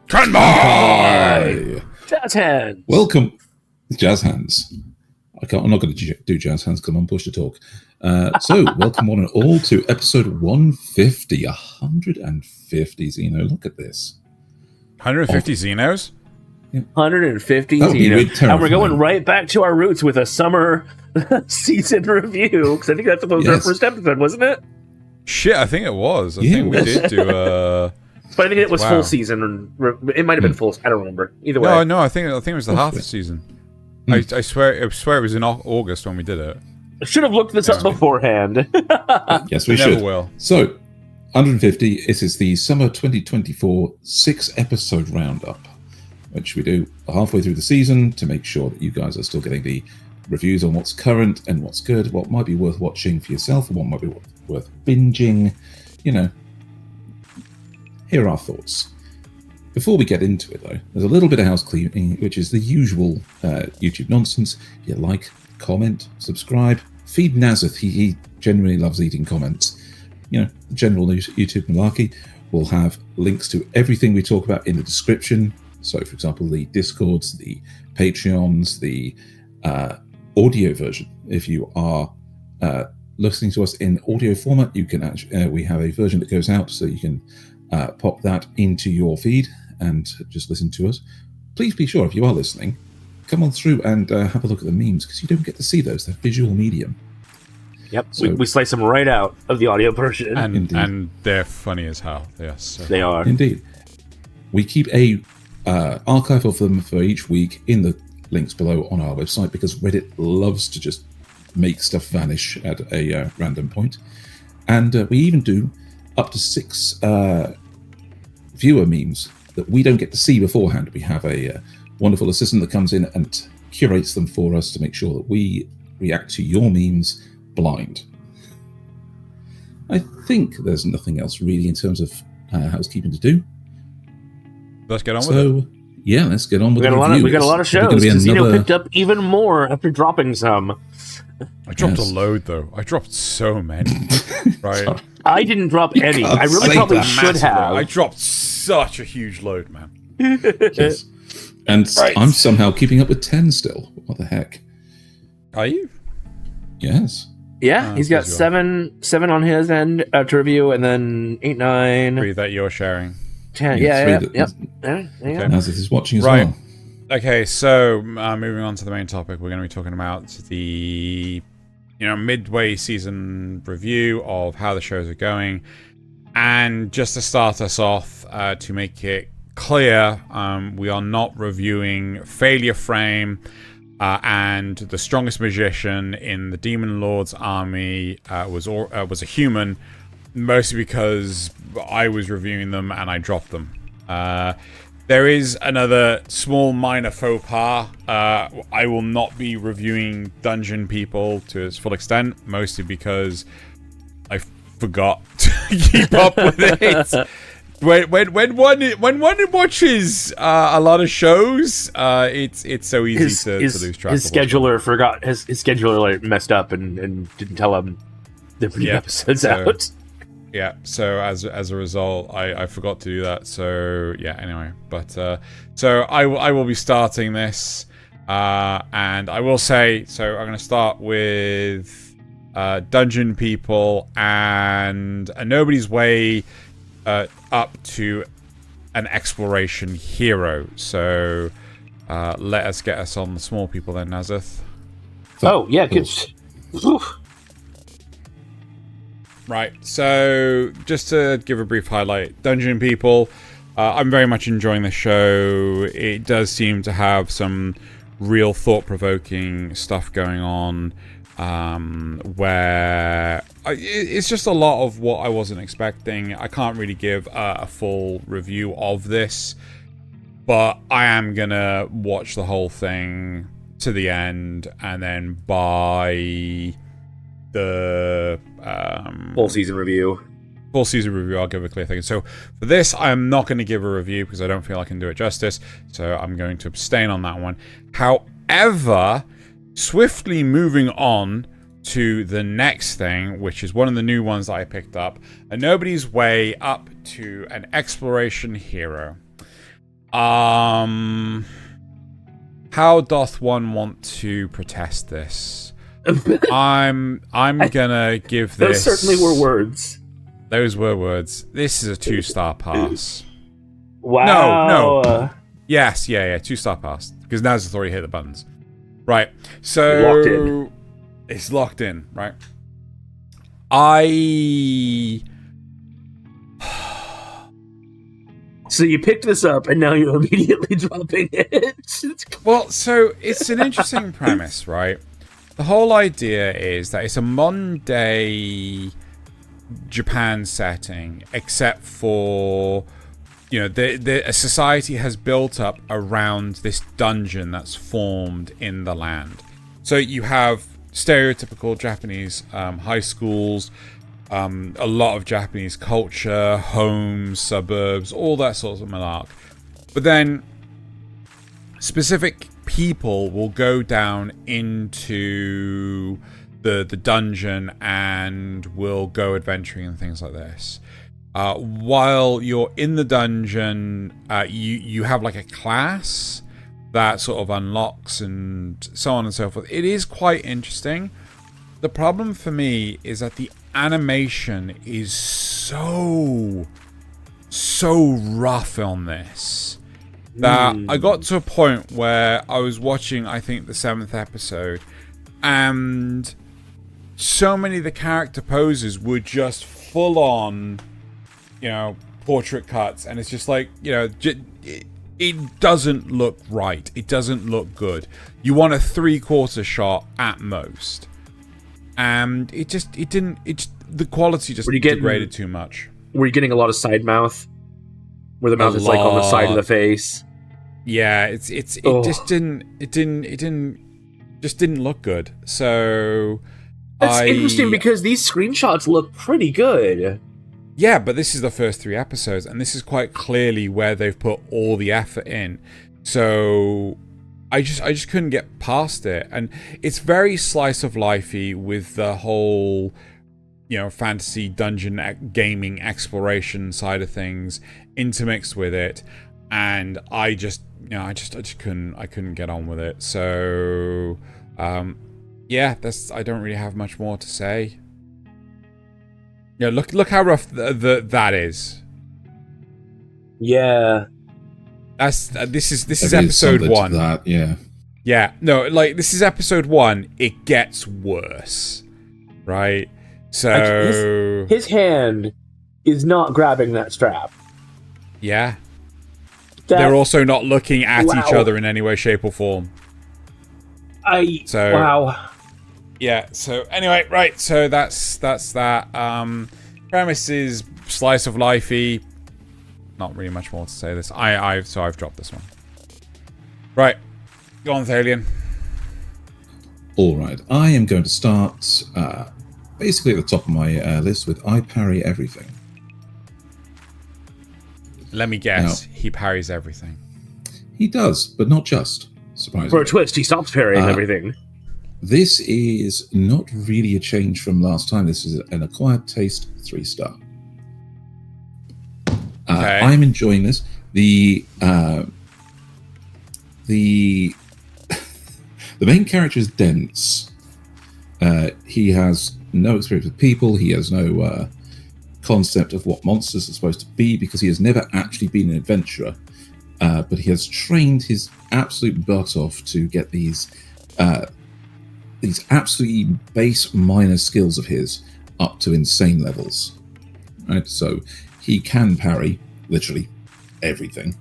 Kanpai! Jazz hands! Welcome. Jazz hands. I'm not going to do jazz hands because I'm on push to talk. So, welcome one and all to episode 150. 150 Xeno. Look at this. 150 Xenos? 150 That would be really Xeno. And terrifying. we're going right back to our roots with a summer season review, because I think that's supposed to be our first episode, wasn't it? Shit, I think it was. I think we did do But I think it was full season. It might have been full. I don't remember. Either way. No, I think it was the half the season. I swear it was in August when we did it. I should have looked this up beforehand. Yes, we Never should. will. So, 150. This is the summer 2024 6-episode roundup, which we do halfway through the season to make sure that you guys are still getting the reviews on what's current and what's good, what might be worth watching for yourself, and what might be worth binging. You know, here are our thoughts. Before we get into it, though, there's a little bit of house cleaning, which is the usual YouTube nonsense. If you like, comment, subscribe, feed Nasuth. He genuinely loves eating comments. You know, general YouTube malarkey. We'll have links to everything we talk about in the description. So, for example, the Discords, the Patreons, the audio version. If you are listening to us in audio format, you can actually we have a version that goes out, so you can pop that into your feed and just listen to us. Please be sure, if you are listening, come on through and have a look at the memes, because you don't get to see those. They're visual medium. Yep, so, we slice them right out of the audio version. And they're funny as hell. Yes, they are. Indeed. We keep a archive of them for each week in the links below on our website, because Reddit loves to just make stuff vanish at a random point. And we even do up to 6 viewer memes that we don't get to see beforehand. We have a wonderful assistant that comes in and curates them for us to make sure that we react to your memes blind. I think there's nothing else really in terms of housekeeping to do. Let's get on with it. Yeah, let's get on with the reviews. We got a lot of shows, because Xeno picked up even more after dropping some. I dropped a load, though. I dropped so many. Right? I didn't drop any. I really probably should have. I dropped such a huge load, man. Yes. And I'm somehow keeping up with 10 still. What the heck? Are you? Yes. Yeah, he's got 7 on his end to review, and then 8, 9. 3 that you're sharing. 10. Yep. Nasuth is watching as well. Okay, so moving on to the main topic, we're going to be talking about the midway season review of how the shows are going. And just to start us off, to make it clear, we are not reviewing Failure Frame and the strongest magician in the Demon Lord's army was a human, mostly because I was reviewing them and I dropped them. There is another small minor faux pas. I will not be reviewing Dungeon People to its full extent, mostly because I forgot to keep up with it. When one watches a lot of shows, it's so easy to lose track. His scheduler forgot. His scheduler messed up and didn't tell him the episodes out. Yeah, so as a result, I forgot to do that. So yeah, anyway, but so I will be starting this, and I will say, so I'm going to start with Dungeon People and A Nobody's Way up to an Exploration Hero. So let us get us on the small people then, Nasuth. Oh yeah, good. Right, so just to give a brief highlight, Dungeon People, I'm very much enjoying the show. It does seem to have some real thought-provoking stuff going on, where it's just a lot of what I wasn't expecting. I can't really give a full review of this, but I am gonna watch the whole thing to the end, and then by the full season review, I'll give a clear thing. So for this, I'm not going to give a review because I don't feel I can do it justice, so I'm going to abstain on that one. However, swiftly moving on to the next thing, which is one of the new ones that I picked up, A Nobody's Way Up to an Exploration Hero. How doth one want to protest this? I'm gonna give this... Those certainly were words. Those were words. This is a 2-star pass. Wow. No. Yes, 2-star pass. Because Nasuth already hit the buttons. Right, so... Locked in. It's locked in, right? So you picked this up, and now you're immediately dropping it. Well, so it's an interesting premise, right? The whole idea is that it's a modern-day Japan setting, except for, a society has built up around this dungeon that's formed in the land. So you have stereotypical Japanese high schools, a lot of Japanese culture, homes, suburbs, all that sort of malark. But then specific people will go down into the dungeon and will go adventuring and things like this. While you're in the dungeon, you have like a class that sort of unlocks and so on and so forth. It is quite interesting. The problem for me is that the animation is so rough on this that I got to a point where I was watching, I think, the 7th episode, and so many of the character poses were just full on, portrait cuts, and it's just like, it doesn't look right. It doesn't look good. You want a 3/4 shot at most. And the quality just degraded too much. Were you getting a lot of side mouth? Where the mouth is like on the side of the face? Yeah, it just didn't look good. So that's interesting because these screenshots look pretty good. Yeah, but this is the first 3 episodes, and this is quite clearly where they've put all the effort in. So I just couldn't get past it, and it's very slice of lifey with the whole, fantasy dungeon gaming exploration side of things intermixed with it, and I just couldn't get on with it. So I don't really have much more to say. Look how rough that is. Yeah. This is episode 1. That, yeah. Yeah. No, this is episode 1. It gets worse, right? So his hand is not grabbing that strap. Yeah. They're also not looking at each other in any way, shape, or form. Wow. Yeah. So anyway, right. So that's that. Premise is slice of lifey. Not really much more to say this. I've dropped this one. Right. Go on, Thaylien. All right. I am going to start basically at the top of my list with I Parry Everything. Let me guess. He parries everything. He does, but not just. Surprisingly. For a twist, he stops parrying everything. This is not really a change from last time. This is an acquired taste 3-star. Okay. I'm enjoying this. The main character is dense. He has no experience with people. He has no concept of what monsters are supposed to be because he has never actually been an adventurer. But he has trained his absolute butt off to get these absolutely base minor skills of his up to insane levels. Right? So he can parry literally everything.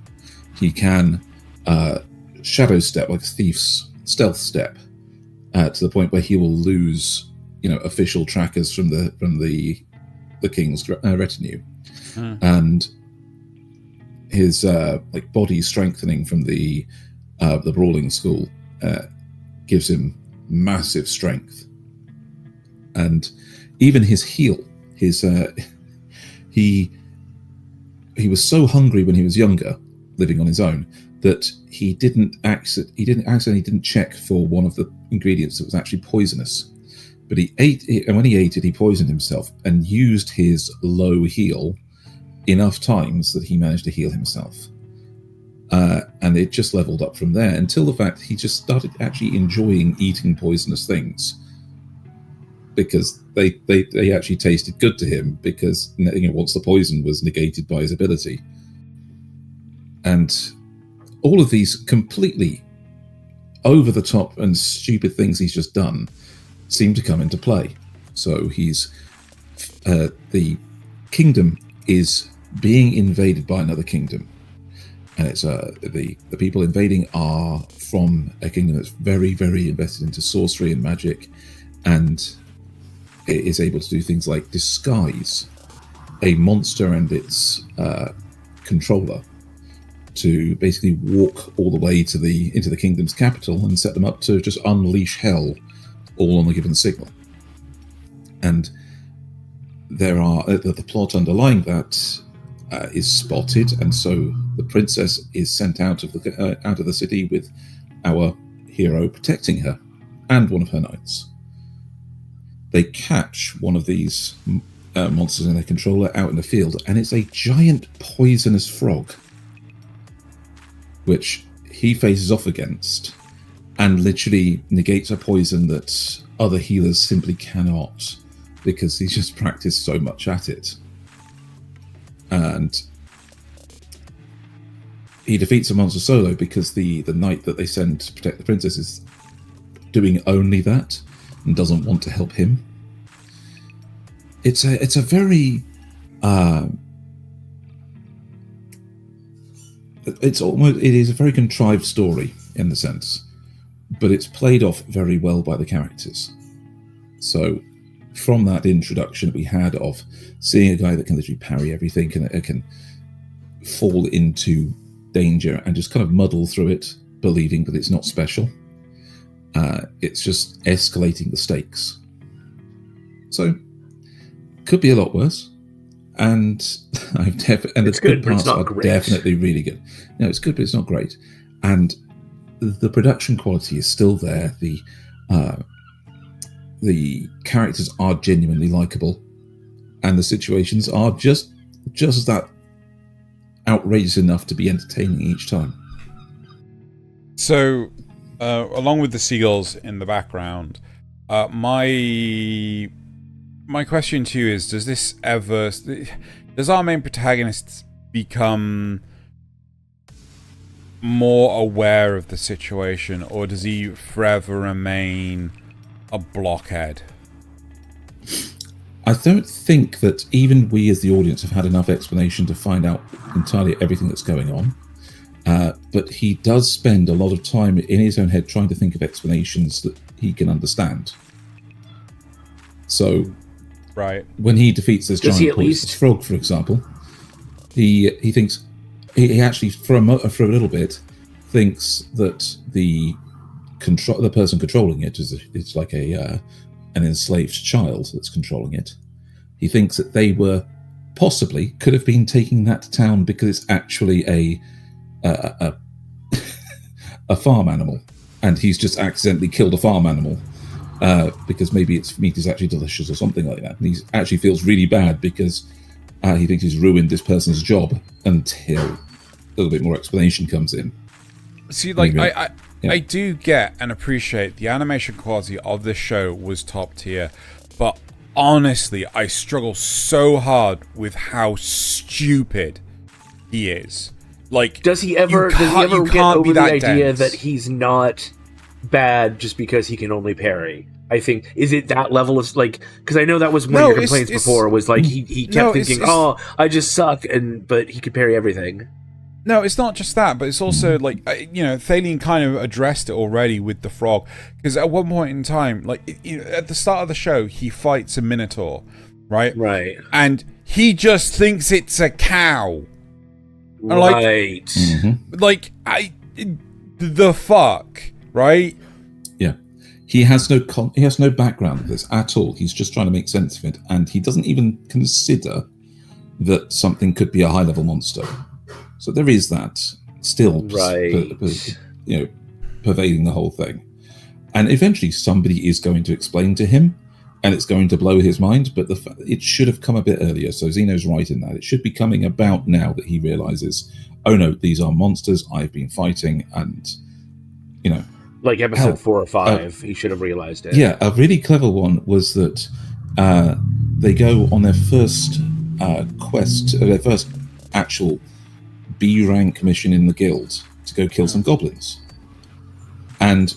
He can shadow step like a thief's stealth step to the point where he will lose, official trackers from the king's retinue, and his body strengthening from the brawling school gives him massive strength, and even his heal. He was so hungry when he was younger, living on his own, that he didn't accidentally check for one of the ingredients that was actually poisonous, But he ate it, and when he ate it, he poisoned himself and used his low heal enough times that he managed to heal himself. And it just leveled up from there until the fact he just started actually enjoying eating poisonous things because they actually tasted good to him because once the poison was negated by his ability. And all of these completely over the top and stupid things he's just done seem to come into play. So he's the kingdom is being invaded by another kingdom, and it's the people invading are from a kingdom that's very, very invested into sorcery and magic, and it is able to do things like disguise a monster and its controller to basically walk all the way to into the kingdom's capital and set them up to just unleash hell all on a given signal. And there are the plot underlying that is spotted, and so the princess is sent out of the city with our hero protecting her and one of her knights. They catch one of these monsters in their controller out in the field, and it's a giant poisonous frog, which he faces off against and literally negates a poison that other healers simply cannot, because he's just practiced so much at it. And he defeats the monster solo because the knight that they send to protect the princess is doing only that and doesn't want to help him. It's a very it is a very contrived story in the sense, but it's played off very well by the characters. So from that introduction that we had of seeing a guy that can literally parry everything, can fall into danger and just kind of muddle through it, believing that it's not special, it's just escalating the stakes. So could be a lot worse, and the good parts are definitely really good. No, it's good, but it's not great, and the production quality is still there. The characters are genuinely likable, and the situations are just that outrageous enough to be entertaining each time. So, along with the seagulls in the background, my question to you is: does our main protagonist become more aware of the situation, or does he forever remain a blockhead? I don't think that even we as the audience have had enough explanation to find out entirely everything that's going on. But he does spend a lot of time in his own head trying to think of explanations that he can understand. So, right, when he defeats this giant poisonous frog, for example, he thinks he actually for a little bit thinks that the person controlling it is like an enslaved child that's controlling it. He thinks that they could have been taking that to town because it's actually a farm animal, and he's just accidentally killed a farm animal because maybe its meat is actually delicious or something like that. And he actually feels really bad because he thinks he's ruined this person's job until a little bit more explanation comes in. See, like, I do get and appreciate the animation quality of this show was top tier, but honestly, I struggle so hard with how stupid he is. Like, does he ever get over the idea that he's not bad just because he can only parry? I think, is it that level of, like, because I know that was one of your complaints before, was like he kept thinking, I just suck, but he could parry everything. No, it's not just that, but it's also like, Thaylien kind of addressed it already with the frog, because at one point in time, like, at the start of the show, he fights a minotaur, right? Right. And he just thinks it's a cow. Right. The fuck, right? Yeah. He has no background of this at all. He's just trying to make sense of it, and he doesn't even consider that something could be a high-level monster. So there is that still, pervading the whole thing. And eventually somebody is going to explain to him and it's going to blow his mind. But it should have come a bit earlier. So Xeno's right in that. It should be coming about now that he realizes, oh no, these are monsters I've been fighting, and like episode 4 or 5, he should have realized it. Yeah, a really clever one was that they go on their first quest, their first actual B rank mission in the guild to go kill some goblins, and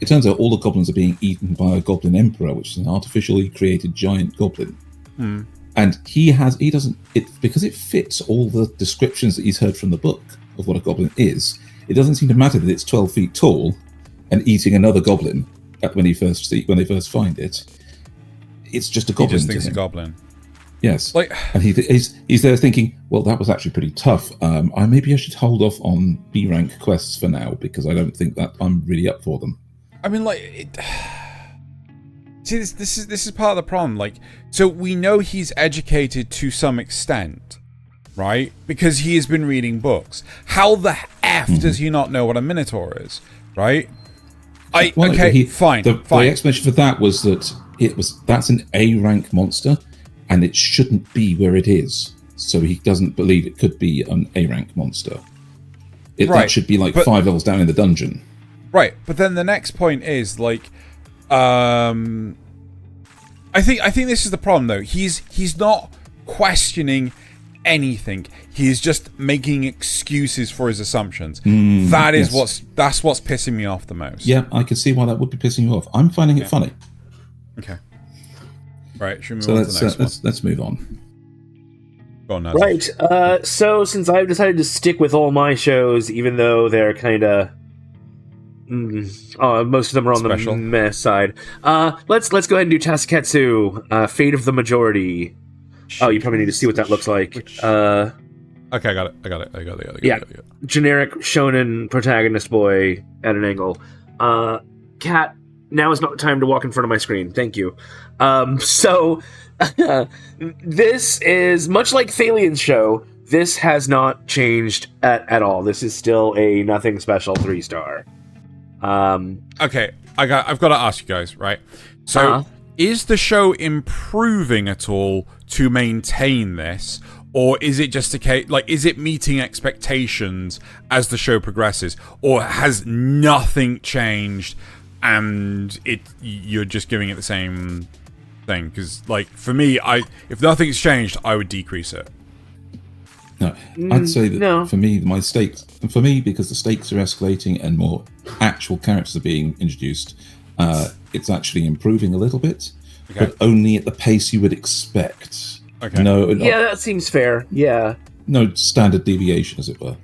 it turns out all the goblins are being eaten by a goblin emperor, which is an artificially created giant goblin. And because it fits all the descriptions that he's heard from the book of what a goblin is. It doesn't seem to matter that it's 12 feet tall and eating another goblin when they first find it. It's just a goblin. He just thinks it's a goblin. Yes, and he's there thinking, well, that was actually pretty tough. Maybe I should hold off on B rank quests for now because I don't think that I'm really up for them. I mean, see, this is part of the problem. So we know he's educated to some extent, right? Because he has been reading books. How the F does he not know what a Minotaur is, right? Fine. The explanation for that was that that's an A rank monster, and it shouldn't be where it is. So he doesn't believe it could be an A rank monster. That should be 5 levels down in the dungeon. Right, but then the next point is I think this is the problem though. He's not questioning anything. He is just making excuses for his assumptions. That's what's pissing me off the most. Yeah, I can see why that would be pissing you off. I'm finding it funny. Okay. Right, should we move on to the next one? Let's move on. Go on, Nasuth. Right, so since I've decided to stick with all my shows, even though they're kind of most of them are on the meh side. Let's go ahead and do Tasuuketsu, Fate of the Majority. Oh, you probably need to see what that looks like. Okay, I got it. Yeah, generic shonen protagonist boy at an angle. Cat, now is not the time to walk in front of my screen. Thank you. So this is much like Thaylien's show. This has not changed at all. This is still a nothing special 3-star. Okay, I've got to ask you guys, right? So, is the show improving at all to maintain this, or is it just a case, is it meeting expectations as the show progresses, or has nothing changed and you're just giving it the same thing? Because, for me, if nothing's changed, I would decrease it. No, I'd say that for me, because the stakes are escalating and more actual characters are being introduced, it's actually improving a little bit, but only at the pace you would expect. Okay. That seems fair. Yeah. No standard deviation, as it were.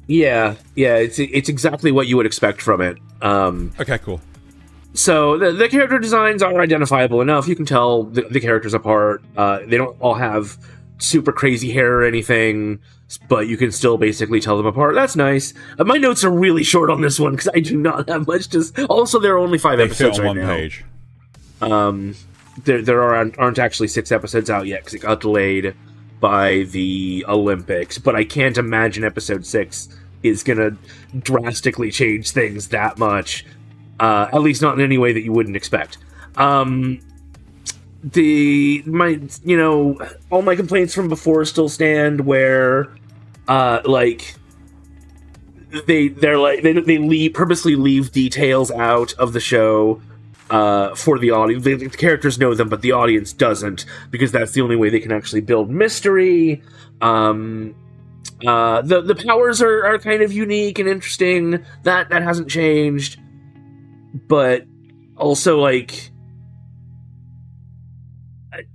Yeah. It's exactly what you would expect from it. Okay, cool. So the character designs are identifiable enough. You can tell the characters apart. They don't all have super crazy hair or anything, but you can still basically tell them apart. That's nice. My notes are really short on this one because I do not have much to... Also, there are only 5 episodes right now. Page. There aren't actually 6 episodes out yet because it got delayed by the Olympics, but I can't imagine episode 6 is going to drastically change things that much. At least not in any way that you wouldn't expect. All my complaints from before still stand, where they purposely leave details out of the show for the audience. The characters know them, but the audience doesn't, because that's the only way they can actually build mystery. The powers are kind of unique and interesting. That hasn't changed, but also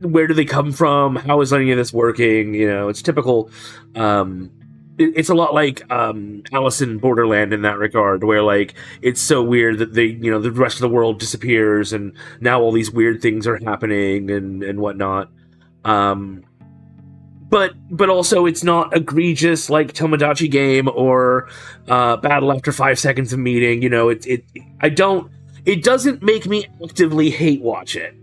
where do they come from? How is any of this working? It's typical. It's a lot like Alice in Borderland in that regard, where it's so weird that the rest of the world disappears, and now all these weird things are happening and whatnot. But also it's not egregious like Tomodachi Game or Battle After 5 Seconds of Meeting. It doesn't make me actively hate watch it.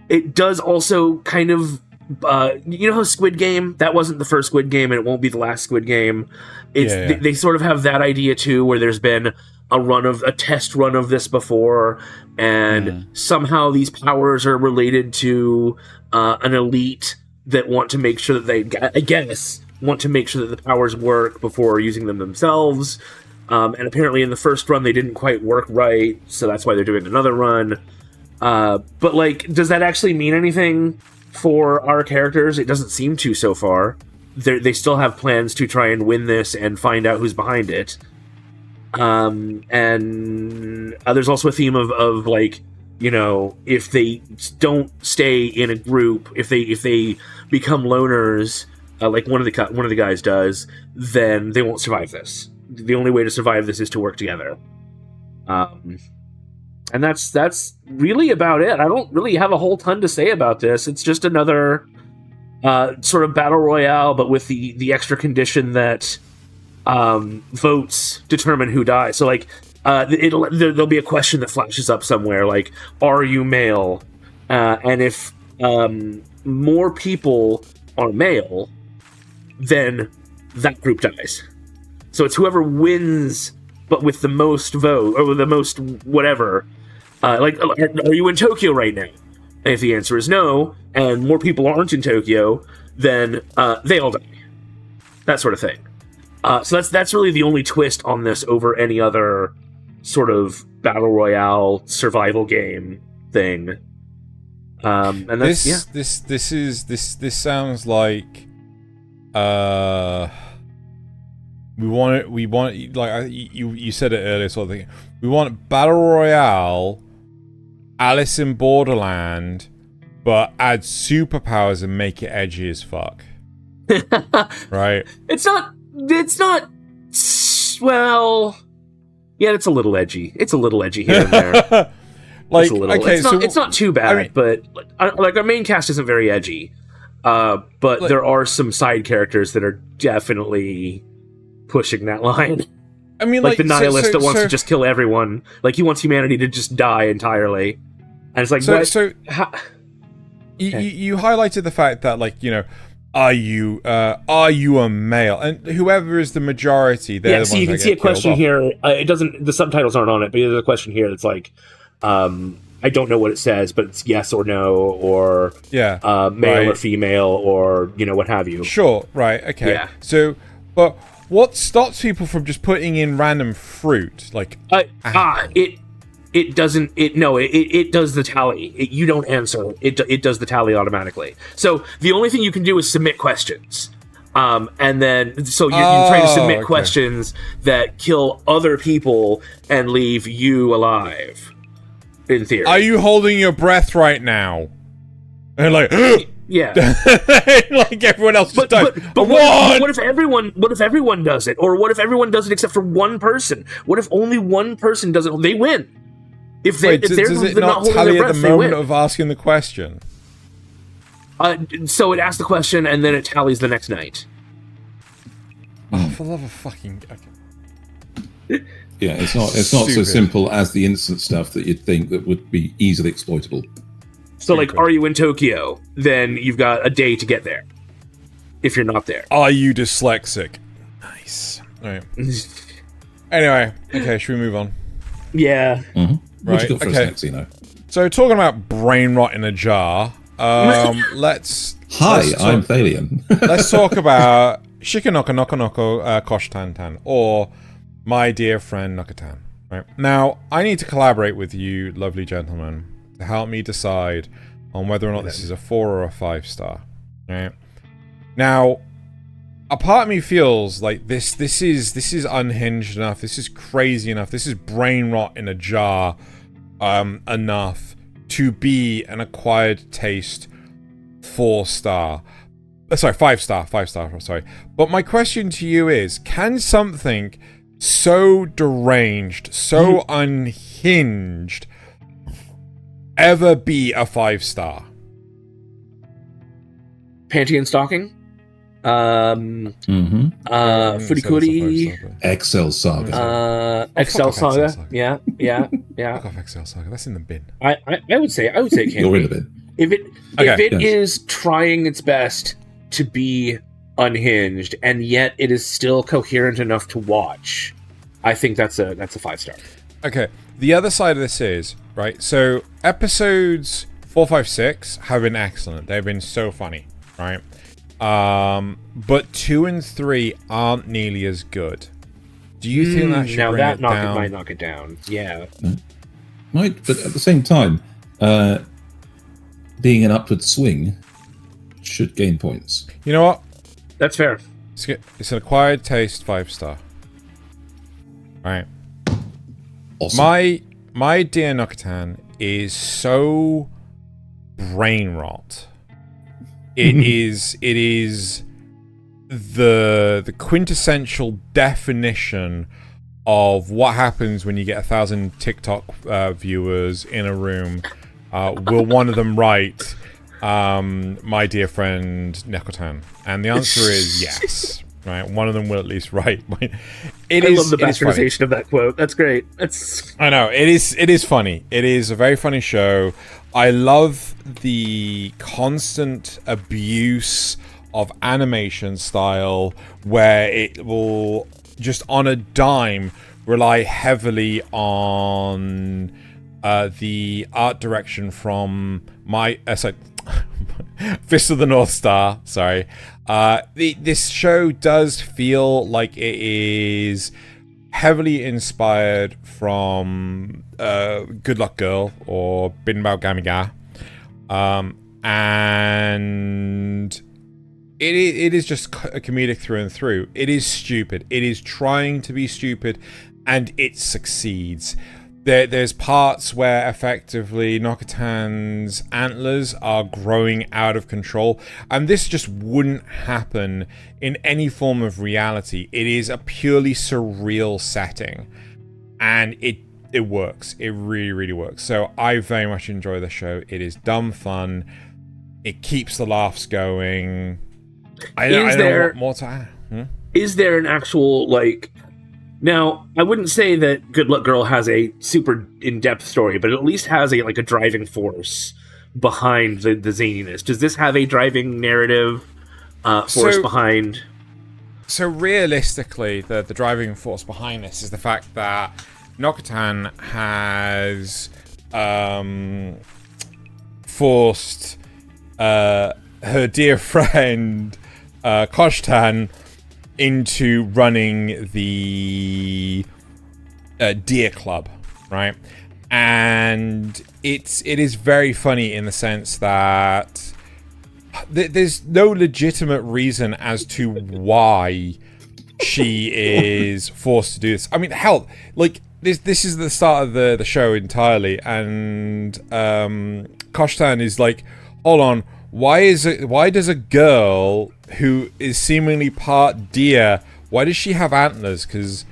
It does also kind of, how Squid Game, that wasn't the first Squid Game and it won't be the last Squid Game. They sort of have that idea too, where there's been a test run of this before, and somehow these powers are related to an elite that want to make sure that want to make sure that the powers work before using them themselves. And apparently in the first run they didn't quite work right, so that's why they're doing another run. But like, does that actually mean anything for our characters? It doesn't seem to so far. They still have plans to try and win this and find out who's behind it. And there's also a theme of like, you know, if they don't stay in a group, if they become loners, like one of the guys does, then they won't survive this. The only way to survive this is to work together. And that's really about it. I don't really have a whole ton to say about this. It's just another sort of battle royale, but with the extra condition that votes determine who dies. So like, there'll be a question that flashes up somewhere, like, are you male? And if more people are male, then that group dies. So it's whoever wins, but with the most vote, or with the most whatever. Like, are you in Tokyo right now? And if the answer is no, and more people aren't in Tokyo, then they all die. That sort of thing. So that's really the only twist on this over any other sort of battle royale survival game thing. And that's this sounds like we want like you said it earlier, sort of thing. We want battle royale, Alice in Borderland, but add superpowers and make it edgy as fuck. Right? It's not. Well, yeah, it's a little edgy. It's a little edgy here and there. Like, it's not too bad, I mean, but like our main cast isn't very edgy. But like, there are some side characters that are definitely pushing that line. I mean, like the nihilist that wants to just kill everyone. Like, he wants humanity to just die entirely. And it's like, you highlighted the fact that, like, you know, are you a male? And whoever is the majority, they're the ones you can see a question here. It doesn't. The subtitles aren't on it, but there's a question here that's like, I don't know what it says, but it's yes or no, or male or female, or you know, what have you. Sure, right, okay. Yeah. So, but what stops people from just putting in random fruit? Like, it doesn't. It does the tally. You don't answer. It does the tally automatically. So the only thing you can do is submit questions. And then so you're trying to submit questions that kill other people and leave you alive. In theory, are you holding your breath right now? And like, yeah, like everyone else just dies. But what if everyone does it, or what if everyone does it except for one person? What if only one person does it? They win. If they're not tally their breath, at the moment of asking the question? So it asks the question and then it tallies the next night. Oh, for the love of fucking. Okay. Yeah, it's not so simple as the instant stuff that you'd think that would be easily exploitable. So, like, are you in Tokyo? Then you've got a day to get there. If you're not there. Are you dyslexic? Nice. All right. Anyway, okay, should we move on? Yeah. Mm-hmm. Right, okay. Next, So, talking about brain rot in a jar, let's... I'm Thaylien. Let's talk about Shikanoko Noko Noko Koshtantan, or my dear friend Nokotan. Right. Now, I need to collaborate with you, lovely gentlemen, to help me decide on whether or not this is a 4 or a 5 star. Right. Now, a part of me feels like this is unhinged enough, this is crazy enough, this is brain rot in a jar enough to be an acquired taste 4 star. Sorry, 5 star, sorry. But my question to you is, can something so deranged, so unhinged, ever be a 5 star? Panty and stocking? Furikuri? Excel Saga. Excel Saga. Yeah. Fuck off Excel Saga. That's in the bin. I would say it can. You're in the bin. If it is trying its best to be unhinged, and yet it is still coherent enough to watch, I think that's a 5-star. Okay, the other side of this is, right, so episodes 4, 5, 6 have been excellent. They've been so funny, right? But 2 and 3 aren't nearly as good. Do you think that should bring it down? Might knock it down. Yeah. Might, but at the same time, being an upward swing should gain points. You know what? That's fair. It's an acquired taste 5-star. Right. Awesome. My dear Nokotan is so brain rot. It is the quintessential definition of what happens when you get 1,000 TikTok viewers in a room. Will one of them write, my dear friend Nokotan? And the answer is yes. Right, one of them will at least write. I love the bastardization of that quote. That's great. I know it is funny. It is a very funny show. I love the constant abuse of animation style, where it will just on a dime rely heavily on the art direction from Fist of the North Star. Sorry. This show does feel like it is heavily inspired from Good Luck Girl or Binbao Gamiga. And it is just a comedic through and through. It is stupid. It is trying to be stupid, and it succeeds. There's parts where effectively Nokotan's antlers are growing out of control, and this just wouldn't happen in any form of reality. It is a purely surreal setting, and it works. It really, really works. So I very much enjoy the show. It is dumb fun. It keeps the laughs going. I don't know what more to add. Is there an actual, like... Now, I wouldn't say that Good Luck Girl has a super in-depth story, but it at least has a driving force behind the zaniness. Does this have a driving narrative force behind? So realistically, the driving force behind this is the fact that Nokotan has forced her dear friend Koshtan into running the Deer Club, right? And it is very funny in the sense that there's no legitimate reason as to why she is forced to do this. I mean, hell, like this is the start of the show entirely, and Koshtan is like, hold on, why does a girl who is seemingly part deer, why does she have antlers? Because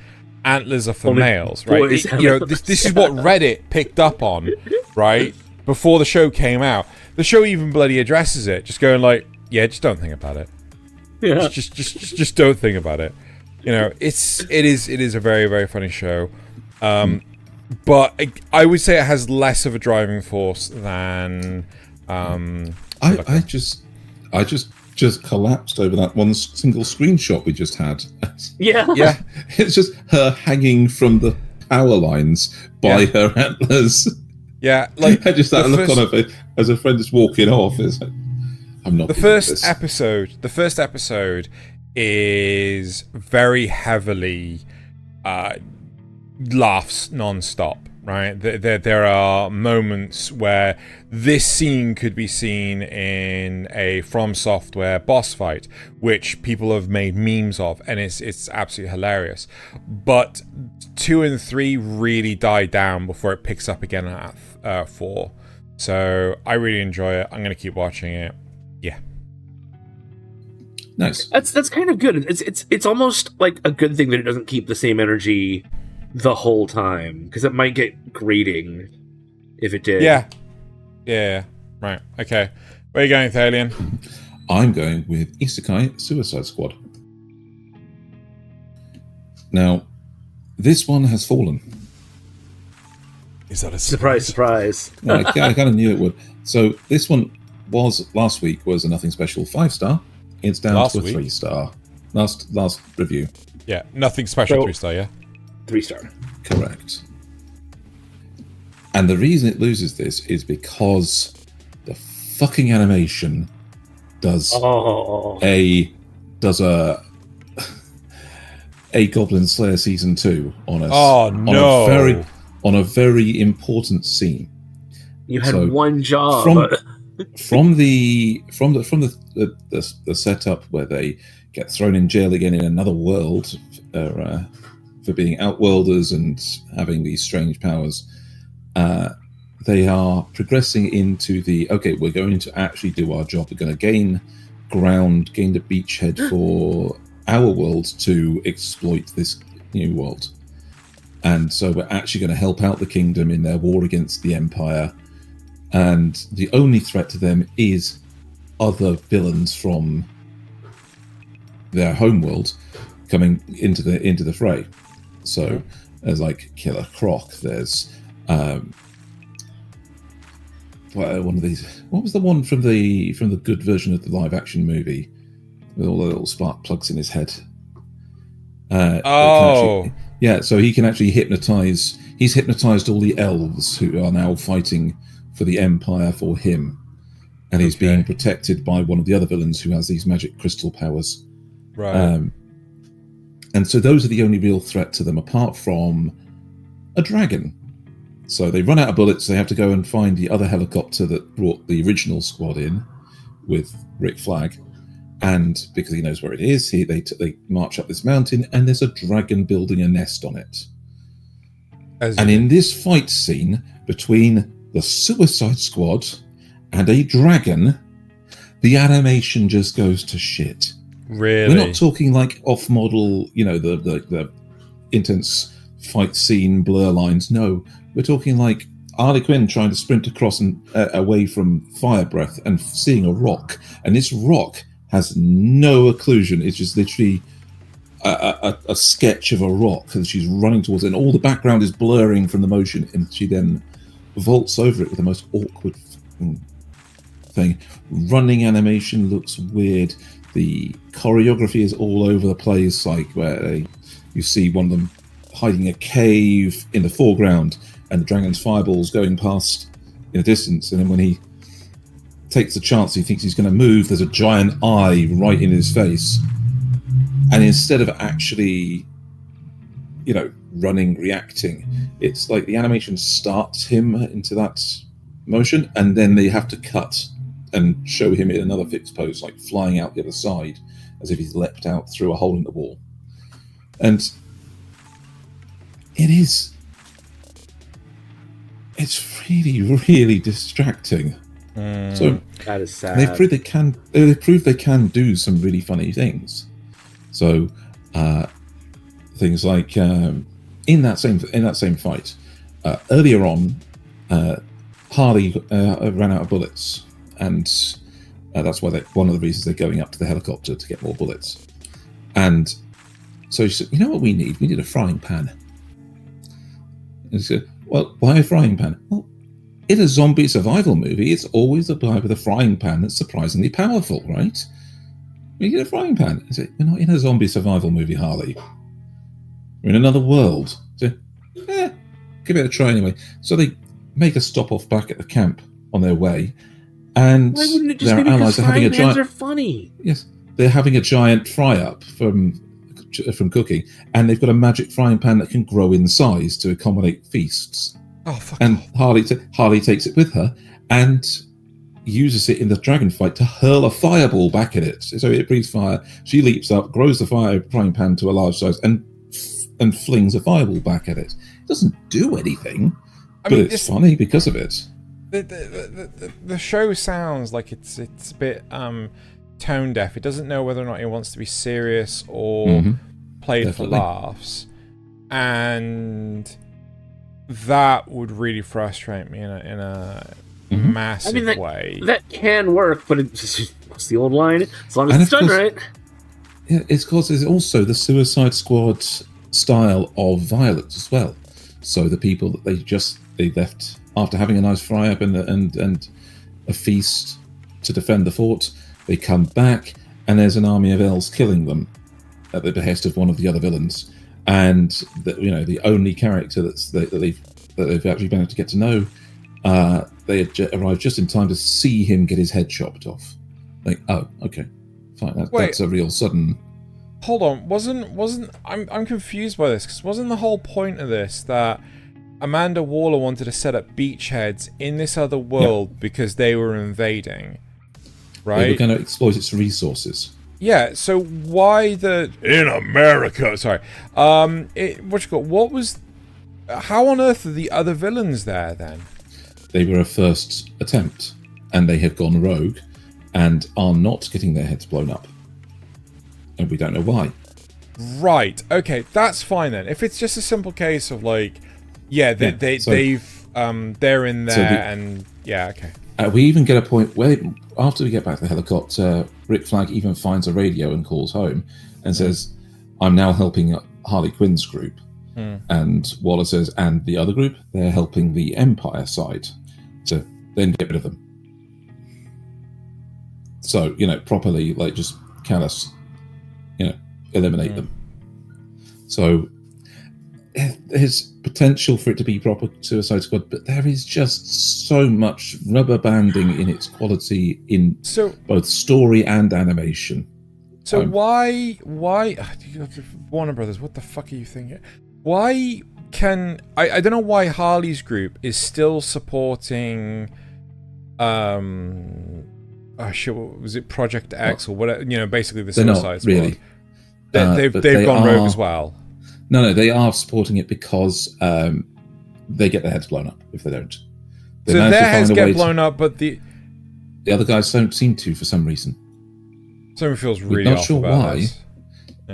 antlers are for males, right? This is what Reddit picked up on, right? Before the show came out. The show even bloody addresses it, just going like, yeah, just don't think about it. Yeah. Just don't think about it. You know, it is a very, very funny show. But I would say it has less of a driving force than I just collapsed over that one single screenshot we just had. Yeah. It's just her hanging from the power lines by her antlers. Yeah, like I just that look on her face as her friend is walking off. It's like, I'm not. The first episode is very heavily laughs non-stop. Right, there are moments where this scene could be seen in a From Software boss fight, which people have made memes of, and it's absolutely hilarious. But 2 and 3 really die down before it picks up again at 4. So I really enjoy it. I'm going to keep watching it. Yeah. Nice. That's kind of good. It's almost like a good thing that it doesn't keep the same energy the whole time, because it might get grating if it did. Yeah. Right. Okay. Where are you going, Thaylien? I'm going with Isekai Suicide Squad. Now, this one has fallen. Is that a surprise? No, I kind of knew it would. So this one was last week was a nothing special 5-star. It's down to a 3-star. Last review. Yeah, nothing special 3-star. Yeah. 3-star. Correct. And the reason it loses this is because the fucking animation does a Goblin Slayer season 2 on us. On a very important scene. You had one job from the setup where they get thrown in jail again in another world for being outworlders and having these strange powers. They are progressing into we're going to actually do our job. We're going to gain the beachhead for our world to exploit this new world. And so we're actually going to help out the kingdom in their war against the Empire. And the only threat to them is other villains from their homeworld coming into the fray. So there's like Killer Croc, there's one of these. What was the one from the good version of the live action movie with all the little spark plugs in his head? So he can actually hypnotize. He's hypnotized all the elves who are now fighting for the Empire for him, and he's being protected by one of the other villains who has these magic crystal powers. Right. And so those are the only real threat to them, apart from a dragon. So they run out of bullets. They have to go and find the other helicopter that brought the original squad in with Rick Flag. And because he knows where it is, they march up this mountain, and there's a dragon building a nest on it. And in this fight scene between the Suicide Squad and a dragon, the animation just goes to shit. Really? We're not talking like off-model, the intense fight scene blur lines. No, we're talking like Harley Quinn trying to sprint across and away from fire breath and seeing a rock, and this rock has no occlusion. It's just literally a sketch of a rock that she's running towards it, and all the background is blurring from the motion, and she then vaults over it with the most awkward thing. Running animation looks weird. The choreography is all over the place, like where you see one of them hiding a cave in the foreground and the dragon's fireballs going past in the distance, and then when he takes a chance, he thinks he's going to move, there's a giant eye right in his face, and instead of actually running, reacting, it's like the animation starts him into that motion, and then they have to cut and show him in another fixed pose, like flying out the other side as if he's leapt out through a hole in the wall. And it's really, really distracting. So that is sad. They've proved they can do some really funny things. So things like in that same fight, earlier on, Harley ran out of bullets, and that's why one of the reasons they're going up to the helicopter to get more bullets. And so she said, "You know what we need? We need a frying pan." And he said, "Well, why a frying pan?" Well, in a zombie survival movie, it's always the guy with a frying pan that's surprisingly powerful, right? We get a frying pan. I say, "We're not in a zombie survival movie, Harley. We're in another world." So, give it a try anyway. So they make a stop off back at the camp on their way, and why wouldn't it just their be allies are having a giant. Are funny. Yes, they're having a giant fry up from cooking, and they've got a magic frying pan that can grow in size to accommodate feasts. Oh, fuck. And Harley takes it with her and uses it in the dragon fight to hurl a fireball back at it. So it breathes fire. She leaps up, grows the frying pan to a large size, and flings a fireball back at it. It doesn't do anything, but it's funny because of it. The show sounds like it's a bit tone deaf. It doesn't know whether or not it wants to be serious or played for laughs, and that would really frustrate me in a massive way. That can work, but what's the old line? As long as it's done right. Yeah, it's because it's also the Suicide Squad style of violence as well. So the people that they left after having a nice fry up and a feast to defend the fort, they come back and there's an army of elves killing them at the behest of one of the other villains. and the only character that they've actually been able to get to know, they had arrived just in time to see him get his head chopped off. Like, oh, okay, fine. That's a real sudden. Hold on, I'm confused by this, because wasn't the whole point of this that Amanda Waller wanted to set up beachheads in this other world because they were invading, right? They were going to exploit its resources. Yeah, so why in America? Sorry, what was? How on earth are the other villains there then? They were a first attempt, and they have gone rogue, and are not getting their heads blown up, and we don't know why. Right. Okay, that's fine then. If it's just a simple case of they're in there, okay. We even get a point where, after we get back to the helicopter, Rick Flag even finds a radio and calls home and says, "I'm now helping Harley Quinn's group." And Waller says, "And the other group? They're helping the Empire side to then get rid of them." So, properly, just callous, eliminate them. So there's potential for it to be proper Suicide Squad, but there is just so much rubber banding in its quality in both story and animation. So why Warner Brothers, what the fuck are you thinking? Why can I don't know why Harley's group is still supporting what was it, Project X or whatever, basically the Suicide Squad. Really. They've gone rogue as well. No, they are supporting it because they get their heads blown up if they don't. So their heads get blown up, but the other guys don't seem to for some reason. Something feels really off about why. This.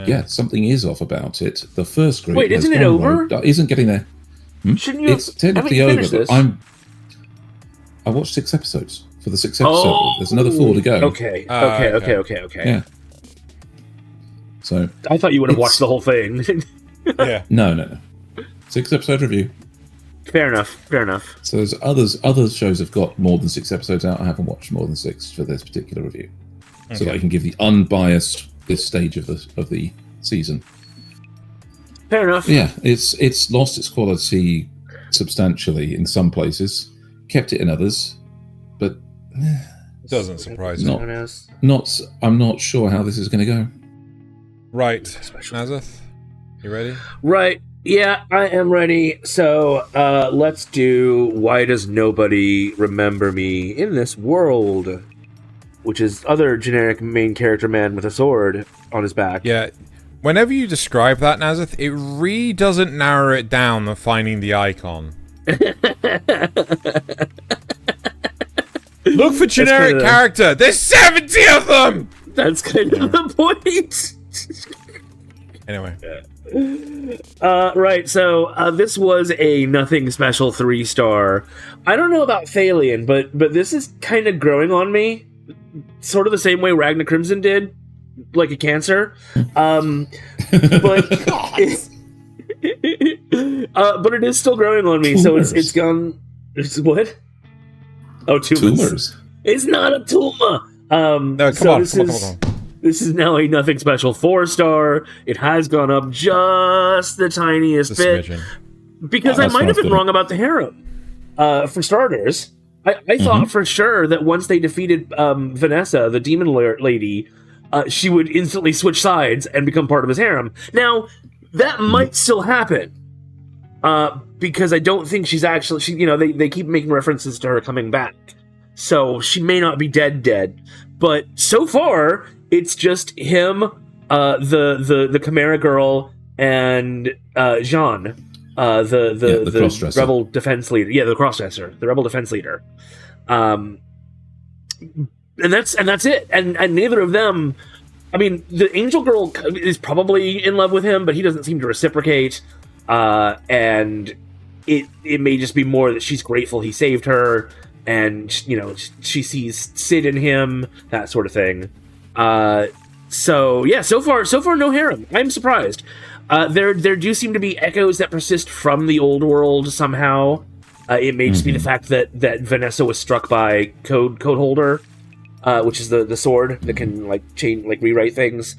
Yeah, something is off about it. The first group. Wait, isn't it over? Isn't getting there. Shouldn't you? It's technically over. But I watched 6 episodes. For the 6th episode, there's another 4 to go. Okay. Yeah. So I thought you would have watched the whole thing. Yeah. No. 6 episode review. Fair enough. So there's other shows have got more than 6 episodes out. I haven't watched more than 6 for this particular review, so that I can give the unbiased this stage of the season. Fair enough. Yeah, it's lost its quality substantially in some places, kept it in others, but doesn't surprise me. I'm not sure how this is going to go. Right, Nasuth, you ready? Right. Yeah, I am ready. So let's do Why Does Nobody Remember Me in This World? Which is other generic main character man with a sword on his back. Yeah. Whenever you describe that, Nasuth, it really doesn't narrow it down than finding the icon. Look for generic character! There's 70 of them! That's kind of the point. Anyway. Right, so this was a nothing special 3-star. I don't know about Thaylien, but this is kind of growing on me. Sort of the same way Ragnar Crimson did, like a cancer. But it is still growing on me. Tumors. So it's gone. It's what? Oh, tumors. It's not a tumor. No, come on. This is now a nothing special 4-star. It has gone up just the tiniest bit. Smidgen. Because I might have been wrong about the harem. For starters, I thought for sure that once they defeated Vanessa, the demon lady, she would instantly switch sides and become part of his harem. Now, that might still happen. Because I don't think she's actually... they keep making references to her coming back. So she may not be dead. But so far, it's just him, the Chimera Girl, and Jean, the rebel defense leader. Yeah, the crossdresser, the rebel defense leader. And that's it. And neither of them. I mean, the Angel Girl is probably in love with him, but he doesn't seem to reciprocate. And it may just be more that she's grateful he saved her, and she sees Sid in him, that sort of thing. So far no harem. I'm surprised. There do seem to be echoes that persist from the old world somehow. It may just be the fact that Vanessa was struck by Code Holder, which is the sword that can rewrite things.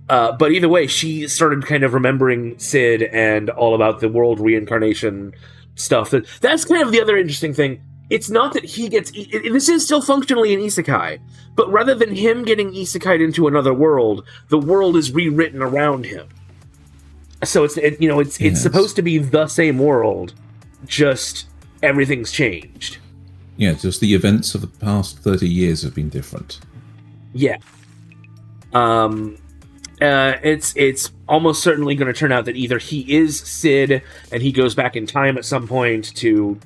But either way, she started kind of remembering Sid and all about the world reincarnation stuff. That's kind of the other interesting thing. It's not that he gets... This is still functionally an isekai, but rather than him getting isekai'd into another world, the world is rewritten around him. So it's supposed to be the same world, just everything's changed. Yeah, just the events of the past 30 years have been different. Yeah. It's almost certainly going to turn out that either he is Sid and he goes back in time at some point to,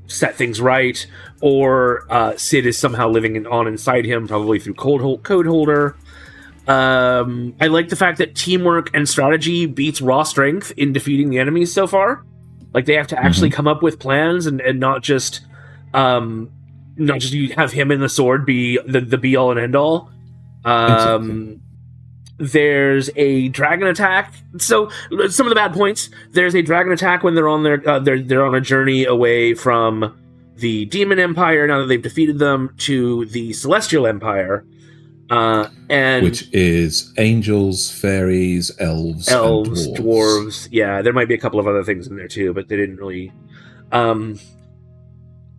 set things right, or Sid is somehow living on inside him, probably through code holder. I like the fact that teamwork and strategy beats raw strength in defeating the enemies so far. Like, they have to actually come up with plans and not just you have him and the sword be the be all and end all. Exactly. There's a dragon attack. So some of the bad points. There's a dragon attack when they're on they're on a journey away from the Demon Empire. Now that they've defeated them, to the Celestial Empire, and which is angels, fairies, elves, and dwarves. Yeah, there might be a couple of other things in there too, but they didn't really. And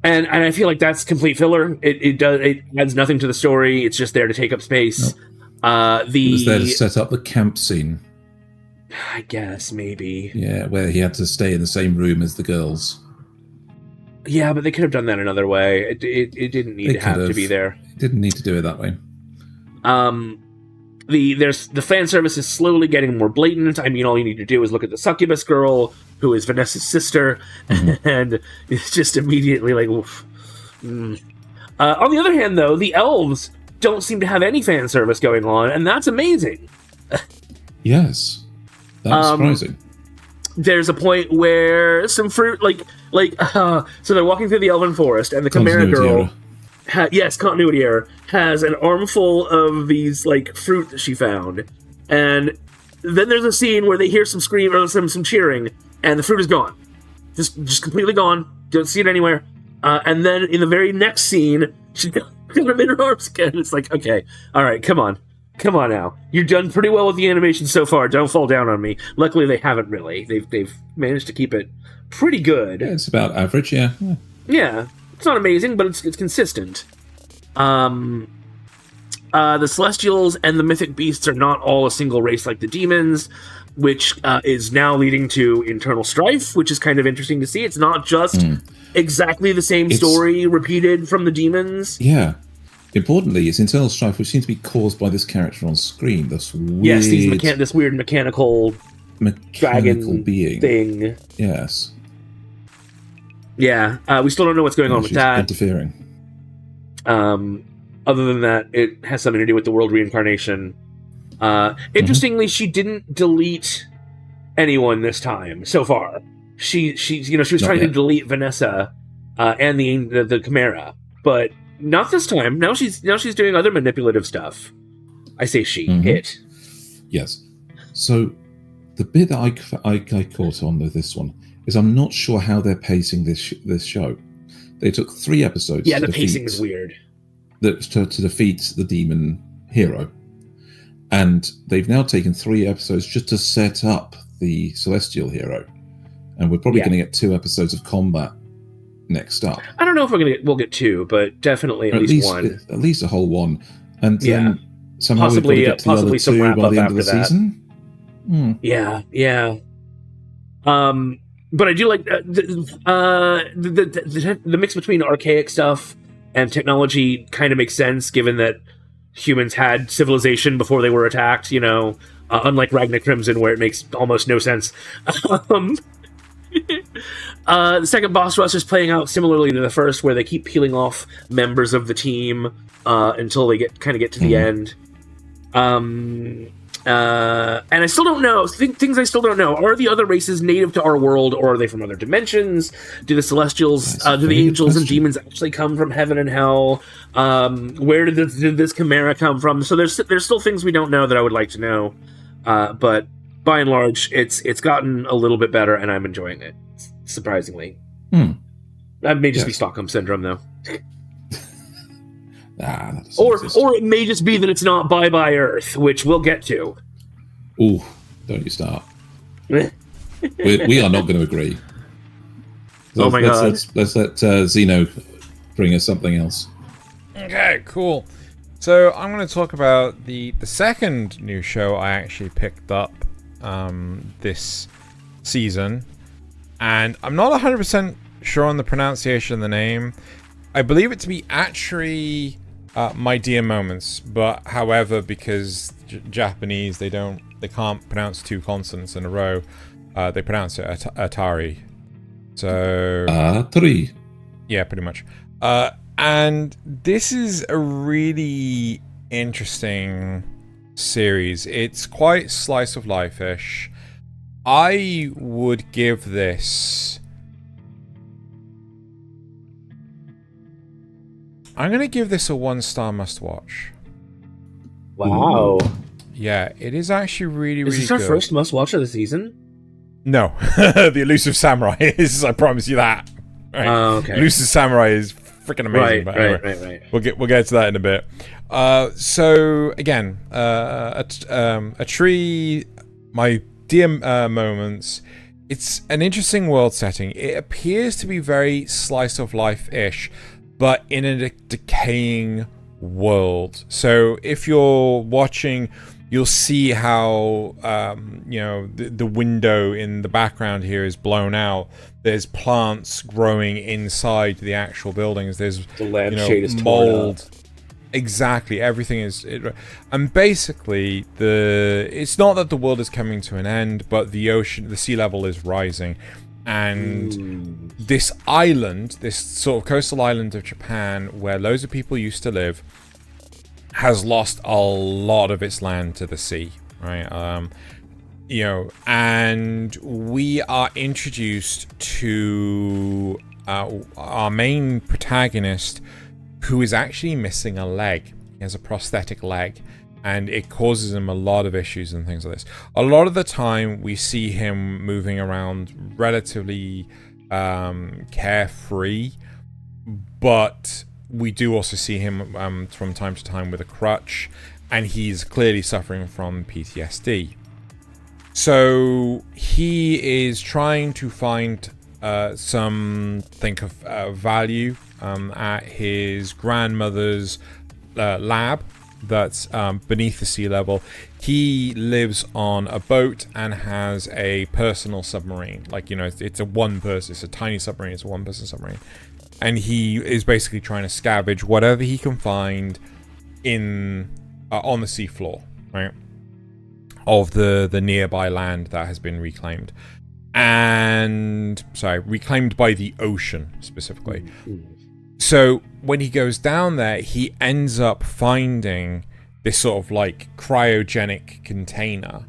I feel like that's complete filler. It adds nothing to the story. It's just there to take up space. Nope. It was there to set up the camp scene. I guess, maybe. Yeah, where he had to stay in the same room as the girls. Yeah, but they could have done that another way. It didn't need to have to be there. Didn't need to do it that way. The fan service is slowly getting more blatant. I mean, all you need to do is look at the succubus girl, who is Vanessa's sister, and it's just immediately like, oof. On the other hand, though, the elves don't seem to have any fan service going on, and that's amazing. Yes, that's surprising. There's a point where some fruit, so they're walking through the elven forest, and the Chimera girl, continuity error, has an armful of these fruit that she found, and then there's a scene where they hear some scream or some cheering, and the fruit is gone, just completely gone. Don't see it anywhere. And then in the very next scene, she's got him in her arms again. It's like, okay, all right, come on now. You've done pretty well with the animation so far. Don't fall down on me. Luckily, they haven't really. They've managed to keep it pretty good. Yeah, it's about average. Yeah. Yeah, it's not amazing, but it's consistent. The Celestials and the Mythic Beasts are not all a single race like the demons, which is now leading to internal strife, which is kind of interesting to see. It's not just exactly the same story repeated from the demons. Yeah. Importantly, it's internal strife, which seems to be caused by this character on screen. This weird mechanical dragon being thing. Yes. Yeah. We still don't know what's going on with that. Interfering. Other than that, it has something to do with the world reincarnation. Interestingly, she didn't delete anyone this time so far. She was trying to delete Vanessa and the Chimera, but not this time. Now she's doing other manipulative stuff. I say she, it. Yes. So the bit that I caught on with this one is I'm not sure how they're pacing this show. They took 3 episodes. Yeah, the pacing is weird. To defeat the demon hero. And they've now taken 3 episodes just to set up the celestial hero. And we're probably going to get 2 episodes of combat next up. I don't know if we'll get 2, but definitely at least 1. At least a whole 1. And then somehow possibly, we'll get to the other 2 by the end of the season. Yeah. But I do like the mix between archaic stuff and technology kind of makes sense, given that humans had civilization before they were attacked, unlike Ragnar Crimson, where it makes almost no sense. The second boss rush is playing out similarly to the first, where they keep peeling off members of the team until they get to the end. And I still don't know. Things I still don't know. Are the other races native to our world, or are they from other dimensions? Do the Celestials, do the angels and demons actually come from heaven and hell? Where did this Chimera come from? So there's still things we don't know that I would like to know. But by and large, it's gotten a little bit better, and I'm enjoying it, surprisingly. That may just be Stockholm Syndrome, though. Or it may just be that it's not Bye Bye Earth, which we'll get to. Ooh, don't you start. we are not going to agree. Oh my god. Let's let Zeno bring us something else. Okay, cool. So I'm going to talk about the second new show I actually picked up this season. And I'm not 100% sure on the pronunciation of the name. I believe it to be Atri, My Dear Moments. But however, because Japanese, they can't pronounce two consonants in a row. They pronounce it Atari. So Atri. Yeah, pretty much. And this is a really interesting series. It's quite slice of life-ish. I would give this... I'm going to give this a 1-star must-watch. Wow. Yeah, it is actually really, really good. Is this our first must-watch of the season? No. The Elusive Samurai is, I promise you that. Right. Okay. Elusive Samurai is freaking amazing. Right. We'll get to that in a bit. So again, a tree, My Dear Moments. It's an interesting world setting. It appears to be very slice of life-ish, but in a decaying world. So if you're watching, you'll see how the window in the background here is blown out. There's plants growing inside the actual buildings. There's the lampshade is mold. Torn up. Exactly, everything is. And basically, it's not that the world is coming to an end, but the sea level is rising, and this island, this sort of coastal island of Japan, where loads of people used to live, has lost a lot of its land to the sea, right? And we are introduced to our main protagonist, who is actually missing a leg. He has a prosthetic leg, and it causes him a lot of issues and things like this. A lot of the time, we see him moving around relatively carefree, but we do also see him from time to time with a crutch, and he's clearly suffering from PTSD. So he is trying to find something of value at his grandmother's lab that's beneath the sea level. He lives on a boat and has a personal submarine. It's a tiny submarine, it's a one-person submarine. And he is basically trying to scavenge whatever he can find on the seafloor, right? Of the nearby land that has been reclaimed. Reclaimed by the ocean, specifically. So when he goes down there, he ends up finding this sort of cryogenic container,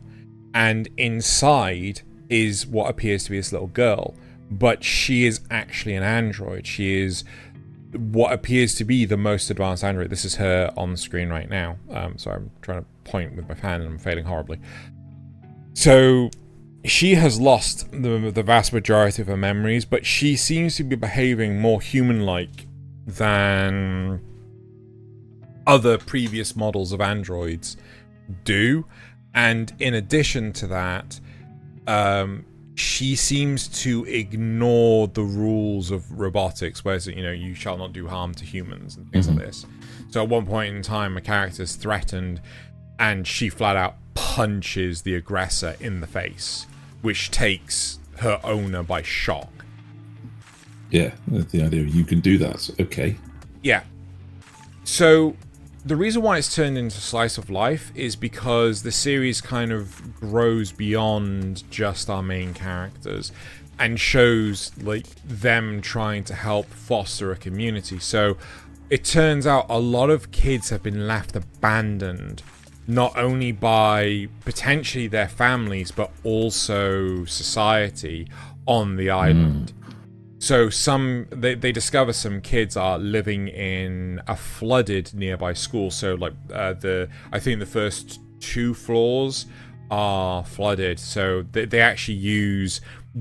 and inside is what appears to be this little girl, but she is actually an android. She is what appears to be the most advanced android. This is her on the screen right now. So I'm trying to point with my fan and I'm failing horribly. So she has lost the vast majority of her memories, but she seems to be behaving more human-like than other previous models of androids do. And in addition to that, she seems to ignore the rules of robotics, where you shall not do harm to humans and things like this. So at one point in time, a character is threatened, and she flat out punches the aggressor in the face, which takes her owner by shock. Yeah, the idea you can do that. Okay. Yeah. So the reason why it's turned into slice of life is because the series kind of grows beyond just our main characters and shows them trying to help foster a community. So it turns out a lot of kids have been left abandoned, not only by potentially their families, but also society on the island. So they discover some kids are living in a flooded nearby school. So I think the first 2 floors are flooded. So they actually use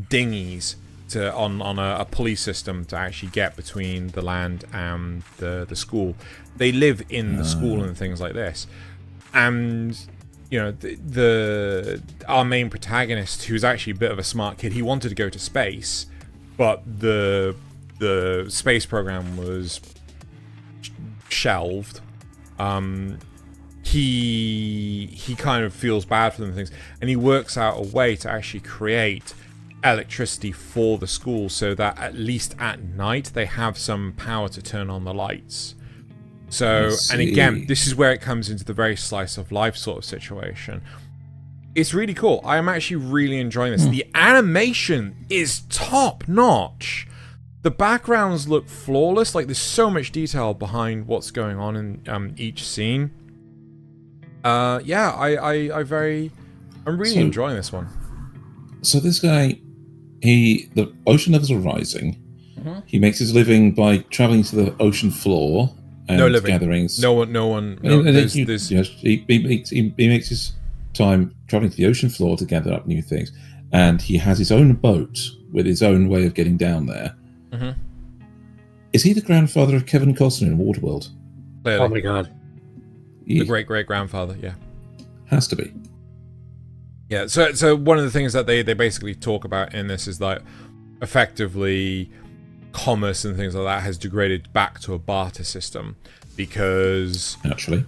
dinghies on a pulley system to actually get between the land and the school. They live in the school and things like this. And our main protagonist, who's actually a bit of a smart kid, he wanted to go to space, but the space program was shelved. He kind of feels bad for them and things, and he works out a way to actually create electricity for the school so that at least at night they have some power to turn on the lights. So, and again, this is where it comes into the very slice of life sort of situation. It's really cool. I am actually really enjoying this. The animation is top notch. The backgrounds look flawless. Like, there's so much detail behind what's going on in each scene. I'm really enjoying this one. So this guy, the ocean levels are rising. He makes his living by traveling to the ocean floor and gatherings. No one. He makes his time traveling to the ocean floor to gather up new things, and he has his own boat with his own way of getting down there. Is he the grandfather of Kevin Costner in Waterworld? Clearly. Oh my god. The great-great-grandfather, yeah. Has to be. Yeah, so one of the things that they basically talk about in this is that effectively commerce and things like that has degraded back to a barter system because naturally,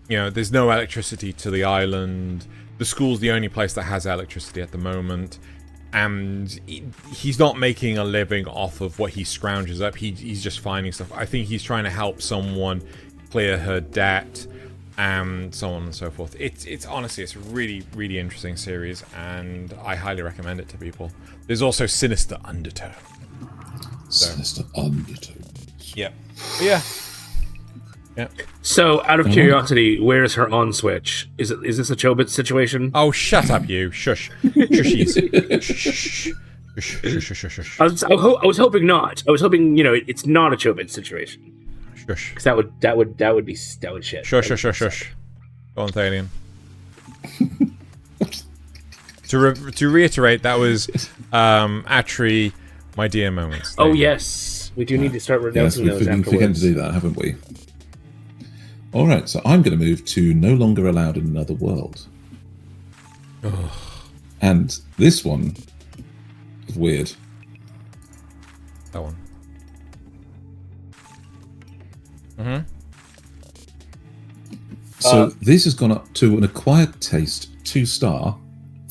there's no electricity to the island. The school's the only place that has electricity at the moment, and he's not making a living off of what he scrounges up. He's just finding stuff. I think he's trying to help someone clear her debt, and so on and so forth. It's honestly, it's a really, really interesting series, and I highly recommend it to people. There's also sinister undertone. Sinister undertone. Yeah. Yeah. So, out of curiosity, where is her on switch? Is this a Chobits situation? Oh, shut up, you! Shush, shushies. Shh. Shush. I was hoping not. I was hoping it's not a Chobits situation. Shush. Because that would shit. Shush. Go on, Thaylien. To reiterate, that was Atri, My Dear Moments. Oh yes, we do need to start renouncing those afterwards. We've forgotten to do that, haven't we? All right, so I'm going to move to No Longer Allowed in Another World. And this one is weird. That one. So this has gone up to an acquired taste 2-star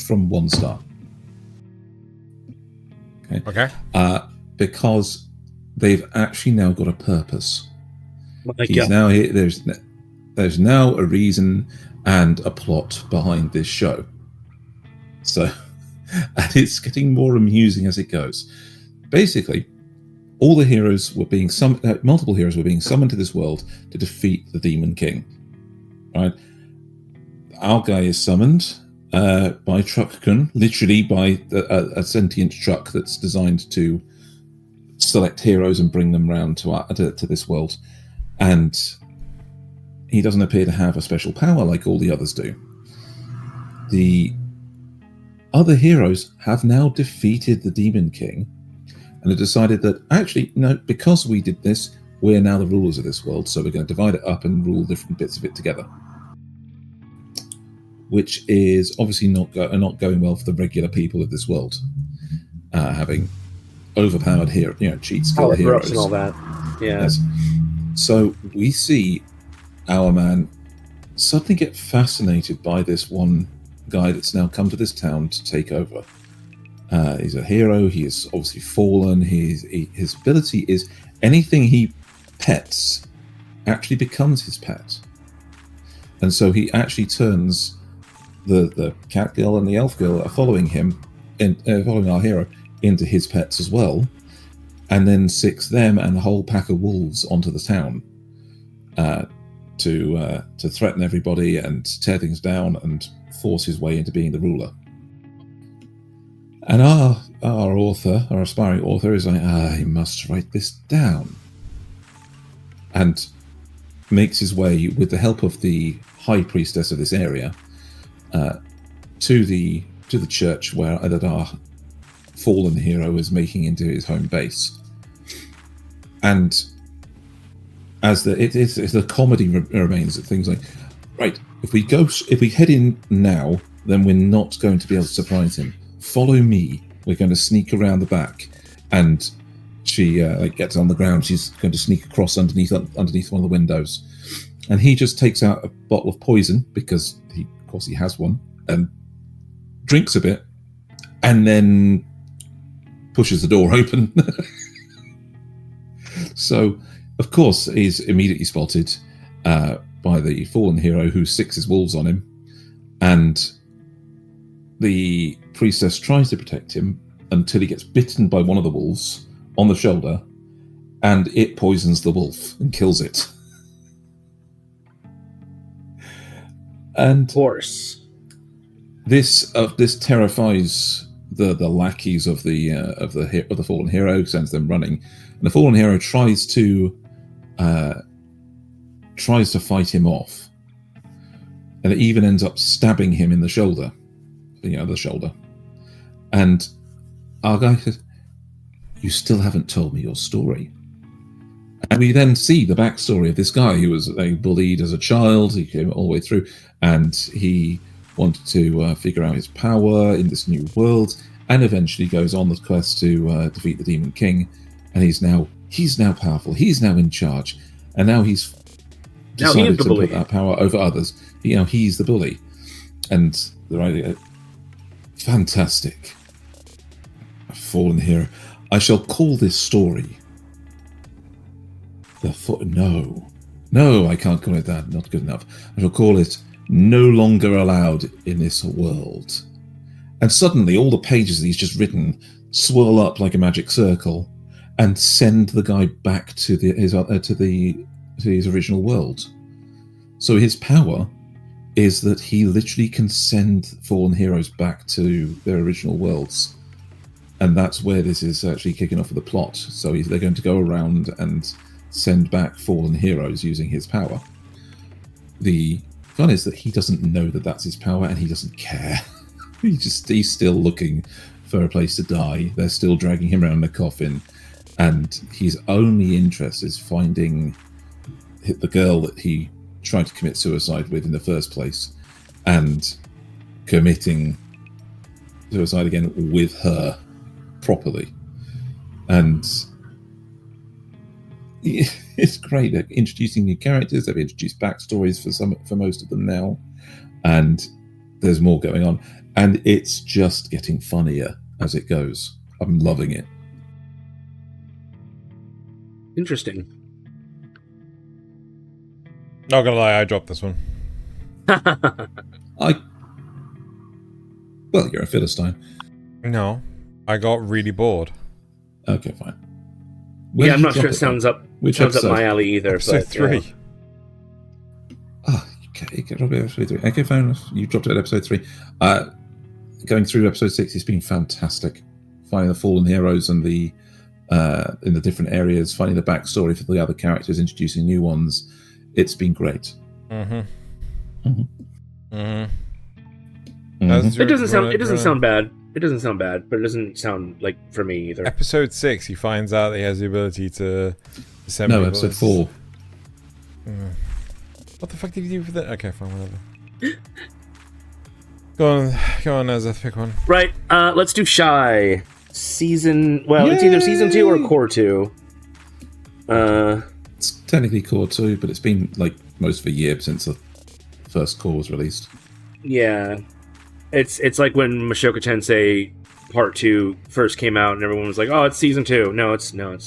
from 1-star. Okay. Because they've actually now got a purpose. He's now here. There's now a reason and a plot behind this show. So, and it's getting more amusing as it goes. Basically, all the heroes were being multiple heroes were being summoned to this world to defeat the Demon King. Right? Our guy is summoned by Truck-kun, literally by a sentient truck that's designed to select heroes and bring them round to this world. And he doesn't appear to have a special power like all the others do. The other heroes have now defeated the Demon King and have decided that, actually, no, because we did this, we're now the rulers of this world, so we're going to divide it up and rule different bits of it together. Which is obviously not going well for the regular people of this world, having overpowered cheat skill heroes and all that. Yeah. Yes. So we see our man suddenly get fascinated by this one guy that's now come to this town to take over. He's a hero. He is obviously fallen. His ability is anything he pets actually becomes his pet, and so he actually turns the cat girl and the elf girl are following him, following our hero, into his pets as well, and then sicks them and the whole pack of wolves onto the town to threaten everybody and tear things down and force his way into being the ruler. And our aspiring author, is like, I must write this down, and makes his way with the help of the high priestess of this area to the church where that our fallen hero is making into his home base. And as the comedy remains that things like, right, if we head in now, then we're not going to be able to surprise him. Follow me. We're going to sneak around the back. And she gets on the ground. She's going to sneak across underneath one of the windows. And he just takes out a bottle of poison, because of course he has one, and drinks a bit, and then pushes the door open. So, of course, he's immediately spotted by the fallen hero, who sicks his wolves on him. And the priestess tries to protect him until he gets bitten by one of the wolves on the shoulder, and it poisons the wolf and kills it. And of course, this terrifies the lackeys of the fallen hero, sends them running, and the fallen hero tries to fight him off, and it even ends up stabbing him in the shoulder, and our guy says, "You still haven't told me your story." And we then see the backstory of this guy who was bullied as a child. He came all the way through, and he wanted to figure out his power in this new world, and eventually goes on the quest to defeat the Demon King. And he's now powerful. He's now in charge, and now he's decided to put that power over others. He's the bully, and the right, fantastic, a fallen hero. I shall call this story No, I can't call it that. Not good enough. I shall call it No Longer Allowed in This World. And suddenly, all the pages that he's just written swirl up like a magic circle and send the guy back to his original world. So his power is that he literally can send fallen heroes back to their original worlds. And that's where this is actually kicking off with the plot. So they're going to go around and send back fallen heroes using his power. The fun is that he doesn't know that that's his power, and he doesn't care. He's still looking for a place to die. They're still dragging him around in a coffin, and his only interest is finding the girl that he tried to commit suicide with in the first place, and committing suicide again with her properly. And it's great. They're introducing new characters. They've introduced backstories for most of them now, and there's more going on. And it's just getting funnier as it goes. I'm loving it. Interesting. Not gonna lie, I dropped this one. Well, you're a Philistine. No, I got really bored. Okay, fine. Yeah, I'm not sure it sounds up my alley either. Episode 3. Oh, okay, you dropped it at episode 3. Okay, fair enough. You dropped it at episode 3. Going through episode 6, it's been fantastic. Finding the fallen heroes and in the different areas, finding the backstory for the other characters, introducing new ones. It's been great. Mm-hmm. Mm-hmm. Mm-hmm. It doesn't sound bad. It doesn't sound bad, but it doesn't sound like for me either. Episode 6, he finds out that he has the ability to send No, episode 4. What the fuck did he do with that? Okay, fine, whatever. Go on, Nasuth, pick one. Right, let's do Shy. Season... Well, It's either Season 2 or Core 2. It's technically Core 2, but it's been like most of a year since the first Core was released. Yeah. It's like when Mushoku Tensei Part 2 first came out and everyone was like, oh, it's Season 2. No, it's not.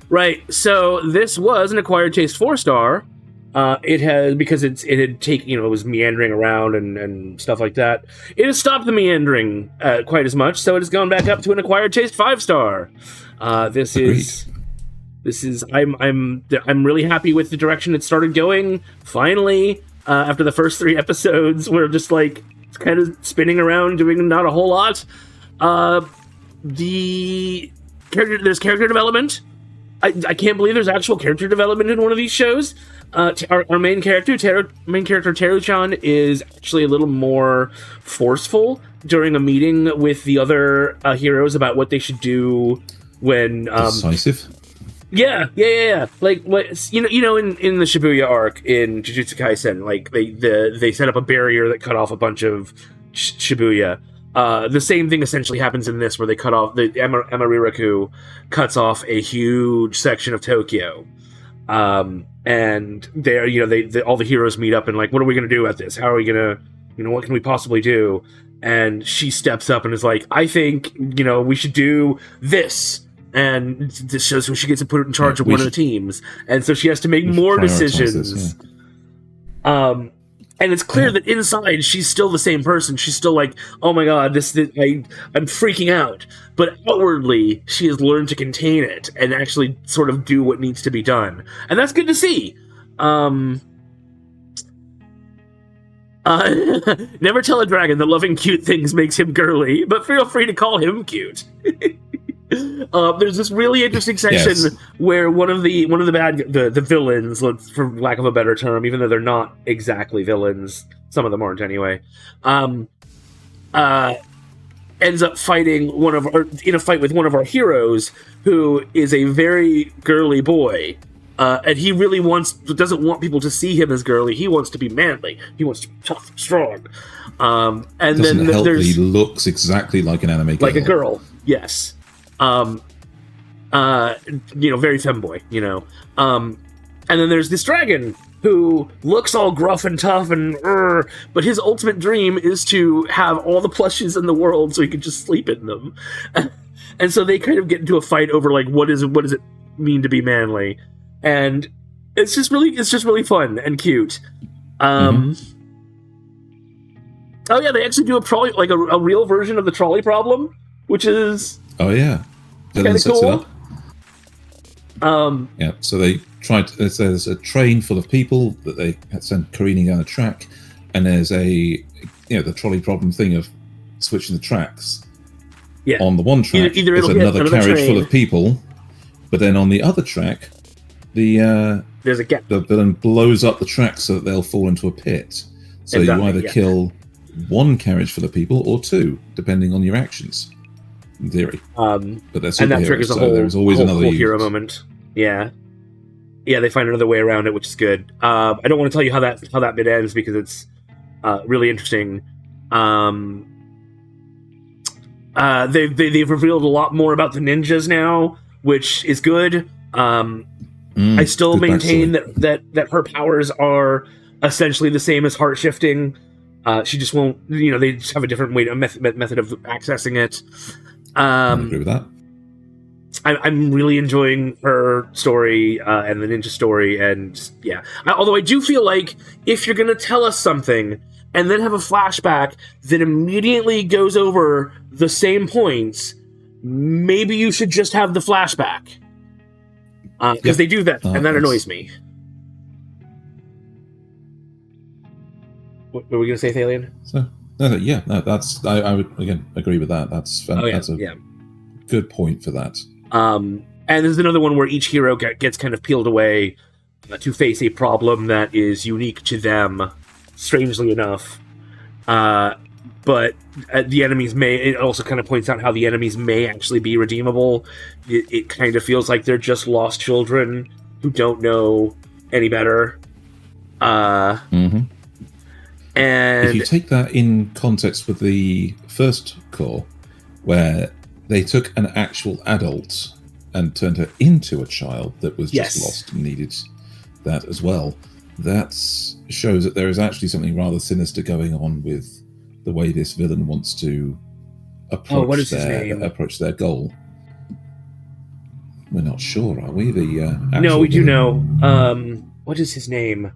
Right, so this was an acquired taste 4-star. It has, because it had taken, it was meandering around and stuff like that. It has stopped the meandering quite as much, so it has gone back up to an acquired taste 5-star. This is I'm really happy with the direction it started going. Finally, after the first 3 episodes, we're just like kind of spinning around, doing not a whole lot. There's character development. I can't believe there's actual character development in one of these shows. Our main character, Teru-chan, is actually a little more forceful during a meeting with the other heroes about what they should do when decisive. Yeah. Like what in the Shibuya arc in Jujutsu Kaisen, like they set up a barrier that cut off a bunch of Shibuya. The same thing essentially happens in this, where they cut off the Emariraku cuts off a huge section of Tokyo, and there all the heroes meet up and like, what are we gonna do about this? How are we gonna, what can we possibly do? And she steps up and is like, I think we should do this. And this shows when she gets to put it in charge of one of the teams, and so she has to make more decisions. And it's clear that inside she's still the same person. She's still like, oh my god, I'm freaking out. But outwardly, she has learned to contain it and actually sort of do what needs to be done, and that's good to see. Never tell a dragon that loving cute things makes him girly, but feel free to call him cute. There's this really interesting section where one of the the villains, for lack of a better term, even though they're not exactly villains, some of them aren't anyway, ends up fighting in a fight with one of our heroes, who is a very girly boy, and he really doesn't want people to see him as girly. He wants to be manly. He wants to be tough and strong. And doesn't help that he looks exactly like an anime girl. Like a girl, yes. Very femboy, and then there's this dragon who looks all gruff and tough but his ultimate dream is to have all the plushes in the world so he can just sleep in them. And so they kind of get into a fight over like, what does it mean to be manly? And it's just really fun and cute. Oh yeah, they actually do a real version of the trolley problem, which is kind of cool. So they tried. There's a train full of people that they had sent careening down the track, and there's the trolley problem thing of switching the tracks. Yeah. On the one track, there's another carriage full of people, but then on the other track, there's a gap. The villain blows up the track so that they'll fall into a pit. So you either kill one carriage full of people or two, depending on your actions. In theory, but that's and that triggers a whole, there's always whole another hero moment. Yeah, they find another way around it, which is good. I don't want to tell you how that bit ends because it's really interesting. They've revealed a lot more about the ninjas now, which is good. I still maintain that her powers are essentially the same as heart shifting. She just won't. They just have a different method of accessing it. I agree with that. I'm really enjoying her story and the ninja story, and although I do feel like if you're going to tell us something and then have a flashback that immediately goes over the same points, maybe you should just have the flashback, because they do that, and that annoys me. What were we going to say, Thaylien? That's I would again agree with that. That's a good point for that. And there's another one where each hero gets kind of peeled away to face a problem that is unique to them, strangely enough. But the enemies it also kind of points out how the enemies may actually be redeemable. It kind of feels like they're just lost children who don't know any better. And if you take that in context with the first core, where they took an actual adult and turned her into a child that was just lost and needed that as well, that shows that there is actually something rather sinister going on with the way this villain wants to approach their goal. We're not sure, are we? No, we do know. What is his name?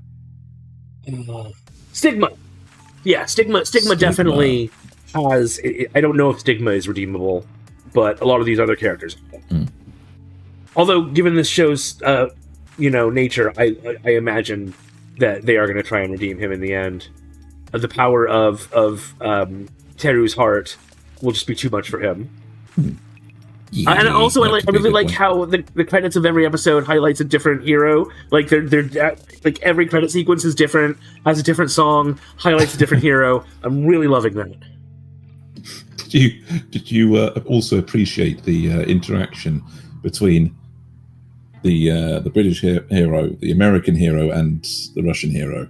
Stigma. Yeah, Stigma definitely has. I don't know if Stigma is redeemable, but a lot of these other characters. Although, given this show's nature, I imagine that they are going to try and redeem him in the end. The power of Teru's heart will just be too much for him. And also, I really like how the credits of every episode highlights a different hero. Like they're like every credit sequence is different, has a different song, highlights a different hero. I'm really loving that. Did you also appreciate the interaction between the British hero, the American hero, and the Russian hero?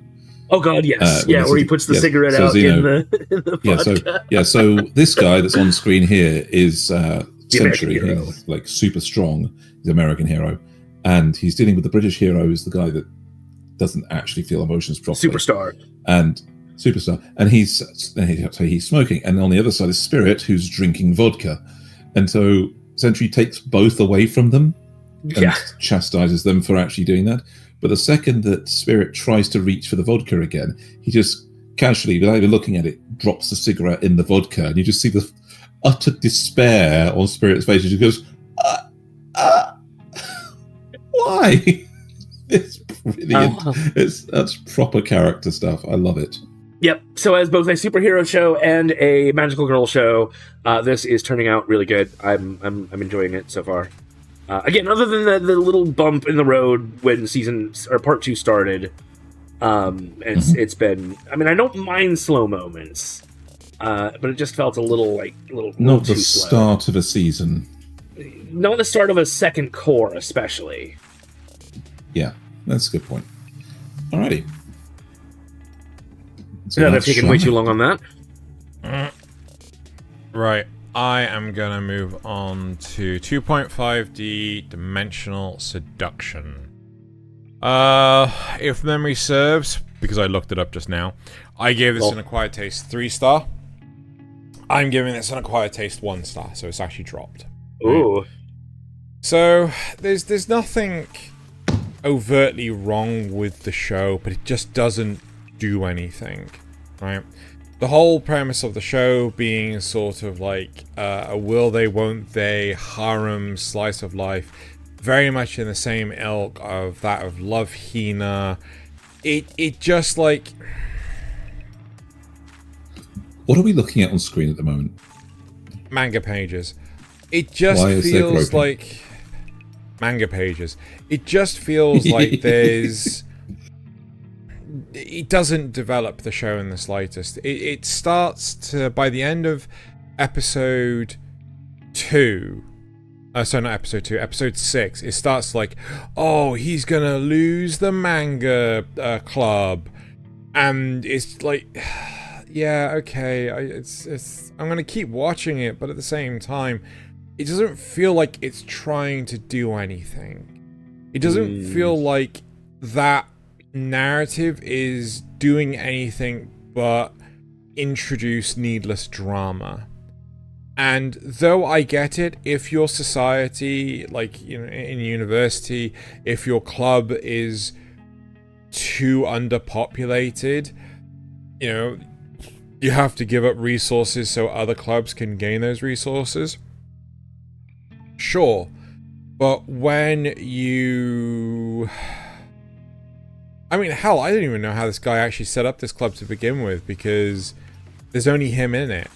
Oh God, yes, where he puts the cigarette out in the vodka. So this guy that's on screen here is Century. He's like super strong. He's an American hero, and he's dealing with the British hero, who's the guy that doesn't actually feel emotions properly. Superstar. And he's smoking, and on the other side is Spirit, who's drinking vodka, and so Century takes both away from them and chastises them for actually doing that. But the second that Spirit tries to reach for the vodka again, he just casually, without even looking at it, drops the cigarette in the vodka, and you just see the utter despair on Spirit's face. He just goes, why? It's brilliant. That's proper character stuff. I love it. Yep. So as both a superhero show and a magical girl show, this is turning out really good. I'm enjoying it so far. Again, other than the little bump in the road when part 2 started, it's been. I mean, I don't mind slow moments, but it just felt a little not the too start slow. Of a season. Not the start of a second core, especially. Yeah, that's a good point. Alrighty. So I've taken way too long on that. Right. I am going to move on to 2.5D Dimensional Seduction. If memory serves, because I looked it up just now, I gave this an Acquired Taste 3-star. I'm giving this an Acquired Taste 1-star, so it's actually dropped. Ooh. So, there's nothing overtly wrong with the show, but it just doesn't do anything, right? The whole premise of the show being sort of like a will they, won't they, harem slice of life, very much in the same ilk of that of Love Hina. It just like... What are we looking at on screen at the moment? Manga pages. It just feels like... Manga pages. It just feels like there's... It doesn't develop the show in the slightest. It starts to, by the end of episode 2, sorry, not episode 2, episode 6, it starts like, oh, he's gonna lose the manga club, and it's like, yeah, okay, I'm gonna keep watching it, but at the same time, it doesn't feel like it's trying to do anything. It doesn't feel like that narrative is doing anything but introduce needless drama. And though I get it, if your society, like, you know, in university, if your club is too underpopulated, you know, you have to give up resources so other clubs can gain those resources. Sure, but when you... I mean, hell, I don't even know how this guy actually set up this club to begin with, because there's only him in it,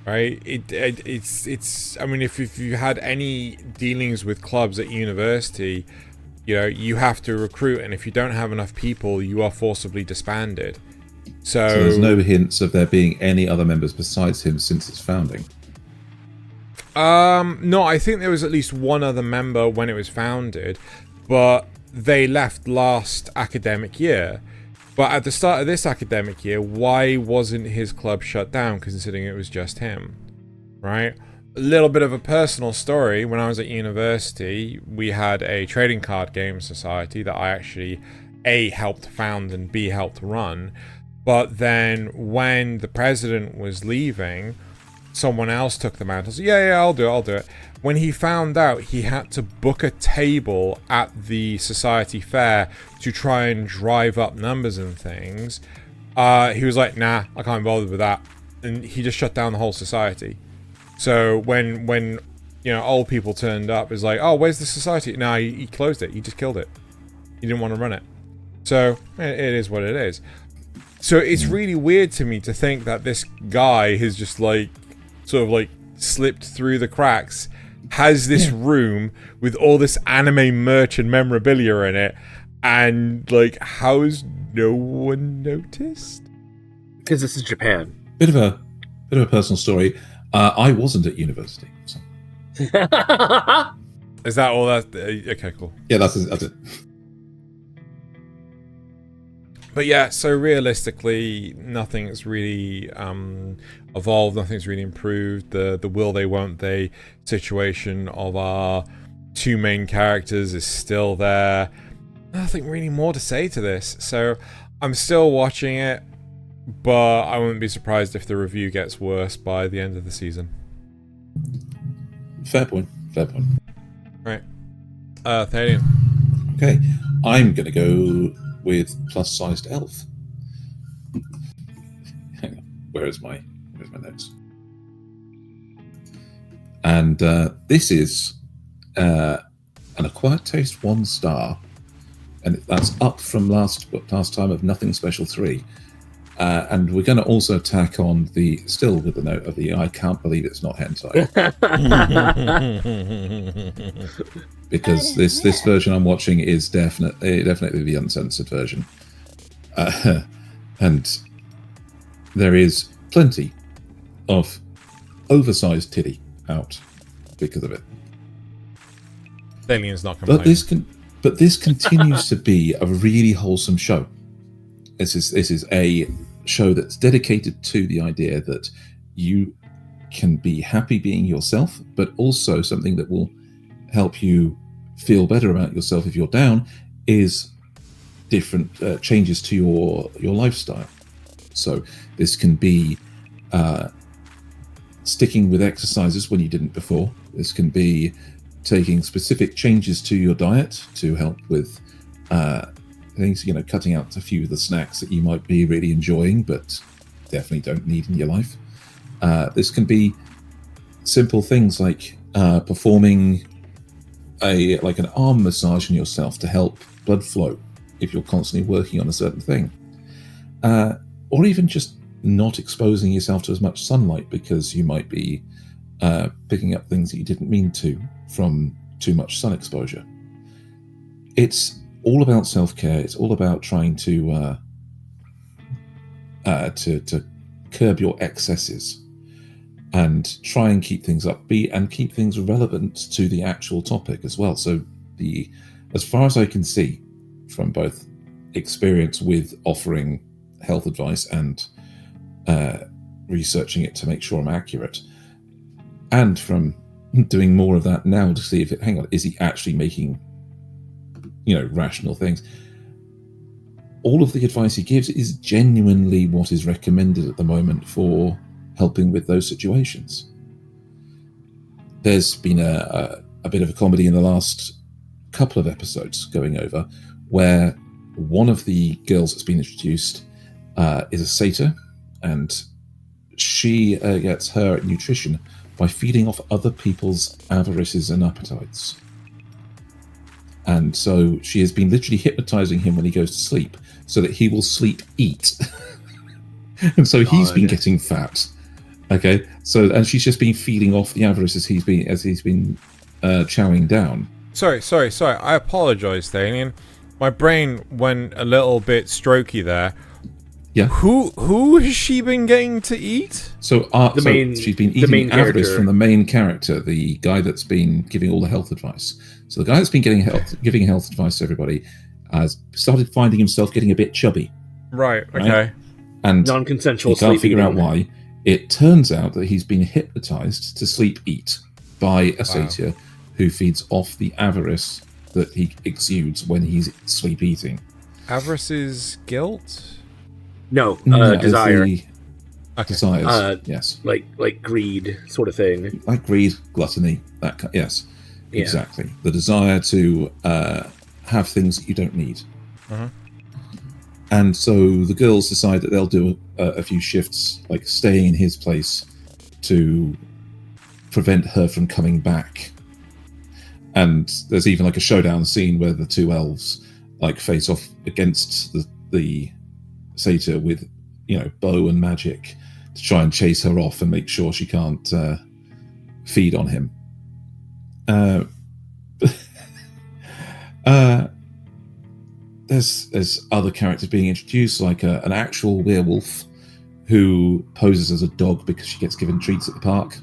right? It's. I mean, if you had any dealings with clubs at university, you know, you have to recruit, and if you don't have enough people, you are forcibly disbanded. So there's no hints of there being any other members besides him since its founding. No, I think there was at least one other member when it was founded, but they left last academic year. But at the start of this academic year, why wasn't his club shut down, considering it was just him? Right? A little bit of a personal story. When I was at university, we had a trading card game society that I actually A, helped found, and B, helped run. But then when the president was leaving, someone else took the mantle. So yeah, I'll do it. When he found out he had to book a table at the society fair to try and drive up numbers and things, he was like, nah, I can't bother with that. And he just shut down the whole society. So when you know, old people turned up, it's like, oh, where's the society? No, he closed it. He just killed it. He didn't want to run it. So it is what it is. So it's really weird to me to think that this guy has just like, sort of like slipped through the cracks has this room with all this anime merch and memorabilia in it, and like, how has no one noticed? Because this is Japan. Bit of a personal story. I wasn't at university. So. Is that all that? Okay, cool. Yeah, that's it. But yeah, so realistically, nothing's really evolved. Nothing's really improved. The will they, won't they situation of our two main characters is still there. Nothing really more to say to this. So I'm still watching it, but I wouldn't be surprised if the review gets worse by the end of the season. Fair point. Right. Thaylien. Okay, I'm going to go with plus-sized elf. Hang on, where's my notes? And this is an acquired taste 1 star, and that's up from last time of Nothing Special 3. And we're going to also tack on still with the note of the I can't believe it's not hentai. Because this version I'm watching is definitely the uncensored version. And there is plenty of oversized titty out because of it. Thaylien's not complaining. But this continues to be a really wholesome show. This is a show that's dedicated to the idea that you can be happy being yourself, but also something that will help you feel better about yourself if you're down is different changes to your lifestyle. So this can be sticking with exercises when you didn't before. This can be taking specific changes to your diet to help with things, cutting out a few of the snacks that you might be really enjoying but definitely don't need in your life. This can be simple things like performing an arm massage on yourself to help blood flow if you're constantly working on a certain thing, or even just not exposing yourself to as much sunlight because you might be picking up things that you didn't mean to from too much sun exposure. It's all about self-care. It's all about trying to curb your excesses and try and keep things upbeat and keep things relevant to the actual topic as well. So as far as I can see from both experience with offering health advice and researching it to make sure I'm accurate, and from doing more of that now to see if is he actually making rational things. All of the advice he gives is genuinely what is recommended at the moment for helping with those situations. There's been a bit of a comedy in the last couple of episodes going over where one of the girls that's been introduced is a satyr, and she gets her nutrition by feeding off other people's avarices and appetites. And so she has been literally hypnotizing him when he goes to sleep so that he will sleep eat. And so he's been getting fat. Okay, and she's just been feeding off the avarice as he's been chowing down. Sorry. I apologize, Thaylien. My brain went a little bit strokey there. Yeah. Who has she been getting to eat? She's been eating avarice from the main character, the guy that's been giving all the health advice. So the guy that's been giving health advice to everybody has started finding himself getting a bit chubby. Right. Okay. And non-consensual. He can't figure out why. It turns out that he's been hypnotized to sleep eat by a satyr who feeds off the avarice that he exudes when he's sleep eating. Avarice is guilt? No, desire. Desires, yes. Like greed sort of thing. Like greed, gluttony, yes. Yeah. Exactly. The desire to have things that you don't need. Uh-huh. And so the girls decide that they'll do a few shifts, like staying in his place to prevent her from coming back. And there's even like a showdown scene where the two elves face off against the satyr with bow and magic to try and chase her off and make sure she can't feed on him. there's other characters being introduced, like an actual werewolf who poses as a dog because she gets given treats at the park.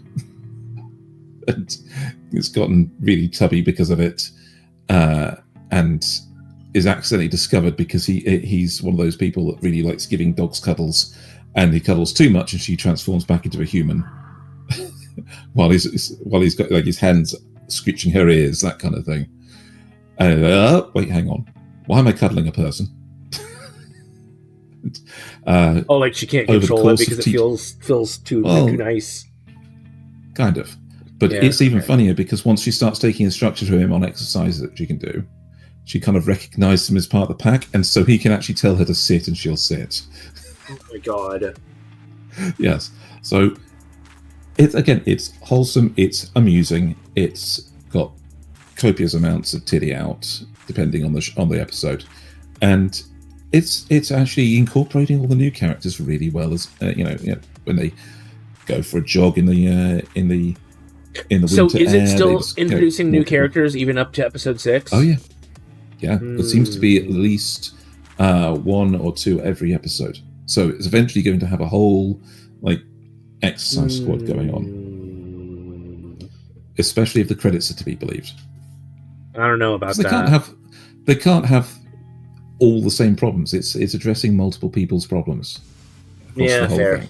And it's gotten really tubby because of it, and is accidentally discovered because he's one of those people that really likes giving dogs cuddles, and he cuddles too much and she transforms back into a human while he's got like his hands scratching her ears, that kind of thing. And wait, hang on, why am I cuddling a person? Like she can't control it because it feels too nice. Kind of. But it's even funnier because once she starts taking instructions from him on exercises that she can do, she kind of recognizes him as part of the pack, and so he can actually tell her to sit and she'll sit. Oh my god. Yes. So it's wholesome, it's amusing, it's got copious amounts of titty out depending on the episode, and it's actually incorporating all the new characters really well, as when they go for a jog in the winter. So is it still introducing new characters even up to episode 6? Oh yeah. It seems to be at least 1 or 2 every episode. So it's eventually going to have a whole exercise squad going on, especially if the credits are to be believed. I don't know about that. They can't have all the same problems. It's addressing multiple people's problems. Yeah, fair. Thing.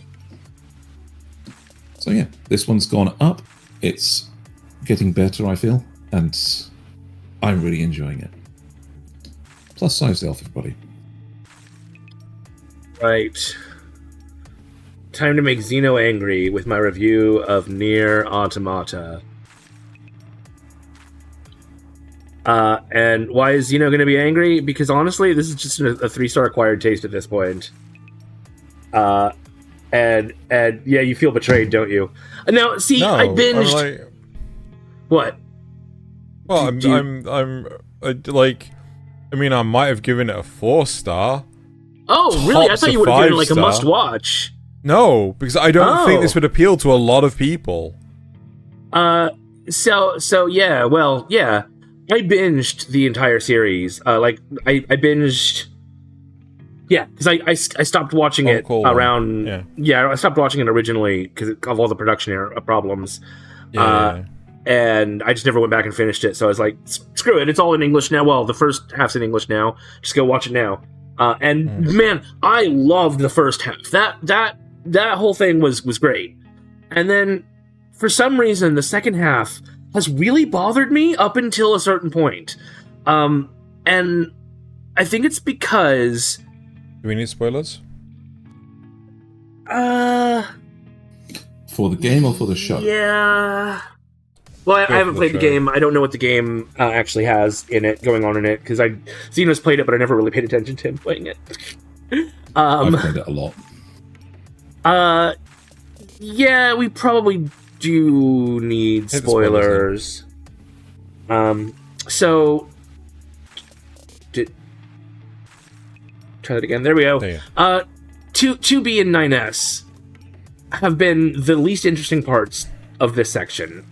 So yeah, this one's gone up. It's getting better, I feel, and I'm really enjoying it. Plus size elf, everybody. Right. Time to make Xeno angry with my review of Nier Automata. And why is Xeno going to be angry? Because honestly, this is just a 3-star acquired taste at this point. And yeah, you feel betrayed, don't you? Now, see, I binged. What? Well, I might have given it a 4-star. Oh, really? I thought you would have given it a must-watch. No, because I don't think this would appeal to a lot of people. So yeah, well, yeah. I binged the entire series. I binged. Yeah, because I stopped watching it around. I stopped watching it originally because of all the production problems. And I just never went back and finished it. So I was like, screw it, it's all in English now. Well, the first half's in English now. Just go watch it now. Man, I loved the first half. That whole thing was great. And then for some reason, the second half has really bothered me up until a certain point. And I think it's because... Do we need spoilers? For the game or for the show? Yeah. Well, I haven't played the game. I don't know what the game actually has going on in it, because Xeno's played it, but I never really paid attention to him playing it. I've played it a lot. Yeah, we probably do need spoilers. So... Try that again. There we go. 2B and 9S have been the least interesting parts of this section.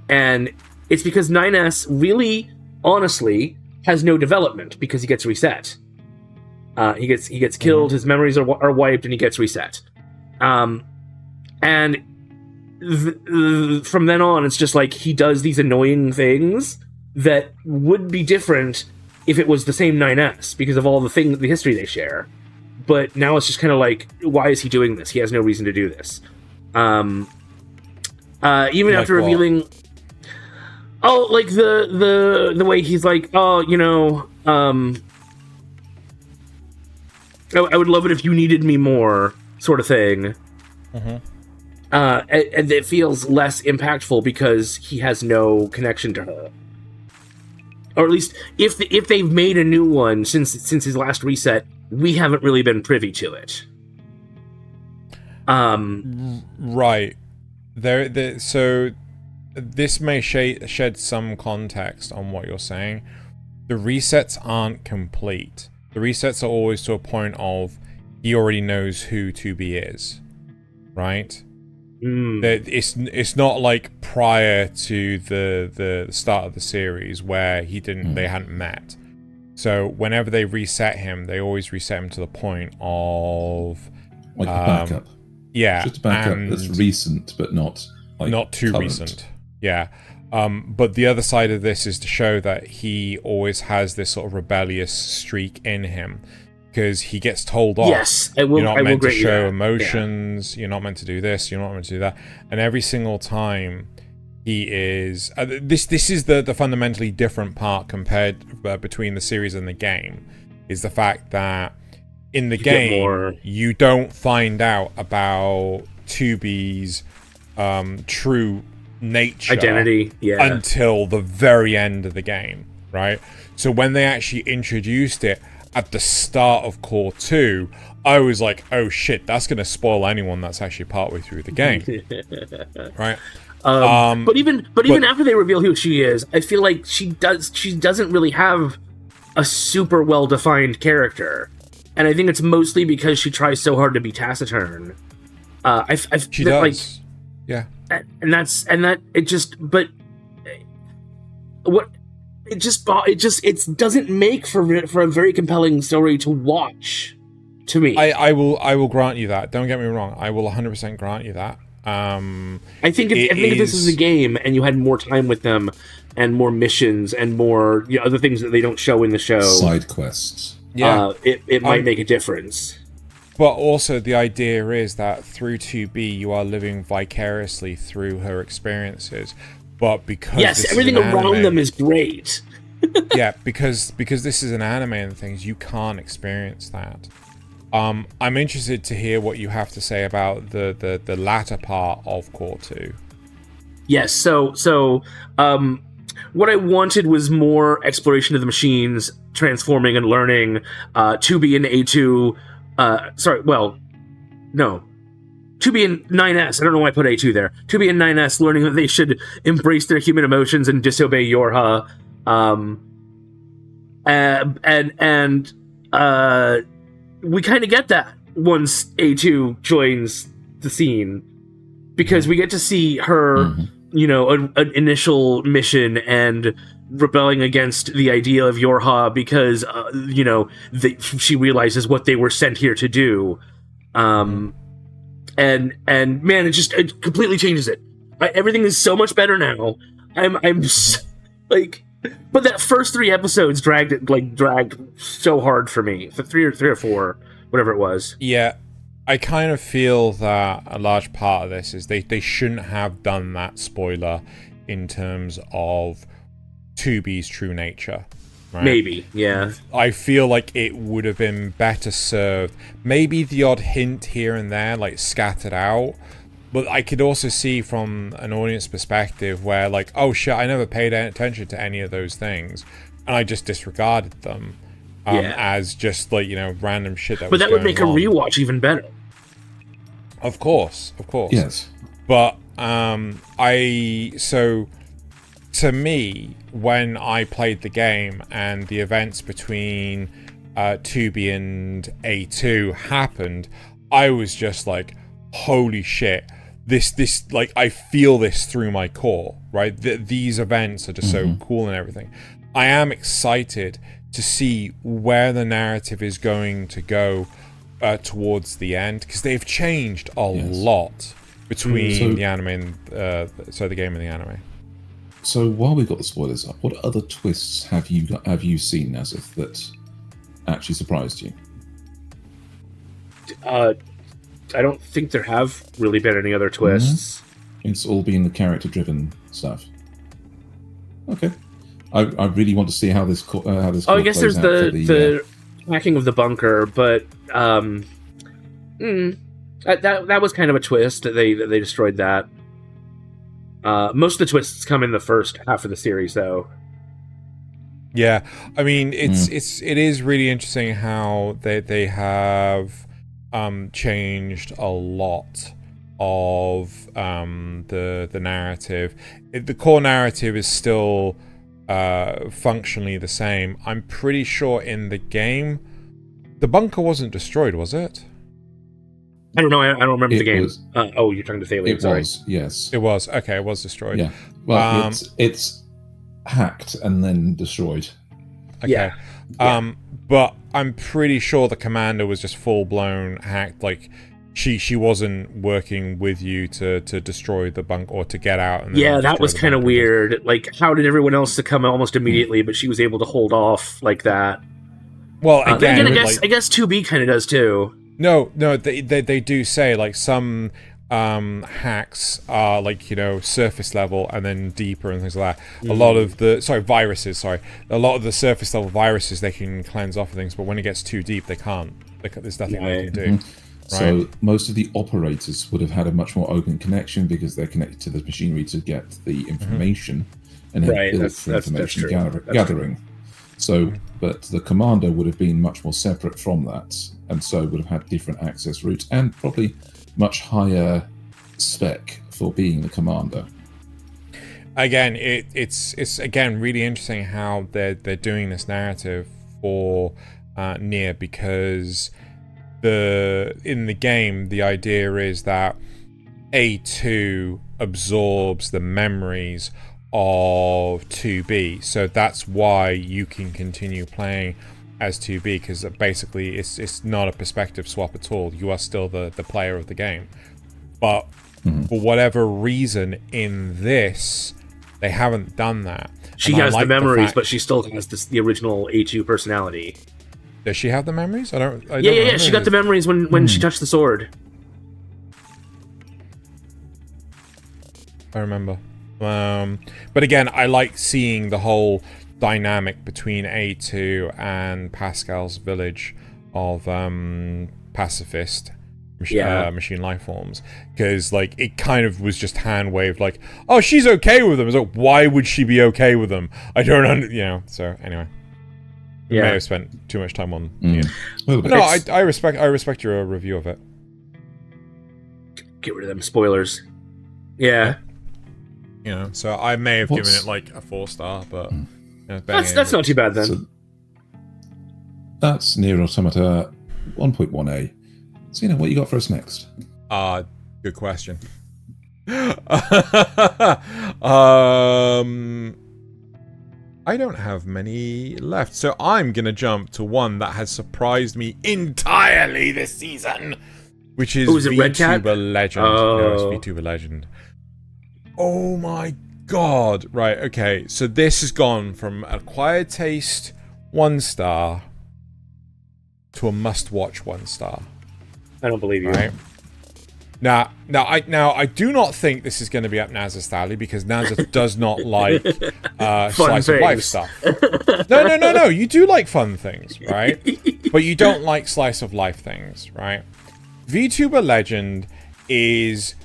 And it's because 9S really, honestly, has no development because he gets reset. He gets killed, his memories are wiped, and he gets reset. And from then on, it's just like he does these annoying things that would be different if it was the same 9S because of all the history they share. But now it's just kind of like, why is he doing this? He has no reason to do this. Even after revealing... Oh, like the way he's like, I would love it if you needed me more, sort of thing. Mm-hmm. And it feels less impactful because he has no connection to her. Or at least, if they've made a new one since his last reset, we haven't really been privy to it. Right. So this may shed some context on what you're saying. The resets aren't complete. The resets are always to a point of he already knows who 2B is, right? That it's not like prior to the start of the series where they hadn't met. So whenever they reset him, they always reset him to the point of like a backup. Yeah, just a backup that's recent, but not too current. recent. Yeah. But the other side of this is to show that he always has this sort of rebellious streak in him, because he gets told off. Yes, I will. You're not meant to show that. emotions. Yeah. You're not meant to do this. You're not meant to do that. And every single time, he is. This is the fundamentally different part compared between the series and the game, is the fact that in the game you don't find out about 2B's true nature identity until the very end of the game, right? So when they actually introduced it at the start of Core 2, I was like, oh shit, that's going to spoil anyone that's actually partway through the game. Right? But even after they reveal who she is, I feel like she doesn't really have a super well-defined character. And I think it's mostly because she tries so hard to be taciturn. She does. Yeah. It doesn't make for a very compelling story to watch to me. I will grant you that. Don't get me wrong. I will 100% grant you that. I think if this is a game and you had more time with them and more missions and more other things that they don't show in the show, side quests, it might make a difference. But also the idea is that through 2B you are living vicariously through her experiences. But because everything around them is great. Yeah, because this is an anime and things, you can't experience that. I'm interested to hear what you have to say about the latter part of Core 2. Yes, so what I wanted was more exploration of the machines, transforming and learning 2B and A2. 2B and 9S. I don't know why I put A2 there. 2B and 9S learning that they should embrace their human emotions and disobey Yorha. We kind of get that once A2 joins the scene, because we get to see her, an initial mission and rebelling against the idea of Yorha because, she realizes what they were sent here to do. And man, it completely changes it. Everything is so much better now. I'm just, like, but that first 3 episodes dragged so hard for me. For 3 or 4, whatever it was. Yeah, I kind of feel that a large part of this is they shouldn't have done that spoiler in terms of 2B's true nature. Right? Maybe, yeah. I feel like it would have been better served. Maybe the odd hint here and there, like scattered out. But I could also see from an audience perspective where, like, oh shit, I never paid attention to any of those things, and I just disregarded them as just like random shit that. But that would make a rewatch even better. Of course. Yes. But to me, when I played the game and the events between 2B and A2 happened, I was just like, holy shit. This like, I feel this through my core, right? These events are just so cool and everything. I am excited to see where the narrative is going to go towards the end, because they've changed a lot between the anime and the game and the anime. So while we've got the spoilers up, what other twists have you seen, Nasuth, that actually surprised you? I don't think there have really been any other twists. Mm-hmm. It's all been the character-driven stuff. Okay, I really want to see how this. I guess there's the hacking of the bunker, but that was kind of a twist that they destroyed that. Most of the twists come in the first half of the series, though. Yeah, I mean, it is really interesting how they have changed a lot of the narrative. The core narrative is still functionally the same. I'm pretty sure in the game, the bunker wasn't destroyed, was it? I don't know. I don't remember the game. You're talking to Thaylien. It was, yes. It was. Okay, it was destroyed. Yeah. Well, it's hacked and then destroyed. Okay. Yeah. But I'm pretty sure the commander was just full-blown hacked. Like, she wasn't working with you to destroy the bunk or to get out. And yeah, that was kind of weird. Like, how did everyone else succumb almost immediately, but she was able to hold off like that? Well, again, I guess 2B kind of does too. No, they do say, like, some hacks are, like, you know, surface level and then deeper and things like that. A lot of the viruses. A lot of the surface level viruses they can cleanse off of things, but when it gets too deep, they can't. There's nothing they can do. Right? So most of the operators would have had a much more open connection because they're connected to the machinery to get the information and then build for information gathering. So, but the commander would have been much more separate from that, and so would have had different access routes and probably much higher spec for being the commander. Again, it's again really interesting how they're doing this narrative for Nier, because in the game the idea is that A2 absorbs the memories of 2B, so that's why you can continue playing as 2B, because basically it's not a perspective swap at all. You are still the player of the game, but for whatever reason in this they haven't done that. She has the memories, but she still has the original A2 personality. Does she have the memories? I don't yeah. She got the memories when she touched the sword. I remember. But again, I like seeing the whole dynamic between A2 and Pascal's village of pacifist machine life forms, because like it kind of was just hand waved, like, oh, she's okay with them. It's like, why would she be okay with them? I don't so anyway, we may have spent too much time on no, I respect your review of it. Get rid of them spoilers. Yeah. You know, so I may have given it like a 4-star, but that's not too bad then. So that's Nier Automata 1.1a. So, what you got for us next? Good question. I don't have many left, so I'm gonna jump to one that has surprised me entirely this season, which is VTuber Legend. No, it's VTuber Legend. Oh my god. Right, okay. So this has gone from acquired taste 1-star to a must-watch 1-star. I don't believe you. Right? Now, I do not think this is going to be up Nasuth's alley, because Nasuth does not like slice of life stuff. No. You do like fun things, right? But you don't like slice of life things, right? VTuber Legend is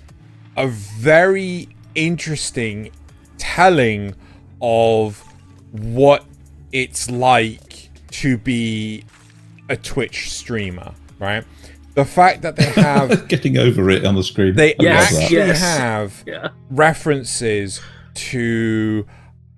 a very interesting telling of what it's like to be a Twitch streamer, right? The fact that they have getting over it on the screen. They actually have references to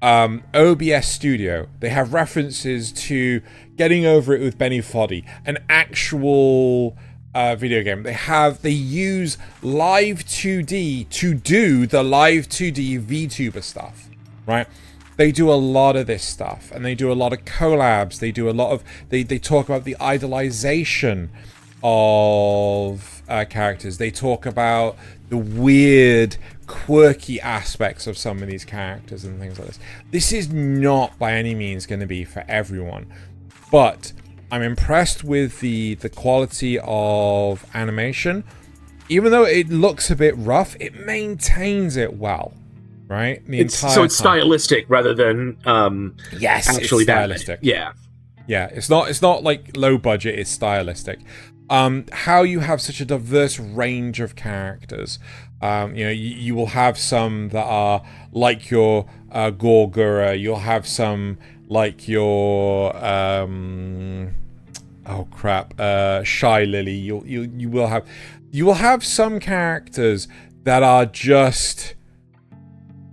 OBS Studio. They have references to Getting Over It with Benny Foddy, an actual video game. They use Live 2D to do the Live 2D VTuber stuff, right? They do a lot of this stuff, and they do a lot of collabs. They do a lot of they talk about the idolization of characters. They talk about the weird, quirky aspects of some of these characters and things like this. This is not by any means going to be for everyone, but I'm impressed with the quality of animation. Even though it looks a bit rough, it maintains it well, right? So it's stylistic rather than actually it's stylistic. Yeah, it's not like low budget. It's stylistic. How you have such a diverse range of characters. You will have some that are like your Gorgura. You'll have some like your Shy Lily. You will have some characters that are just,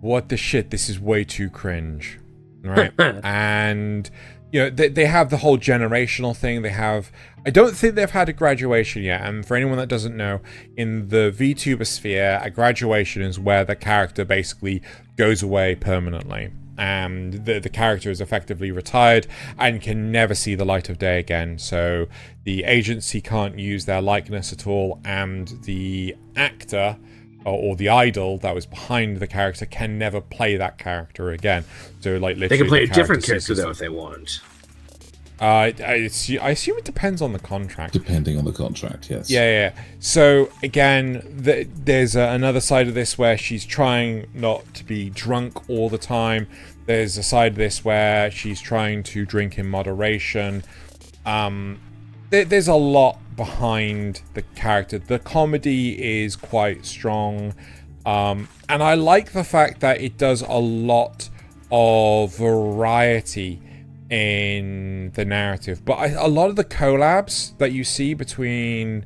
what the shit, this is way too cringe, right? And they have the whole generational thing. I don't think they've had a graduation yet. And for anyone that doesn't know, in the VTuber sphere, a graduation is where the character basically goes away permanently. And the character is effectively retired and can never see the light of day again. So the agency can't use their likeness at all, and the actor or the idol that was behind the character can never play that character again. So literally, they can play a different character though if they want. I assume it depends on the contract. Depending on the contract, yes. Yeah. So again, there's another side of this where she's trying not to be drunk all the time. There's a side of this where she's trying to drink in moderation. There's a lot behind the character. The comedy is quite strong. And I like the fact that it does a lot of variety in the narrative, but a lot of the collabs that you see between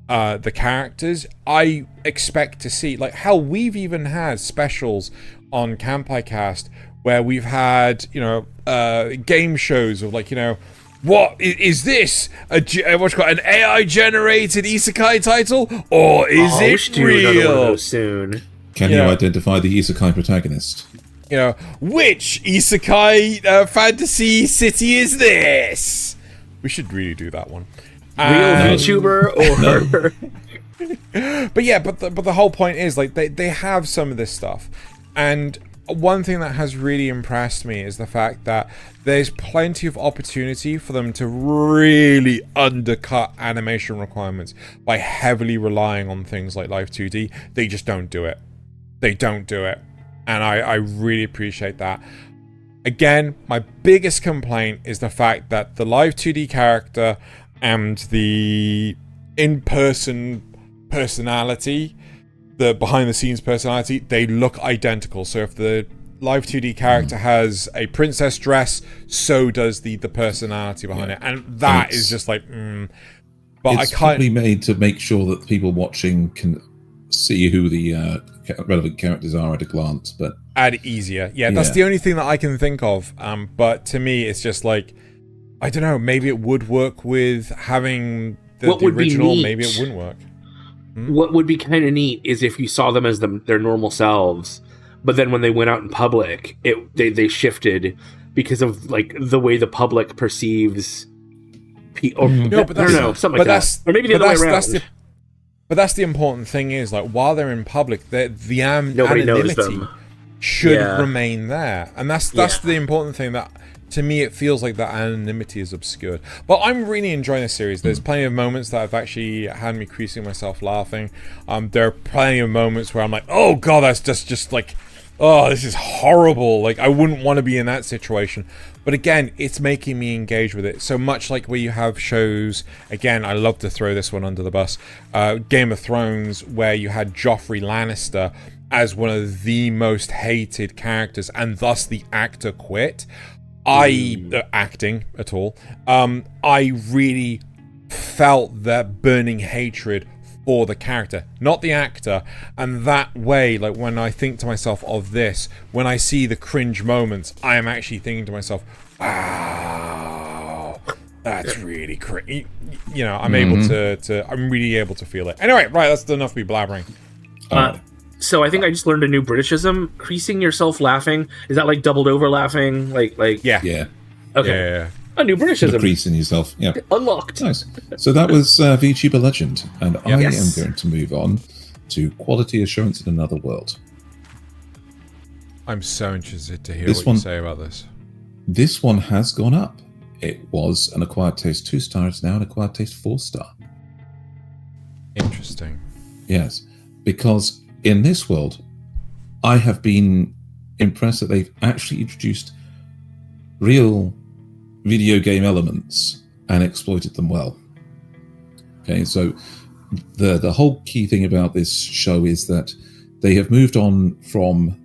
the characters, I expect to see. Like, hell, we've even had specials on Kanpai Cast where we've had, game shows of, like, what is this? What's it called? An AI generated Isekai title, or is it real? Soon. Can you identify the Isekai protagonist? Which Isekai fantasy city is this? We should really do that one. Real VTuber or... But the whole point is, like, they have some of this stuff. And one thing that has really impressed me is the fact that there's plenty of opportunity for them to really undercut animation requirements by heavily relying on things like Live 2D. They just don't do it. And I really appreciate that. Again, my biggest complaint is the fact that the Live 2D character and the in-person personality, the behind-the-scenes personality, they look identical. So if the Live 2D character has a princess dress, so does the personality behind it. And that is just like... But it's probably made to make sure that people watching can see who the relevant characters are at a glance, but add easier. Yeah, that's the only thing that I can think of. But to me, it's just like, I don't know. Maybe it would work with having the original. Maybe it wouldn't work. What would be kind of neat is if you saw them as their normal selves, but then when they went out in public, they shifted because of like the way the public perceives. Something like that. Or maybe the other way around. But that's the important thing is, like, while they're in public, the nobody knows them. Should remain there. And that's the important thing, that to me it feels like that anonymity is obscured. But I'm really enjoying this series. There's plenty of moments that have actually had me creasing myself laughing. There are plenty of moments where I'm like, oh god, that's just like, oh, this is horrible. Like, I wouldn't want to be in that situation. But again, it's making me engage with it. So much like where you have shows, again, I love to throw this one under the bus, Game of Thrones, where you had Joffrey Lannister as one of the most hated characters, and thus the actor quit. Acting at all. I really felt that burning hatred for the character, not the actor. And that way, like, when I think to myself of this, when I see the cringe moments, I am actually thinking to myself, wow, that's really cringe. I'm able to I'm really able to feel it. Anyway, right, that's enough of me blabbering. So I think I just learned a new Britishism. Creasing yourself laughing. Is that like doubled over laughing? Like Yeah. Okay. Yeah. A new Britishism. Creasing yourself. Yeah. Unlocked. Nice. So that was VTuber Legend, and I am going to move on to Quality Assurance in Another World. I'm so interested to hear what you say about this. This one has gone up. It was an Acquired Taste 2-star. It's now an Acquired Taste 4-star. Interesting. Yes, because in this world, I have been impressed that they've actually introduced real video game elements and exploited them well. Okay, so the whole key thing about this show is that they have moved on from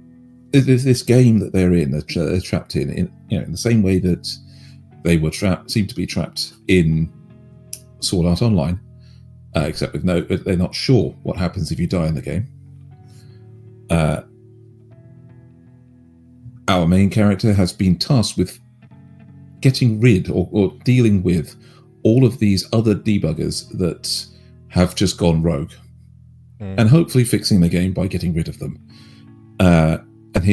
this game that they're in, they're trapped in the same way that they were seem to be trapped in Sword Art Online, except with they're not sure what happens if you die in the game. Our main character has been tasked with getting rid or dealing with all of these other debuggers that have just gone rogue, and hopefully fixing the game by getting rid of them. And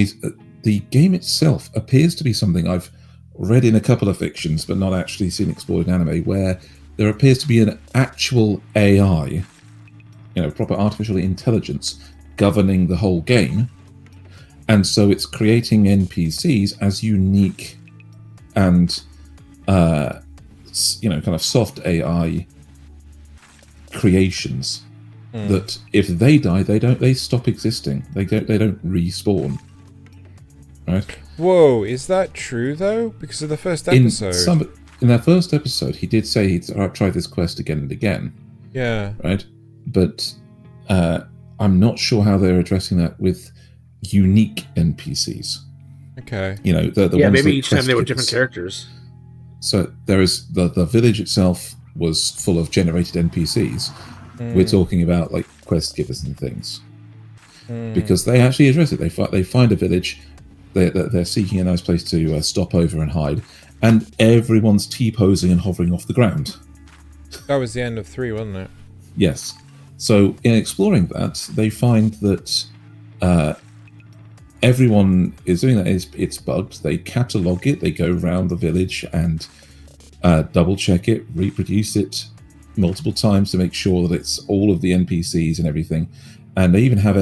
the game itself appears to be something I've read in a couple of fictions, but not actually seen explored in anime, where there appears to be an actual AI, proper artificial intelligence, governing the whole game. And so it's creating NPCs as unique and, kind of soft AI creations that if they die, they stop existing. They don't respawn. Right? Whoa, is that true though? Because of the first episode. In that first episode, he did say he'd tried this quest again and again. Yeah. Right? But I'm not sure how they're addressing that with unique NPCs. Okay. The ones maybe that each time they were quest different characters. So there is the village itself was full of generated NPCs. We're talking about like quest givers and things, because they actually address it. They find a village. They're seeking a nice place to stop over and hide, and everyone's T-posing and hovering off the ground. That was the end of 3, wasn't it? Yes. So in exploring that, they find that everyone is doing that. It's bugged. They catalog it. They go around the village and double check it, reproduce it multiple times to make sure that it's all of the NPCs and everything. And they even have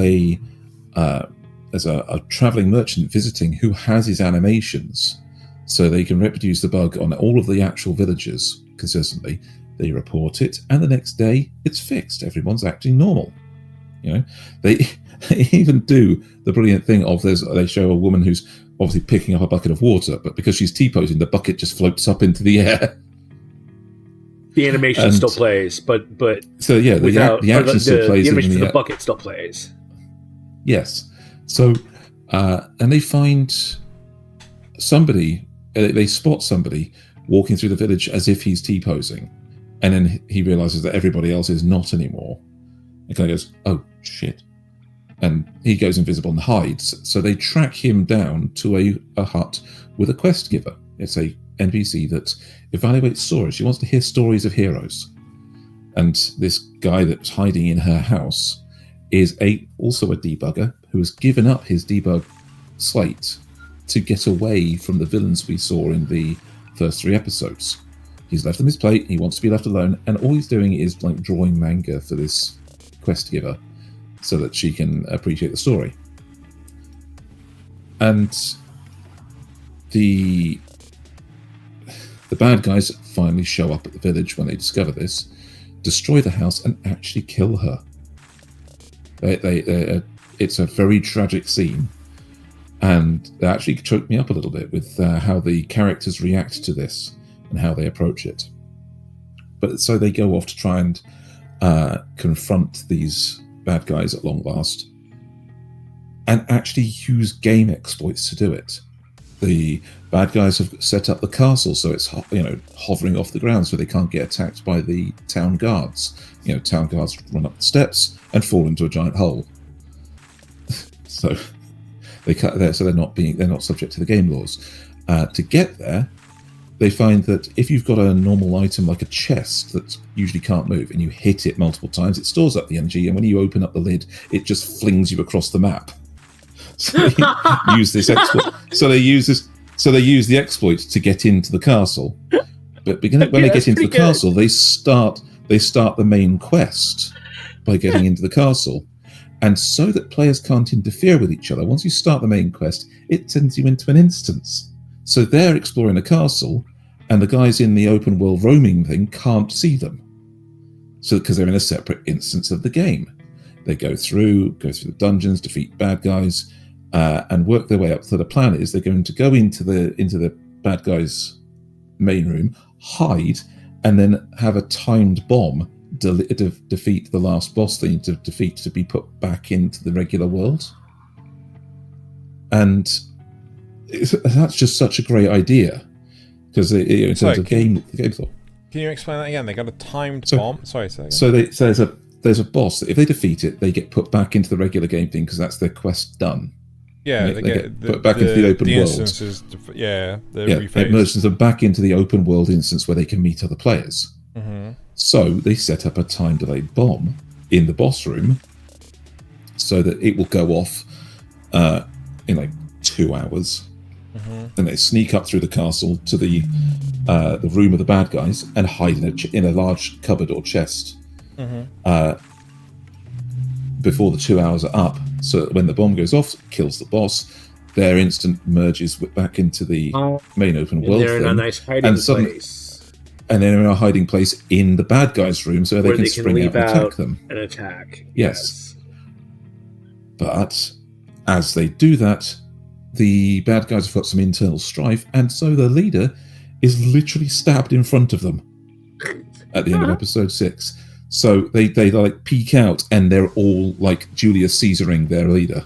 there's a traveling merchant visiting who has his animations, so they can reproduce the bug on all of the actual villagers consistently. They report it, and the next day it's fixed. Everyone's acting normal. They even do the brilliant thing of they show a woman who's obviously picking up a bucket of water, but because she's T-posing, the bucket just floats up into the air. The animation still plays, but so yeah, the action still plays. The animation for the bucket still plays. Yes. So, and they find somebody. They spot somebody walking through the village as if he's T-posing, and then he realizes that everybody else is not anymore. And kind of goes, "Oh shit!" And he goes invisible and hides. So they track him down to a hut with a quest giver. It's a NPC that evaluates stories. She wants to hear stories of heroes. And this guy that's hiding in her house is also a debugger who has given up his debug slate to get away from the villains we saw in the first 3 episodes. He's left them his plate, he wants to be left alone, and all he's doing is like drawing manga for this quest giver so that she can appreciate the story. And the bad guys finally show up at the village when they discover this, destroy the house, and actually kill her. It's a very tragic scene, and they actually choked me up a little bit with how the characters react to this and how they approach it. But so they go off to try and confront these bad guys at long last, and actually use game exploits to do it. The bad guys have set up the castle so it's hovering off the ground so they can't get attacked by the town guards. Town guards run up the steps and fall into a giant hole. So they cut there, so they're not subject to the game laws. To get there, they find that if you've got a normal item like a chest that usually can't move and you hit it multiple times, it stores up the energy, and when you open up the lid, it just flings you across the map. So they use this exploit. So they use the exploit to get into the castle. But when they get into the castle, they start the main quest by getting into the castle. And so that players can't interfere with each other, once you start the main quest, it sends you into an instance. So they're exploring the castle, and the guys in the open world roaming thing can't see them. So because they're in a separate instance of the game. They go through the dungeons, defeat bad guys, and work their way up. So the plan is they're going to go into the bad guys' main room, hide, and then have a timed bomb defeat the last boss they need to defeat to be put back into the regular world. And that's just such a great idea, because in terms of game thought. Can you explain that again? They got a timed bomb. Sorry, say again. So there's a boss that if they defeat it, they get put back into the regular game thing because that's their quest done. Yeah, they get put back into the open world. It merges them back into the open world instance where they can meet other players. Mm-hmm. So they set up a time-delayed bomb in the boss room so that it will go off in like 2 hours. Mm-hmm. And they sneak up through the castle to the room of the bad guys and hide in a large cupboard or chest before the 2 hours are up. So that when the bomb goes off, kills the boss, their instant merges back into the main open world. They're in a nice hiding place. And they're in a hiding place in the bad guys' room so they can spring out and attack them. And attack. Yes. But as they do that, the bad guys have got some internal strife, and so the leader is literally stabbed in front of them at the end of episode 6. So they like peek out, and they're all like Julius Caesaring their leader.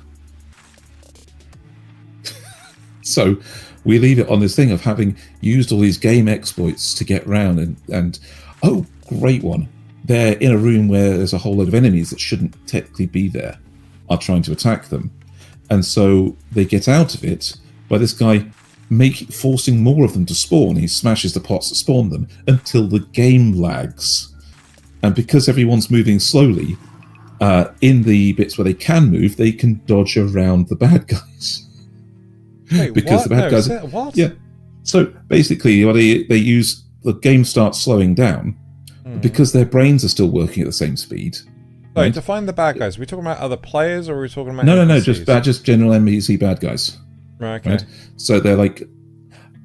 So we leave it on this thing of having used all these game exploits to get round, and oh, great one. They're in a room where there's a whole load of enemies that shouldn't technically be there, are trying to attack them. And so they get out of it by this guy forcing more of them to spawn. He smashes the pots that spawn them until the game lags. And because everyone's moving slowly, in the bits where they can move, they can dodge around the bad guys. Wait, because what? the bad guys, what? Yeah. So basically, they use the game starts slowing down because their brains are still working at the same speed. Sorry, right? Define the bad guys. Are we talking about other players, or are we talking about no, just general NPC bad guys. Right. Okay. Right? So they're like,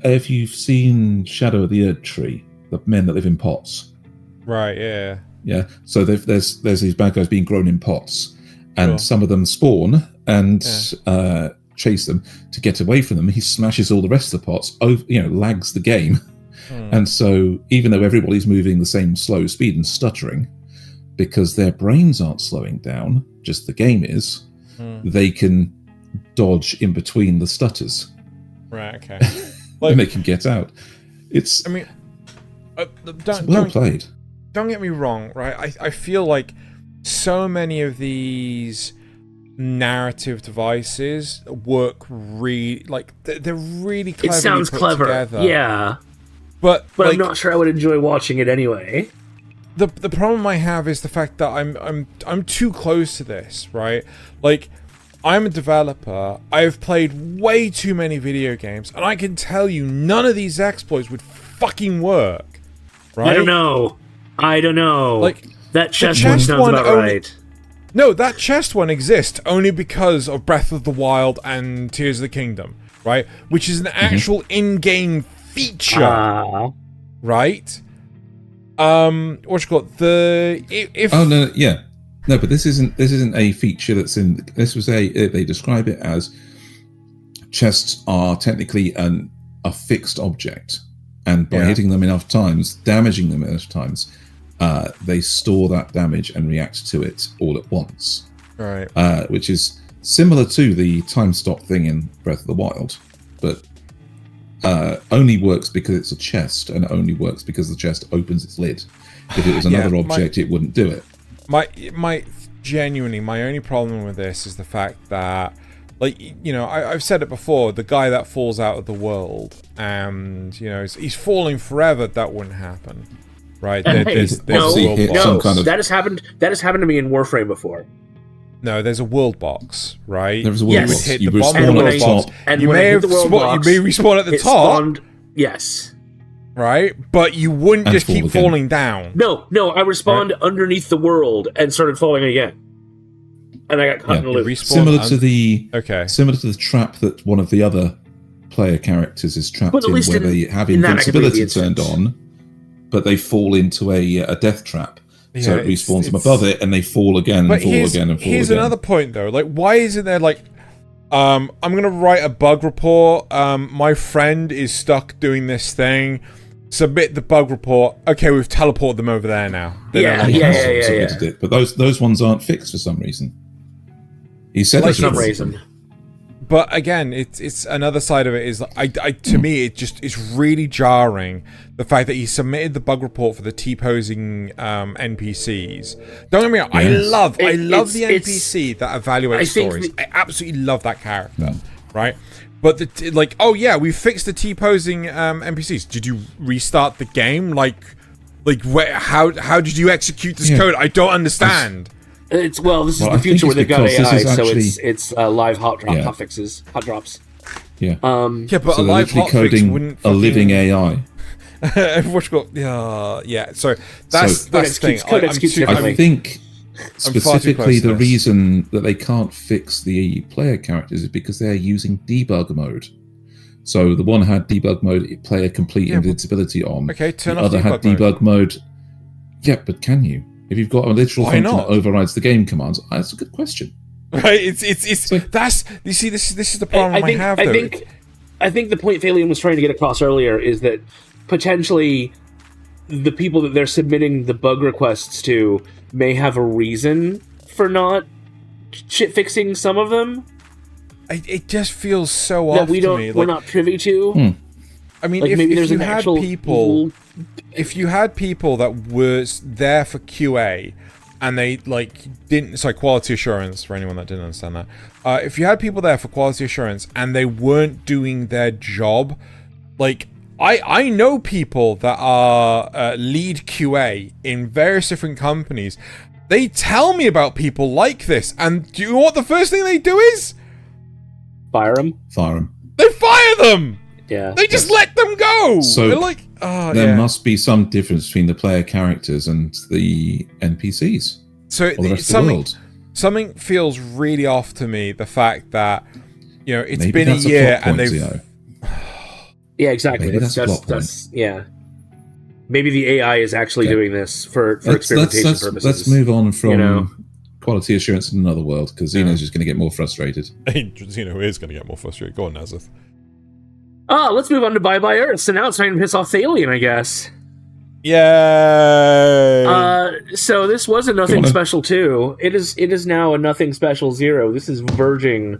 if you've seen Shadow of the Erd Tree, the men that live in pots. Right. Yeah. Yeah. So there's these bad guys being grown in pots, and some of them spawn and chase them. To get away from them, he smashes all the rest of the pots. Lags the game, and so even though everybody's moving the same slow speed and stuttering, because their brains aren't slowing down, just the game is, they can dodge in between the stutters. Right. Okay. And they can get out. It's. I mean, it's well played. Don't get me wrong, right? I feel like so many of these narrative devices work they're really clever. It sounds clever, together. yeah. But I'm not sure I would enjoy watching it anyway. The problem I have is the fact that I'm too close to this, right? Like, I'm a developer. I've played way too many video games, and I can tell you none of these exploits would fucking work. Right? I don't know. Like, that chest one sounds about right. No, that chest one exists only because of Breath of the Wild and Tears of the Kingdom, right? Which is an actual in-game feature, right? What you call it? No, but this isn't a feature that's in. This was they describe it as chests are technically a fixed object, and by hitting them enough times, damaging them enough times, they store that damage and react to it all at once. Right. Which is similar to the time stop thing in Breath of the Wild, but only works because it's a chest, and only works because the chest opens its lid. If it was another object, it wouldn't do it. My only problem with this is the fact that, I've said it before, the guy that falls out of the world and, he's falling forever, that wouldn't happen. Right? There's that has happened to me in Warframe before. No, there's a world box, right? There's a world box. Hit you the bottom of the box. And you may respawn at the top. Yes. Right? But you wouldn't just keep falling down. No, I respawned underneath the world and started falling again. And I got caught in a loop. Similar to the trap that one of the other player characters is trapped in, where they have invincibility turned on, but they fall into a death trap. So it respawns them above it, and they fall again, and fall again, and fall again. Here's another point, though. Like, why isn't there, I'm going to write a bug report. My friend is stuck doing this thing. Submit the bug report. Okay, we've teleported them over there now. But those ones aren't fixed for some reason. He said for some reason. But again, it's another side of it is to me it's really jarring the fact that he submitted the bug report for the T-posing NPCs. Don't get me wrong, yes. I love the NPC that evaluates stories. I absolutely love that character, right? But we fixed the T-posing NPCs. Did you restart the game? How did you execute this code? I don't understand. This is the future where they've got AI, so it's live hot fixes, hot drops. Yeah. But so a live hot fix wouldn't a living AI. So that's the thing. I think specifically the reason that they can't fix the player characters is because they're using debug mode. So the one had debug mode, player complete invincibility on. Okay, turn the off other had debug mode. Yeah, but can you? If you've got a literal function that overrides the game commands, that's a good question. Right? This is the problem I have. I think the point Thaylien was trying to get across earlier is that potentially the people that they're submitting the bug requests to may have a reason for not shit fixing some of them. It just feels so off to me. We're not privy to. I mean, if you had people. If you had people that were there for QA and they quality assurance for anyone that didn't understand that. If you had people there for quality assurance and they weren't doing their job, I know people that are lead QA in various different companies. They tell me about people like this, and do you know what the first thing they do is? Fire them. They fire them. Yeah. They just let them go. So there must be some difference between the player characters and the NPCs. So or the rest of the world. Something feels really off to me. The fact that it's Maybe been a year and they've. Yeah, exactly. Maybe that's maybe the AI is actually doing this for experimentation purposes. Let's move on from quality assurance in another world, because Xeno's just going to get more frustrated. Xeno is going to get more frustrated. Go on, Nasuth. Let's move on to Bye Bye Earth. So now it's time to piss off Thaylien, I guess. Yay! So this was a Nothing Special 2. It is now a Nothing Special 0. This is verging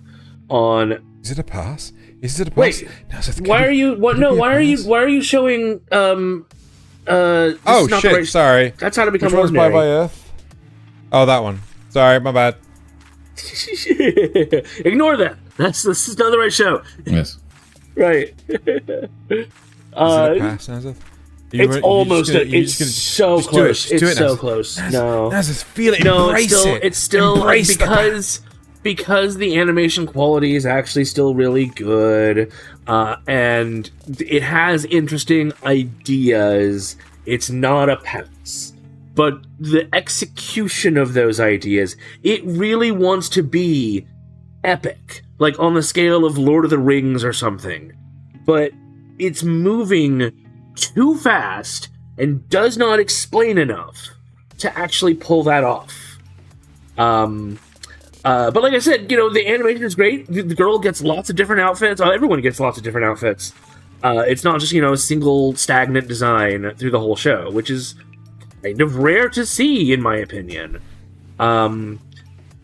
on. Is it a pass? Is it a pass? Wait, why are you? What? No, why are you? Why are you showing? Oh shit! Sorry. That's how to become ordinary. Which one's Bye Bye Earth? Oh, that one. Sorry, my bad. Ignore that. This is not the right show. Yes. Right. Is it a pass, Nasuth? It's almost. It's so close. It's so close. No. Nasuth, feel it. Embrace it. It's still because the animation quality is actually still really good, and it has interesting ideas. It's not a pass, but the execution of those ideas, it really wants to be epic, like on the scale of Lord of the Rings or something, but it's moving too fast and does not explain enough to actually pull that off. But like I said, the animation is great. The girl gets lots of different outfits. Everyone gets lots of different outfits. It's not just, a single stagnant design through the whole show, which is kind of rare to see, in my opinion. But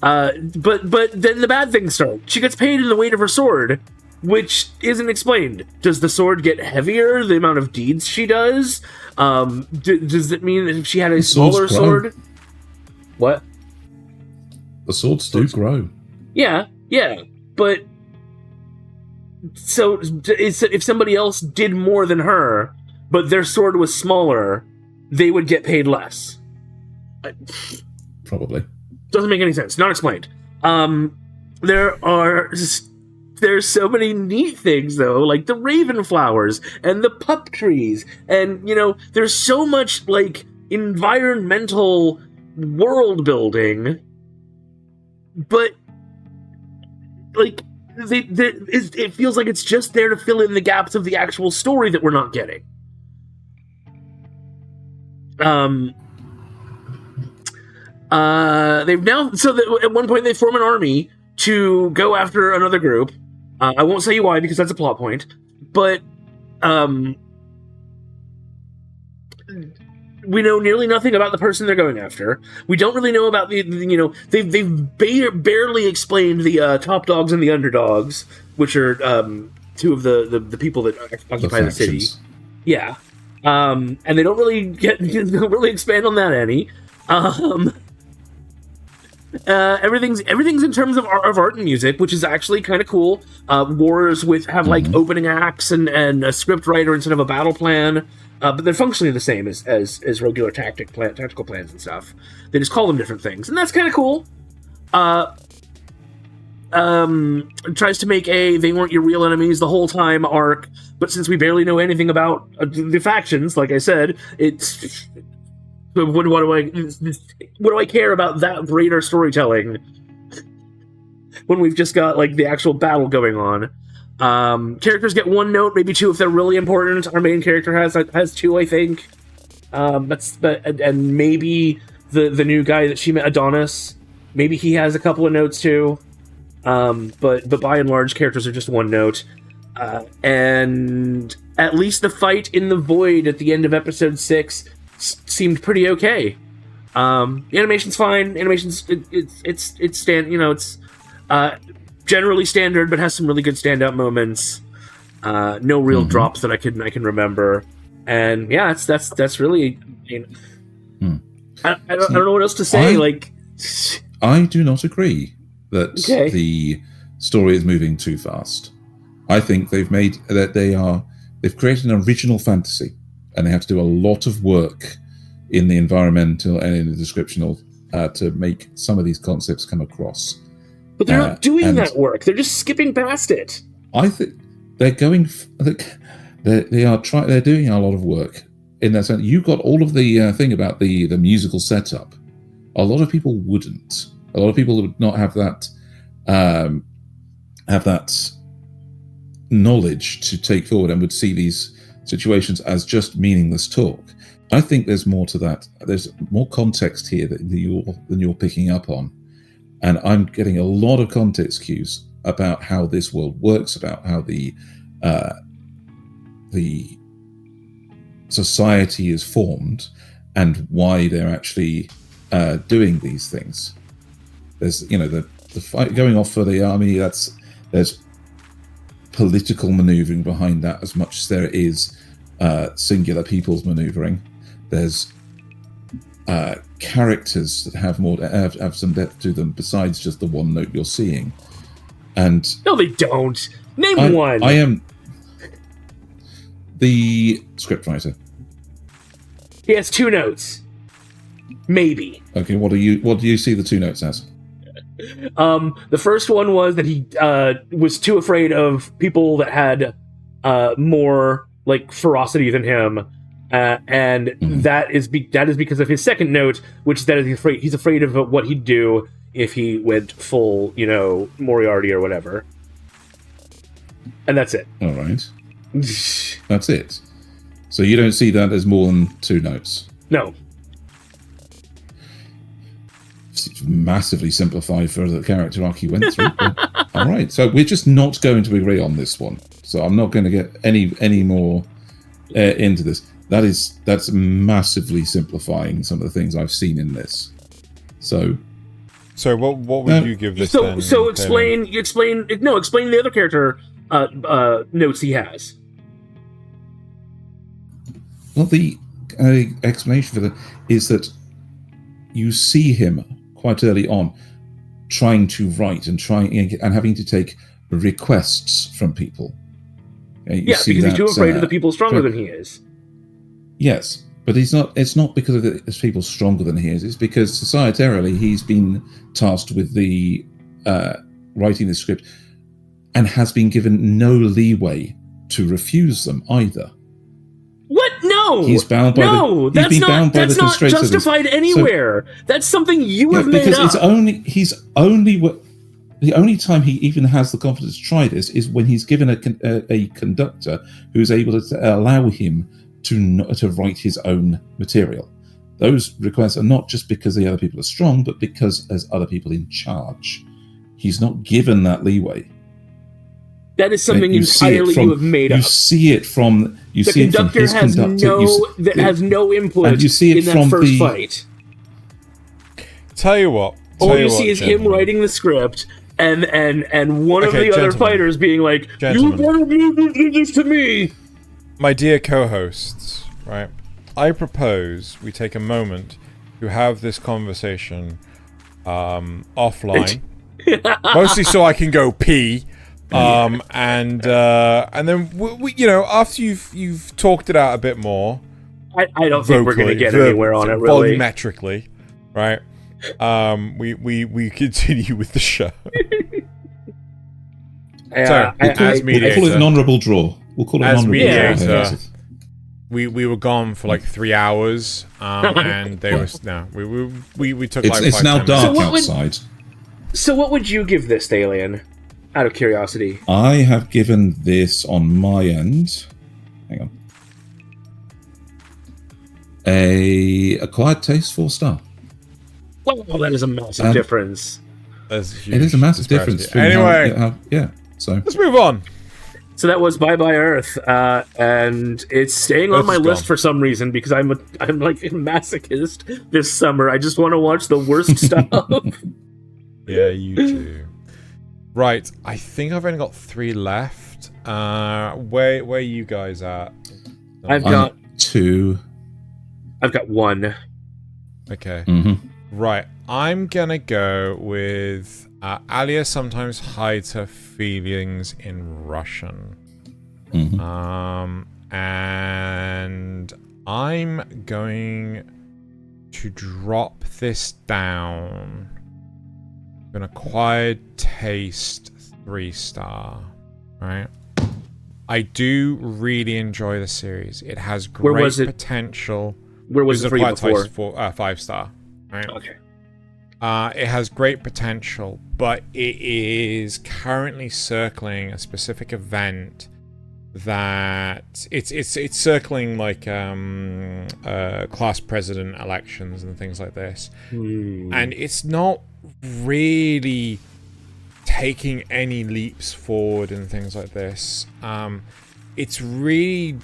then the bad things start. She gets paid in the weight of her sword, which isn't explained. Does the sword get heavier, the amount of deeds she does? Does it mean that if she had a smaller sword? What? The swords do grow. Yeah, but so if somebody else did more than her, but their sword was smaller, they would get paid less. Probably. Doesn't make any sense. Not explained. There's so many neat things, though, like the raven flowers and the pup trees, and there's so much environmental world building. But, it feels like it's just there to fill in the gaps of the actual story that we're not getting. They've now... So at one point they form an army to go after another group. I won't say why, because that's a plot point. But, we know nearly nothing about the person they're going after. We don't really know about they've barely explained the top dogs and the underdogs, which are two of the people that occupy the city. Yeah, and they don't really expand on that any. Everything's in terms of art and music, which is actually kind of cool. Wars have like opening acts and a script writer instead of a battle plan, but they're functionally the same as regular tactical plans and stuff. They just call them different things, and that's kind of cool. Tries to make they weren't your real enemies the whole time arc, but since we barely know anything about the factions, like I said, it's. What do I care about that greater storytelling when we've just got like the actual battle going on? Characters get one note, maybe two if they're really important. Our main character has two, I think. And maybe the new guy that she met, Adonis, maybe he has a couple of notes too. But by and large, characters are just one note. And at least the fight in the void at the end of episode 6 seemed pretty okay. The animation's fine. It's generally standard, but has some really good standout moments. No real drops that I can remember. And yeah, that's really. I don't know what else to say. I do not agree that the story is moving too fast. I think they've created an original fantasy. And they have to do a lot of work in the environmental and in the descriptional to make some of these concepts come across. But they're not doing that work. They're just skipping past it. I think they're going. They're doing a lot of work in that sense. You got all of the thing about the musical setup. A lot of people wouldn't. A lot of people would not have that knowledge to take forward and would see these situations as just meaningless talk. I think there's more to that. There's more context here than you're picking up on, and I'm getting a lot of context cues about how this world works, about how the society is formed, and why they're actually doing these things. There's the fight going off for the army. There's political maneuvering behind that as much as there is singular people's maneuvering. There's characters that have some depth to them besides just the one note you're seeing. And no, they don't. Name one. I am the scriptwriter. He has two notes. Maybe. Okay, what do you see the two notes as? The first one was that he was too afraid of people that had more like ferocity than him, and that is because of his second note, which is that he's afraid of what he'd do if he went full, Moriarty or whatever. And that's it. All right. That's it. So you don't see that as more than two notes? No. It's massively simplified for the character arc you went through. All right, so we're just not going to agree on this one. So I'm not going to get any more into this. That's massively simplifying some of the things I've seen in this. So what would you give this? So explain the other character notes he has. Well, the explanation for that is that you see him quite early on trying to write and having to take requests from people. Because he's too afraid of the people stronger than he is. Yes, but it's not because of the people stronger than he is. It's because societarily he's been tasked with the writing the script and has been given no leeway to refuse them either. What? No. He's bound by that's not justified anywhere. So, that's something you have made up. Because the only time he even has the confidence to try this is when he's given a conductor who's able to allow him to write his own material. Those requests are not just because the other people are strong, but because there's other people in charge. He's not given that leeway. That is something entirely you have made up. You see it from the conductor has no input and you see it in that first fight. Tell you what. All you see is him writing the script and one of the other fighters being like, "You better do this to me." My dear co-hosts, right? I propose we take a moment to have this conversation offline, mostly so I can go pee. And then we, after you've talked it out a bit more, I don't think we're going to get anywhere on it, really. Volumetrically, right? We continue with the show. We'll call it an honourable draw. We'll call it an honourable draw. We were gone for like 3 hours, and they was we took like 5 It's now dark minutes. outside. So what would you give this, Thaylien? Out of curiosity. I have given this on my end. Hang on. A acquired taste 4-star. Well, that is a massive difference. It is a massive difference. Anyway, so let's move on. So that was Bye Bye Earth, and it's staying on my list for some reason because I'm like a masochist this summer. I just want to watch the worst stuff. Yeah, you too. Right, I think I've only got 3 left. Where you guys at? I've got 2. I've got 1. Okay. Mm-hmm. Right, I'm gonna go with Alya sometimes hides her feelings in Russian. Mm-hmm. And I'm going to drop this down. An acquired taste 3-star, right? I do really enjoy the series. It has great potential. Where was it for you before? Taste 5-star, right? Okay. It has great potential, but it is currently circling a specific event that it's circling like class president elections and things like this, and it's not really taking any leaps forward and things like this. It's really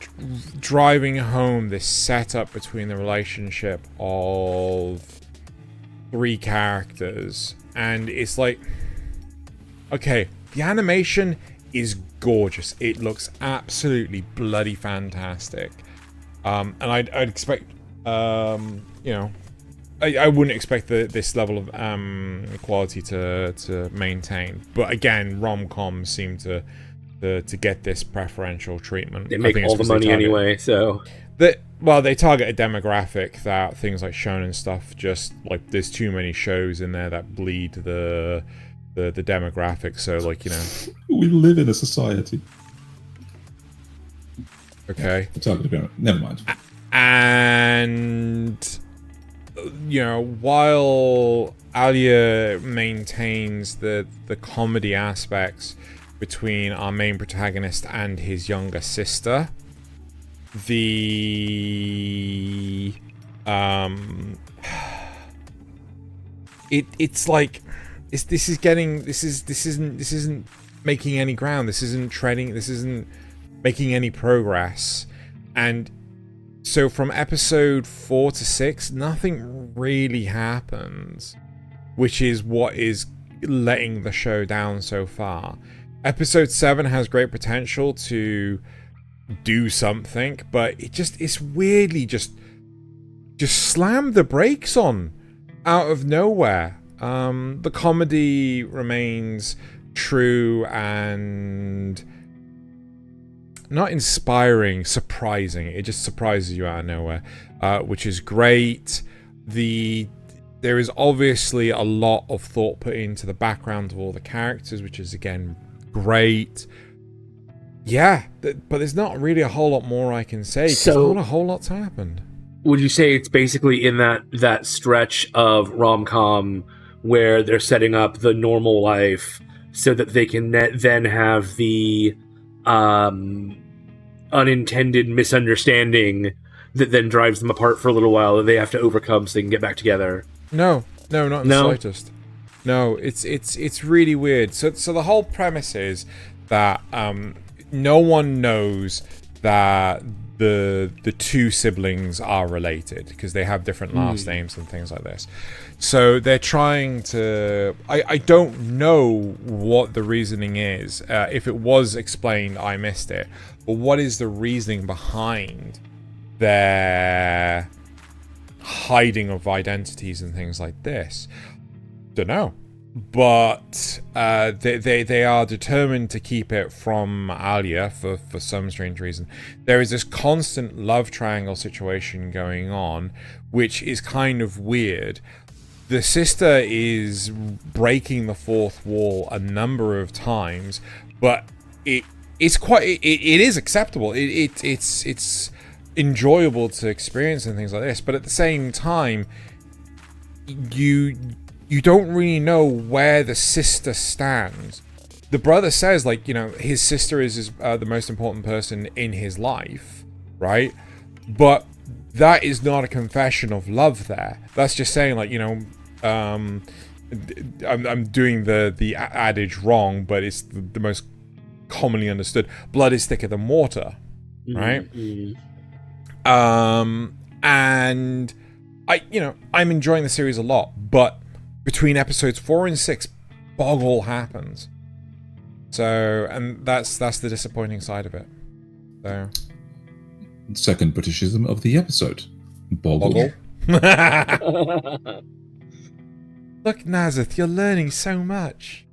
driving home this setup between the relationship of 3 characters, and it's like, okay, the animation is gorgeous. It looks absolutely bloody fantastic, and I'd expect, I wouldn't expect this level of quality to maintain. But again, rom-coms seem to get this preferential treatment. They make all the money anyway, so... They target a demographic that things like shonen stuff, just like there's too many shows in there that bleed the demographic. So like, we live in a society. Okay. Never mind. And while Alya maintains the comedy aspects between our main protagonist and his younger sister, it's like this isn't making any ground. This isn't making any progress. And so from episode 4 to 6, nothing really happens, which is what is letting the show down so far. Episode 7 has great potential to do something, but it's weirdly just slammed the brakes on out of nowhere. The comedy remains true and not inspiring, surprising. It just surprises you out of nowhere, which is great. There is obviously a lot of thought put into the background of all the characters, which is again great. Yeah, but there's not really a whole lot more I can say, because not a whole lot's happened. Would you say it's basically in that stretch of rom-com where they're setting up the normal life so that they can then have the unintended misunderstanding that then drives them apart for a little while that they have to overcome so they can get back together? No, not in the slightest. No, it's really weird. So the whole premise is that no one knows that the two siblings are related because they have different last names and things like this. So they're trying to... I don't know what the reasoning is. If it was explained, I missed it. But what is the reasoning behind their hiding of identities and things like this? Don't know. But they are determined to keep it from Alya for some strange reason. There is this constant love triangle situation going on, which is kind of weird. The sister is breaking the fourth wall a number of times, but it is acceptable. It's enjoyable to experience and things like this. But at the same time, you don't really know where the sister stands. The brother says, like, his sister is the most important person in his life, right? But that is not a confession of love there. That's just saying, like, I'm doing the adage wrong, but it's the most commonly understood. Blood is thicker than water, right? And I'm enjoying the series a lot, but between episodes 4 and 6, boggle happens. So, and that's the disappointing side of it. So, second Britishism of the episode, boggle. Look, Nasuth, you're learning so much.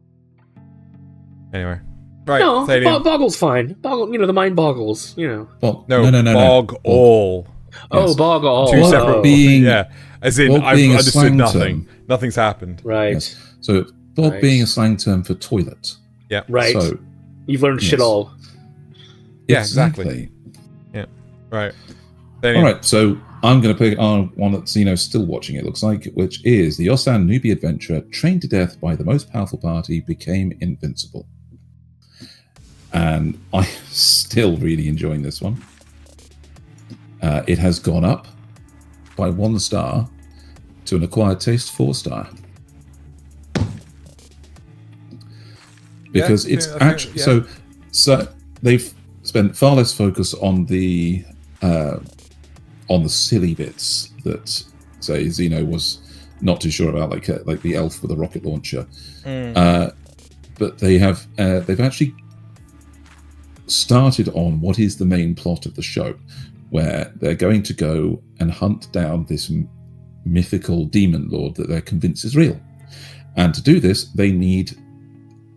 Anyway, right? No, boggle's fine. Boggle, the mind boggles. No. Bog all. Oh, yes. bog all. Two separate being, yeah. As in, I've understood nothing. Term. Nothing's happened. Right. Yes. So, bog being a slang term for toilet. Yeah. Right. So, you've learned shit all. Yeah, exactly. Yeah. Right. All right. So, I'm going to pick on one that's still watching. It looks like, which is the Ossan Newbie adventurer trained to death by the most powerful party became invincible, and I'm still really enjoying this one. It has gone up by 1 star to an acquired taste 4-star. Because it's actually so they've spent far less focus on the silly bits that, say, Xeno was not too sure about, like the elf with a rocket launcher. But they've actually started on what is the main plot of the show, where they're going to go and hunt down this mythical demon lord that they're convinced is real. And to do this, they need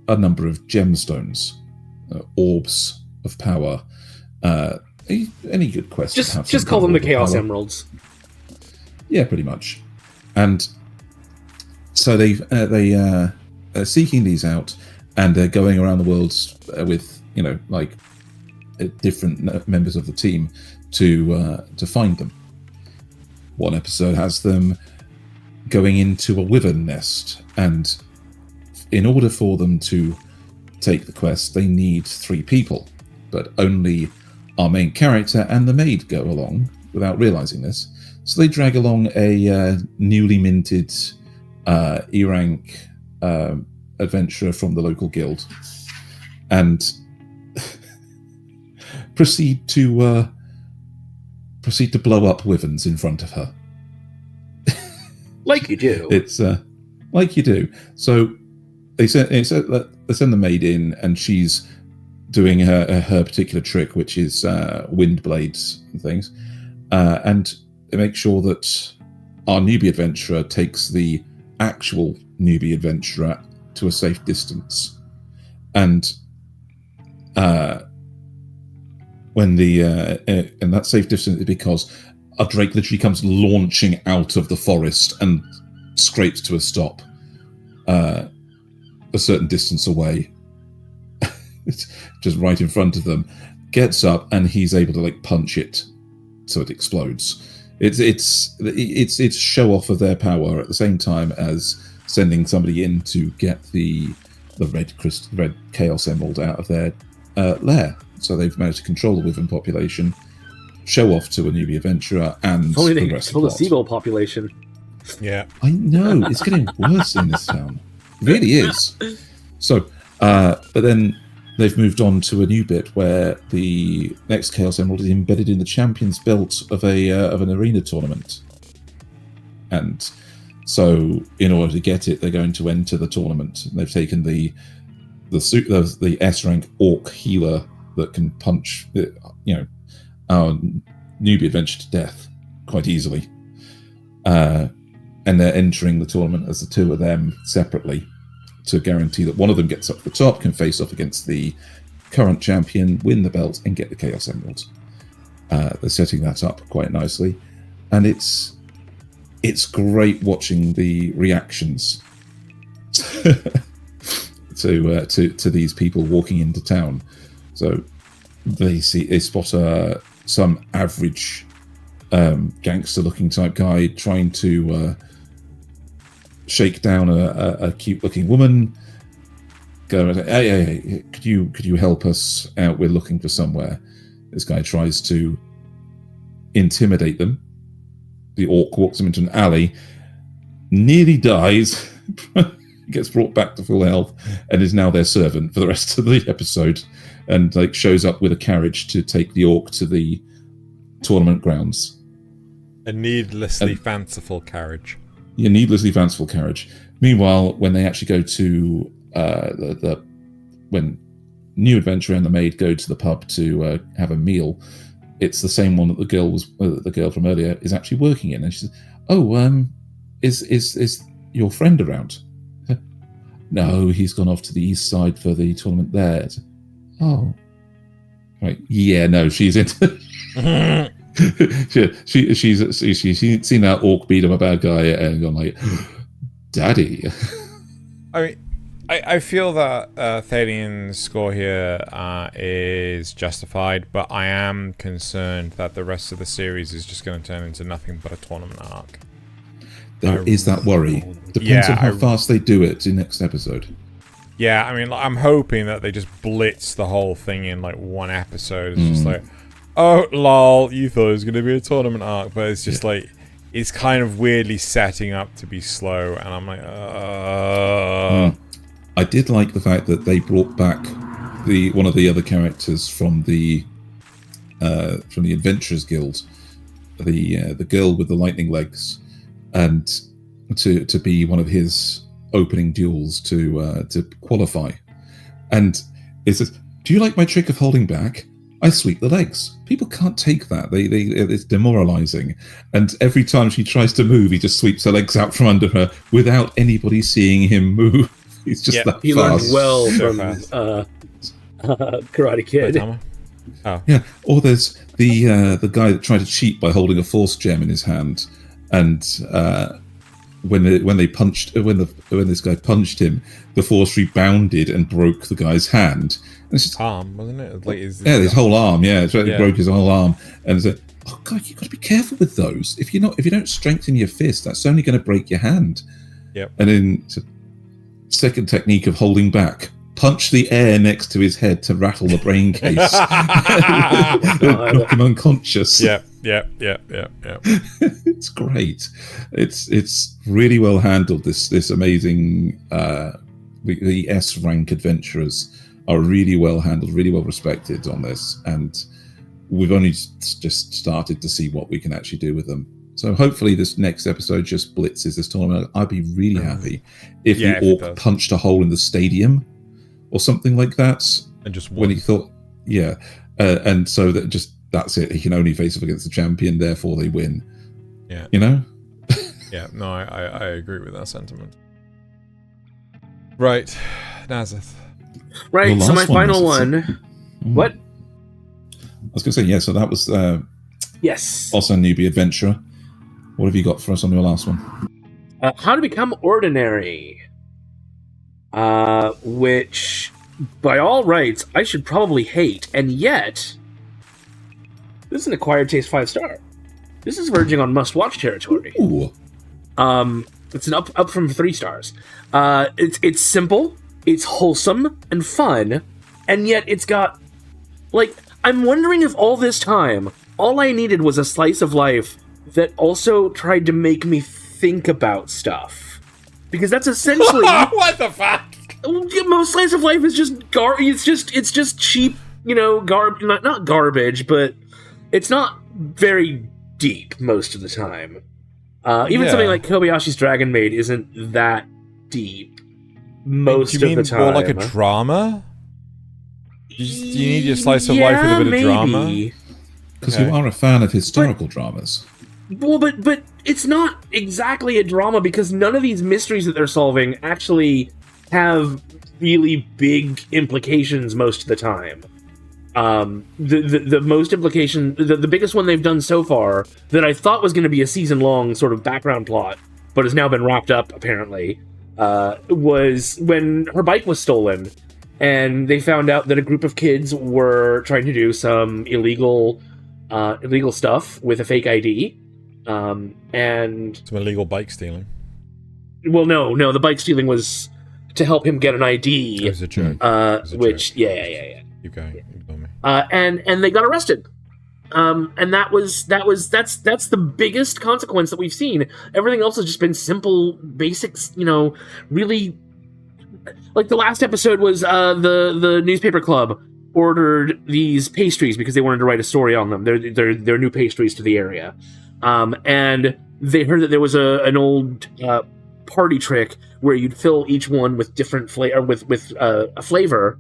a number of gemstones, orbs of power. Any good quest? Just call them the Chaos Emeralds. Yeah, pretty much. And so they are seeking these out, and they're going around the world with different members of the team to find them. One episode has them going into a wyvern nest, and in order for them to take the quest, they need 3 people, but only our main character and the maid go along without realizing this. So they drag along a newly minted E-rank adventurer from the local guild, and proceed to blow up wyverns in front of her. Like you do. It's like you do. So they send the maid in, and she's doing her particular trick, which is wind blades and things. And they make sure that our newbie adventurer takes the actual newbie adventurer to a safe distance. And when and that safe distance is because a drake literally comes launching out of the forest and scrapes to a stop a certain distance away. It's just right in front of them, gets up, and he's able to punch it so it explodes. It's show off of their power at the same time as sending somebody in to get the red chaos emerald out of their lair. So they've managed to control the wyvern population, show off to a newbie adventurer, and only they control the seagull population. Yeah, I know, it's getting worse in this town. It really is. So, but then they've moved on to a new bit where the next Chaos Emerald is embedded in the champion's belt of an arena tournament. And so, in order to get it, they're going to enter the tournament. They've taken the S rank orc healer that can punch, our newbie adventure to death quite easily, and they're entering the tournament as the two of them separately to guarantee that one of them gets up to the top, can face off against the current champion, win the belt, and get the Chaos Emerald. They're setting that up quite nicely, and it's great watching the reactions to these people walking into town. So they spot some average gangster-looking type guy trying to shake down a cute-looking woman. Go, hey, could you help us out? We're looking for somewhere. This guy tries to intimidate them. The orc walks him into an alley, nearly dies, gets brought back to full health, and is now their servant for the rest of the episode, and shows up with a carriage to take the orc to the tournament grounds. A needlessly fanciful carriage. Yeah, needlessly fanciful carriage. Meanwhile, when they actually go to when New Adventurer and the maid go to the pub to have a meal, it's the same one that the girl from earlier is actually working in, and she says, "Oh, is your friend around?" No, he's gone off to the east side for the tournament there. Oh, right. Yeah, no, she's in. she's seen that orc beat up a bad guy and gone like, "Daddy." I mean, I feel that Thaylien's score here is justified, but I am concerned that the rest of the series is just going to turn into nothing but a tournament arc. There is that worry. Depends on how fast they do it in next episode. Yeah, I mean, I'm hoping that they just blitz the whole thing in one episode. It's just like, oh, lol, you thought it was going to be a tournament arc, but it's just it's kind of weirdly setting up to be slow, and I'm like, I did like the fact that they brought back one of the other characters from the Adventurers Guild, the girl with the lightning legs, and to be one of his opening duels to qualify. And it says, "Do you like my trick of holding back? I sweep the legs." People can't take that. It's demoralizing. And every time she tries to move, he just sweeps her legs out from under her without anybody seeing him move. He's just that he fast. learned well from Karate Kid. Oh. Yeah. Or there's the guy that tried to cheat by holding a force gem in his hand, and when this guy punched him, the force rebounded and broke the guy's hand. And it's just arm, wasn't it? His whole arm. Yeah, it broke his whole arm. And it's like, oh god, you've got to be careful with those. If you don't strengthen your fist, that's only going to break your hand. Yep. And then second technique of holding back: punch the air next to his head to rattle the brain case, knock him unconscious. Yep. It's great. It's really well handled. This amazing the S rank adventurers are really well handled, really well respected on this, and we've only just started to see what we can actually do with them. So hopefully this next episode just blitzes this tournament. I'd be really happy if the orc punched a hole in the stadium or something like that. And just when he thought, and so that's it. He can only face off against the champion, therefore they win. Yeah. Yeah, no, I agree with that sentiment. Right, Nasuth. Right, so my final one. What? I was going to say, so that was yes. Ossan Newbie Adventurer. What have you got for us on your last one? How to Become Ordinary. Which, by all rights, I should probably hate, and yet, this is an acquired taste 5-star. This is verging on must-watch territory. Ooh. It's an up from 3 stars. It's simple, it's wholesome and fun, and yet it's got, I'm wondering if all this time, all I needed was a slice of life that also tried to make me think about stuff. Because that's essentially... What the fuck? most slice of life is just it's just cheap, not garbage, but it's not very deep most of the time. Even something like Kobayashi's Dragon Maid isn't that deep most of the time. More like a drama? Do you need your slice of life with a bit of drama? Because you are a fan of historical dramas. Well, but it's not exactly a drama, because none of these mysteries that they're solving actually have really big implications most of the time. The most implication, the biggest one they've done so far that I thought was going to be a season-long sort of background plot, but has now been wrapped up, apparently, was when her bike was stolen, and they found out that a group of kids were trying to do some illegal stuff with a fake ID, and... Some illegal bike stealing? Well, no, the bike stealing was to help him get an ID. It was a joke. Which, yeah. Keep going. Ignore me. And they got arrested. And that's the biggest consequence that we've seen. Everything else has just been simple, basics, really... Like, the last episode was the newspaper club ordered these pastries because they wanted to write a story on them. They're new pastries to the area. And they heard that there was an old party trick where you'd fill each one with different flavor, with a flavor,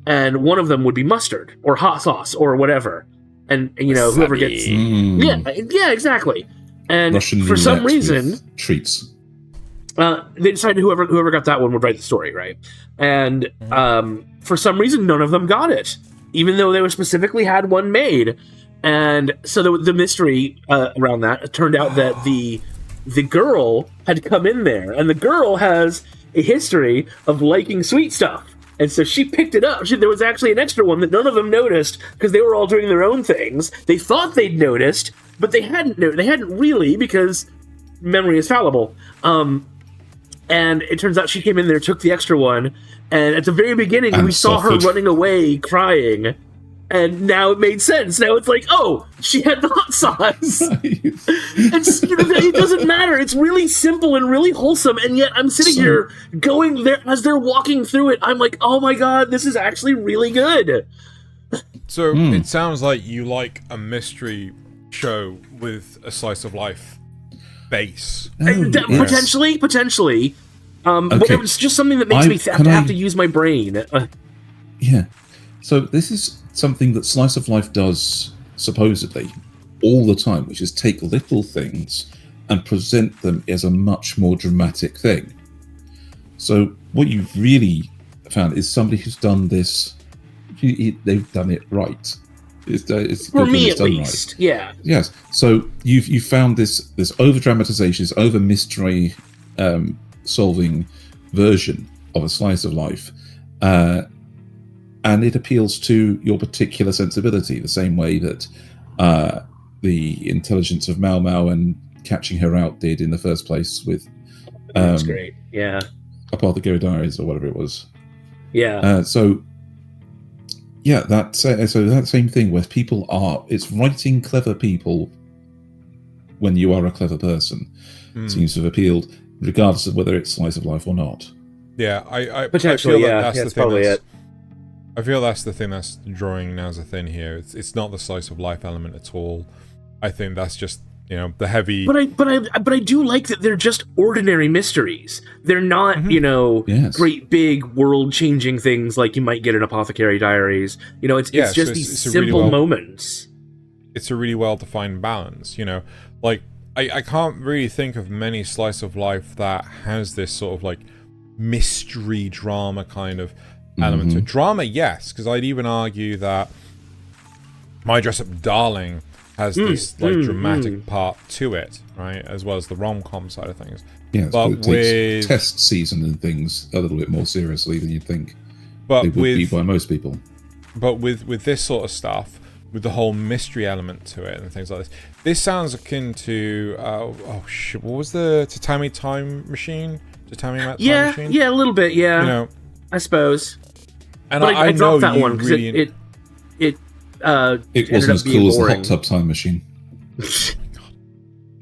and one of them would be mustard or hot sauce or whatever. And whoever gets yeah, exactly. And Russian for some reason, treats. They decided whoever got that one would write the story, right? And for some reason, none of them got it, even though they were specifically had one made. And so the mystery around that, it turned out that the girl had come in there, and the girl has a history of liking sweet stuff. And so she picked it up. There was actually an extra one that none of them noticed because they were all doing their own things. They thought they'd noticed, but they hadn't really, because memory is fallible. And it turns out she came in there, took the extra one, and at the very beginning, we saw her running away, crying. And now it made sense. Now it's like, oh, she had the hot sauce. It doesn't matter. It's really simple and really wholesome. And yet I'm sitting here going there as they're walking through it. I'm like, oh my God, this is actually really good. So it sounds like you like a mystery show with a slice of life base. Potentially. But it was just something that makes me have to use my brain. Yeah. So this is something that Slice of Life does, supposedly, all the time, which is take little things and present them as a much more dramatic thing. So what you've really found is somebody who's done this, they've done it right. It's for me, at least. Right. Yeah. Yes. So you've found this over-dramatization, this over-mystery solving version of a Slice of Life, and it appeals to your particular sensibility, the same way that the intelligence of Mau Mau and catching her out did in the first place with... That's great, yeah. Apothecary Diaries, or whatever it was. Yeah. That same thing where people are... It's writing clever people when you are a clever person. Seems to have appealed, regardless of whether it's Slice of Life or not. Yeah, I potentially, feel that's probably it. I feel that's the thing that's drawing Nasuth here. It's not the slice of life element at all. I think that's just, the heavy... But I do like that they're just ordinary mysteries. They're not, great big world-changing things like you might get in Apothecary Diaries. It's just these simple moments. It's a really well-defined balance, Like, I can't really think of many slice of life that has this sort of, like, mystery drama kind of element to it. Drama, yes, because I'd even argue that My Dress Up Darling has this dramatic part to it, right, as well as the rom-com side of things. Yes, but it takes test season and things a little bit more seriously than you'd think they would be by most people. But with this sort of stuff, with the whole mystery element to it and things like this sounds akin to what was the Tatami Time Machine? Tatami Time Machine? Yeah, a little bit, yeah. I suppose. And but I dropped that one because really... it wasn't as cool as the Hot Tub Time Machine.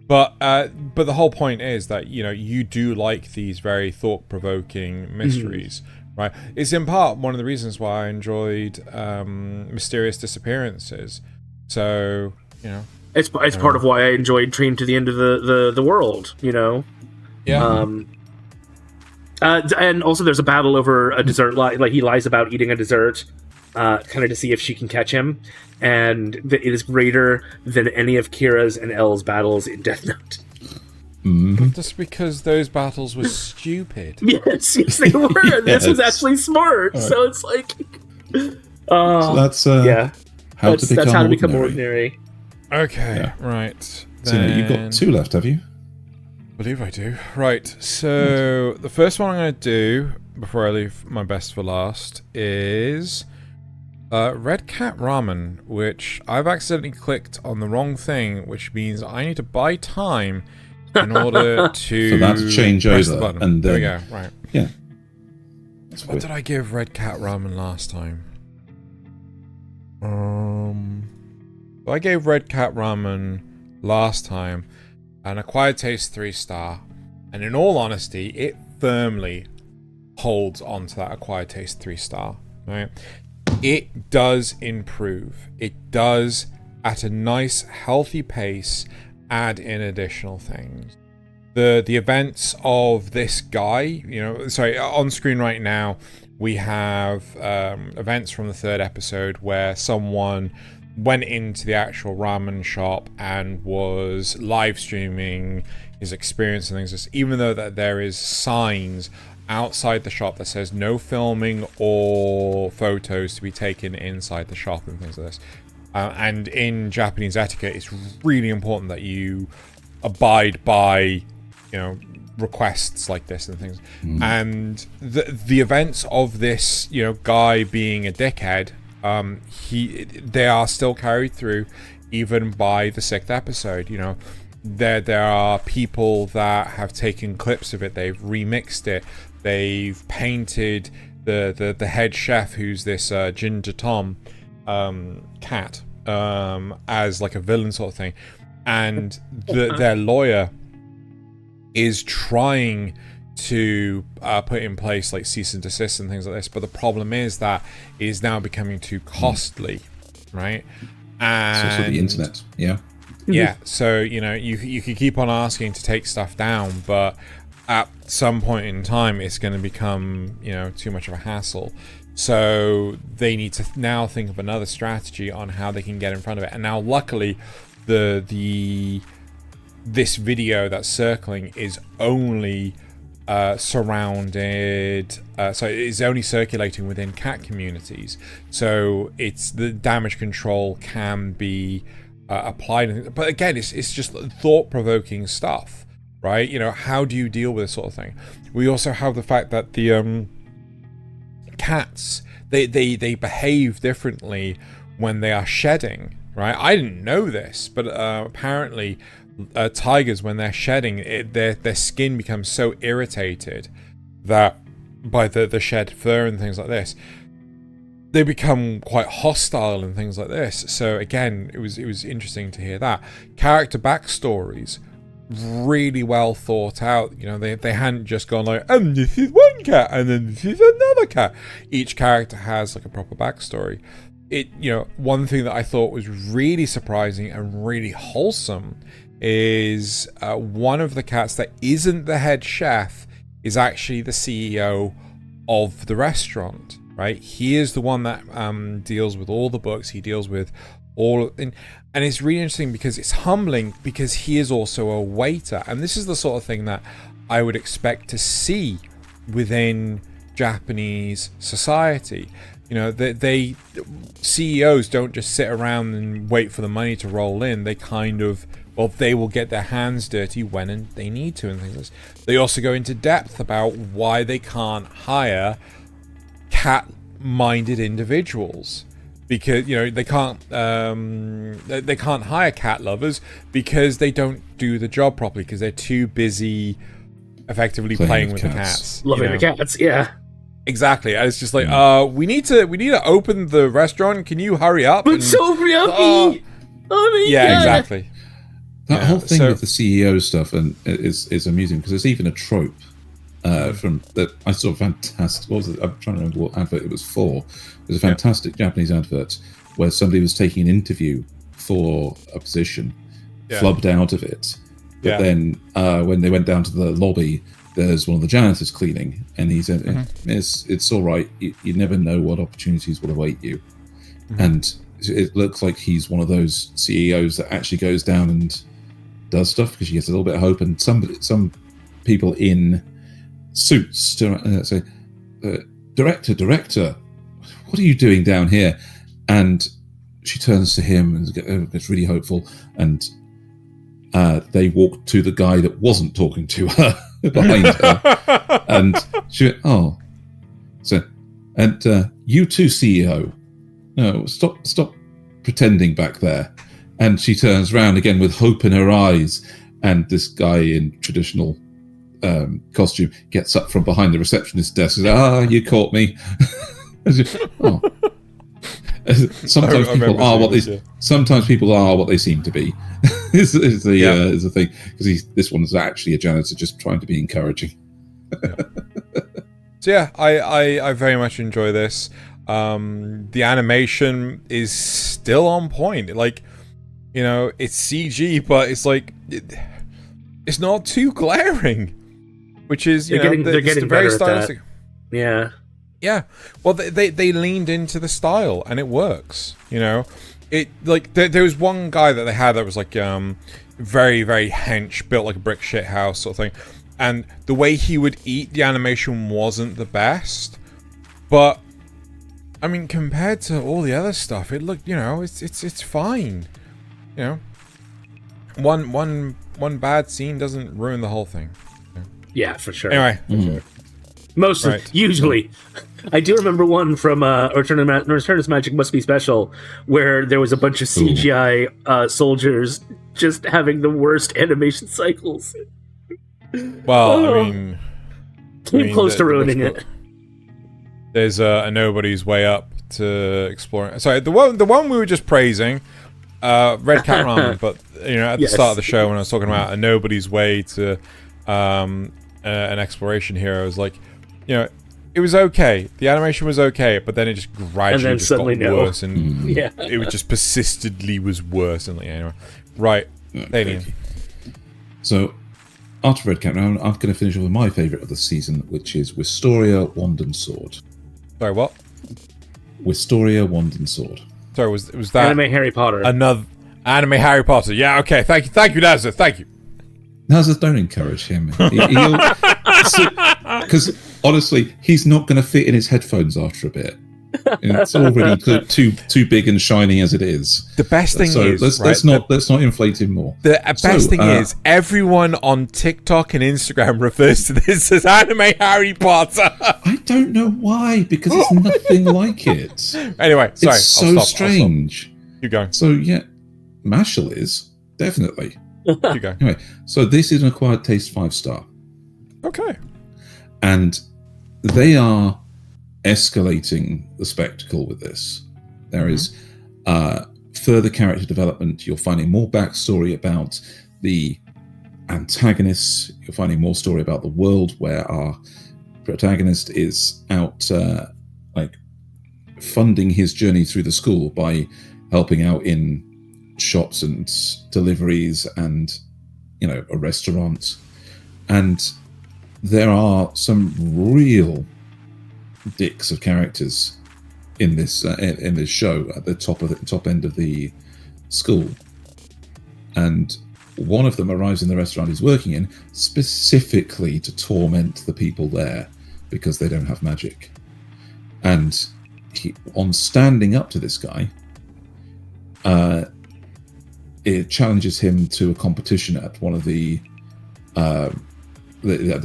But the whole point is that you do like these very thought-provoking mysteries right? It's in part one of the reasons why I enjoyed Mysterious Disappearances. So, you know. It's part of why I enjoyed Train to the End of the World, you know? Yeah. And also there's a battle over a dessert, like he lies about eating a dessert, kind of to see if she can catch him. And it is greater than any of Kira's and L's battles in Death Note. Just because those battles were stupid. Yes, they were. Yes. This was actually smart. Right. So it's like, so that's how to become ordinary. Okay, right. So you've got 2 left, have you? I believe I do. Right. So the first one I'm going to do before I leave my best for last is Red Cat Ramen, which I've accidentally clicked on the wrong thing, which means I need to buy time in order to for that to change over. The button. And there we go. Right. Yeah. So what did I give Red Cat Ramen last time? I gave Red Cat Ramen last time an acquired taste 3-star, and in all honesty, it firmly holds onto that acquired taste 3-star. Right? It does improve. It does, at a nice, healthy pace, add in additional things. The events of this guy, on screen right now, we have events from the 3rd episode where someone went into the actual ramen shop and was live streaming his experience and things. Even though that there is signs outside the shop that says no filming or photos to be taken inside the shop and things like this. And in Japanese etiquette, it's really important that you abide by, requests like this and things. And the events of this, guy being a dickhead, they are still carried through, even by the 6th episode. There are people that have taken clips of it. They've remixed it. They've painted the head chef, who's this Ginger Tom cat, as like a villain sort of thing, and their lawyer is trying to put in place like cease and desist and things like this, but the problem is that it is now becoming too costly, right? And it's also the internet, yeah. So you can keep on asking to take stuff down, but at some point in time, it's going to become too much of a hassle. So they need to now think of another strategy on how they can get in front of it. And now, luckily, this video that's circling is only surrounded. So it's only circulating within cat communities. So it's the damage control can be applied. But again, it's just thought-provoking stuff, right? How do you deal with this sort of thing? We also have the fact that the cats, they behave differently when they are shedding, right? I didn't know this, but apparently tigers, when they're shedding, their skin becomes so irritated that by the shed fur and things like this, they become quite hostile and things like this. So again, it was interesting to hear that. Character backstories really well thought out. They hadn't just gone like, and this is one cat and then this is another cat. Each character has like a proper backstory. One thing that I thought was really surprising and really wholesome is one of the cats that isn't the head chef is actually the CEO of the restaurant, right? He is the one that deals with all the books. He deals with all, and it's really interesting because it's humbling, because he is also a waiter, and this is the sort of thing that I would expect to see within Japanese society. They CEOs don't just sit around and wait for the money to roll in. They they will get their hands dirty when they need to and things like this. They also go into depth about why they can't hire cat-minded individuals, because they can't hire cat lovers because they don't do the job properly, because they're too busy effectively playing with the cats, loving the cats. Yeah, exactly. And it's just like, we need to open the restaurant. Can you hurry up? But so yucky. Yeah, exactly. That whole thing with the CEO stuff and is amusing, because it's even a trope from that I saw fantastic. What was it? I'm trying to remember what advert it was for. It was a fantastic Japanese advert where somebody was taking an interview for a position, flubbed out of it. But then when they went down to the lobby, there's one of the janitors cleaning, and he said, "It's all right. You never know what opportunities will await you." And it looks like he's one of those CEOs that actually goes down and does stuff because he gets a little bit of hope. And some people in suits say, "Director, what are you doing down here?" And she turns to him and gets really hopeful, and they walk to the guy that wasn't talking to her behind her, and she went, "Oh, so, and you too, CEO. No, stop pretending back there." And she turns around again with hope in her eyes, and this guy in traditional costume gets up from behind the receptionist's desk and says, you caught me. Oh. Sometimes people are what they seem to be. is the thing, because this one's actually a janitor just trying to be encouraging. So yeah, I very much enjoy this. The animation is still on point. Like, you know, it's CG, but it's like it's not too glaring, which is they're getting very better stylistic. At that. Yeah. Well, they leaned into the style and it works. You know, it like there was one guy that they had that was like very, very hench, built like a brick shit house sort of thing, and the way he would eat, the animation wasn't the best, but I mean, compared to all the other stuff, it looked, it's fine. You know, one bad scene doesn't ruin the whole thing. Yeah, for sure. Anyway, Usually. I do remember one from Return of Magic Must Be Special, where there was a bunch of CGI soldiers just having the worst animation cycles. Well, I mean, came close to ruining it. There's a Nobody's Way Up to exploring. Sorry, the one we were just praising, Red Cat Ramen, but at the start of the show when I was talking about a Nobody's Way to an exploration hero, I was like, it was okay. The animation was okay, but then it just gradually got worse, and it just persistently was worse. And anyway, right, Thaylien. So, after Red Cat Ramen, I'm going to finish with my favourite of the season, which is Wistoria Wand and Sword. Sorry, what? Wistoria Wand and Sword. Sorry, was that Anime Harry Potter? Another Anime Harry Potter. Yeah, okay. Thank you, Nasuth. Thank you. Nasuth, don't encourage him. Because honestly, he's not going to fit in his headphones after a bit. It's already too big and shiny as it is. The best thing is, let's not inflate him more. The best thing is, everyone on TikTok and Instagram refers to this as Anime Harry Potter. I don't know why, because it's nothing like it. Anyway, sorry, it's so strange. You go. So yeah, Mashal is definitely. You go. Anyway, so this is an acquired taste 5-star. Okay. And they are escalating the spectacle with this. There is further character development. You're finding more backstory about the antagonists. You're finding more story about the world where our protagonist is out funding his journey through the school by helping out in shops and deliveries and a restaurant. And there are some real dicks of characters in this show at the top end of the school, and one of them arrives in the restaurant he's working in specifically to torment the people there because they don't have magic. And on standing up to this guy, it challenges him to a competition at one of the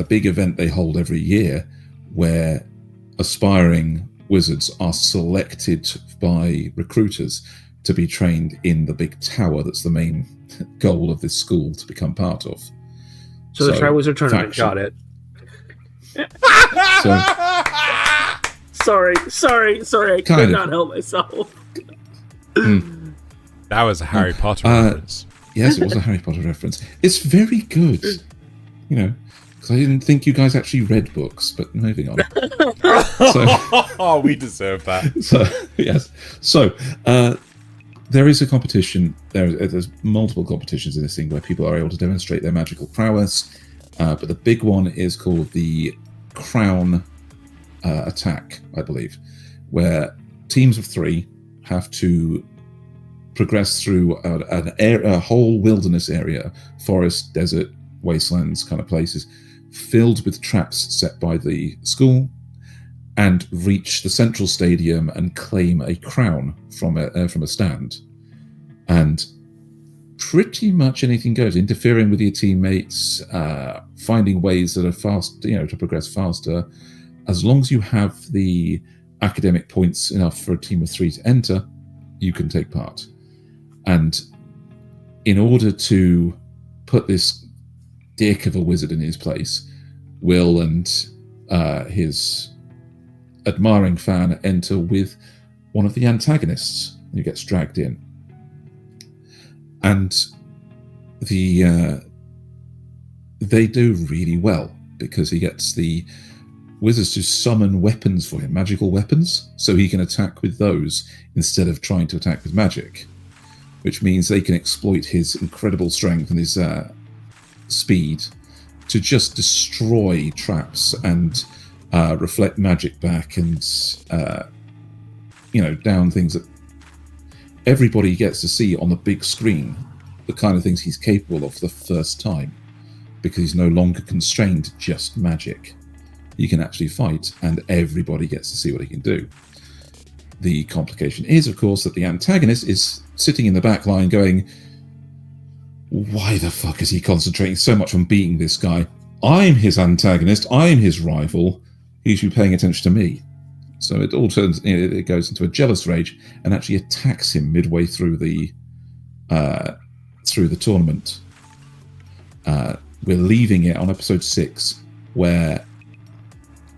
big event they hold every year, where aspiring wizards are selected by recruiters to be trained in the big tower that's the main goal of this school to become part of. So the Triwizard Tournament got it. Sorry, I could not help myself. That was a Harry Potter reference. Yes, it was a Harry Potter reference. It's very good. because I didn't think you guys actually read books. But moving on. Oh, we deserve that. So yes. So there is a competition. There's multiple competitions in this thing where people are able to demonstrate their magical prowess. But the big one is called the Crown Attack, I believe, where teams of 3 have to progress through a whole wilderness area, forest, desert, wastelands kind of places, filled with traps set by the school, and reach the central stadium and claim a crown from a stand. And pretty much anything goes, interfering with your teammates, finding ways that are fast, to progress faster. As long as you have the academic points enough for a team of 3 to enter, you can take part. And in order to put this dick of a wizard in his place, Will and his admiring fan enter with one of the antagonists who gets dragged in. And they do really well, because he gets the wizards to summon weapons for him, magical weapons, so he can attack with those instead of trying to attack with magic, which means they can exploit his incredible strength and his speed to just destroy traps and reflect magic back and down things that everybody gets to see on the big screen, the kind of things he's capable of for the first time, because he's no longer constrained to just magic. He can actually fight, and everybody gets to see what he can do. The complication is, of course, that the antagonist is sitting in the back line going, why the fuck is he concentrating so much on beating this guy? I'm his antagonist, I'm his rival, he should be paying attention to me. So it all turns, it goes into a jealous rage and actually attacks him midway through the tournament. We're leaving it on episode 6, where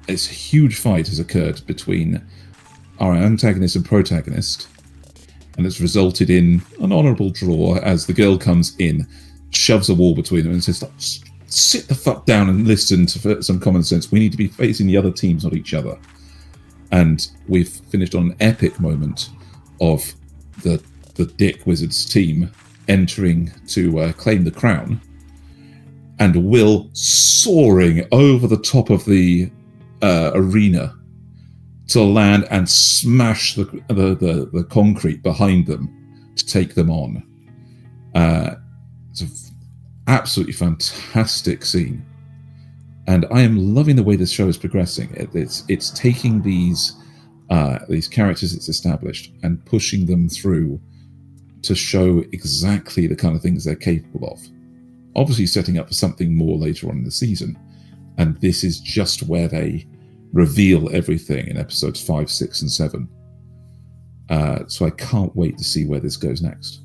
this huge fight has occurred between our antagonist and protagonist, and it's resulted in an honourable draw as the girl comes in, shoves a wall between them and says, sit the fuck down and listen to some common sense. We need to be facing the other teams, not each other. And we've finished on an epic moment of the Dick Wizards team entering to claim the crown, and Will soaring over the top of the arena to land and smash the concrete behind them to take them on. It's an absolutely fantastic scene, and I am loving the way this show is progressing. It's taking these characters it's established and pushing them through to show exactly the kind of things they're capable of. Obviously setting up for something more later on in the season, and this is just where they reveal everything in episodes 5, 6, and 7. So I can't wait to see where this goes next.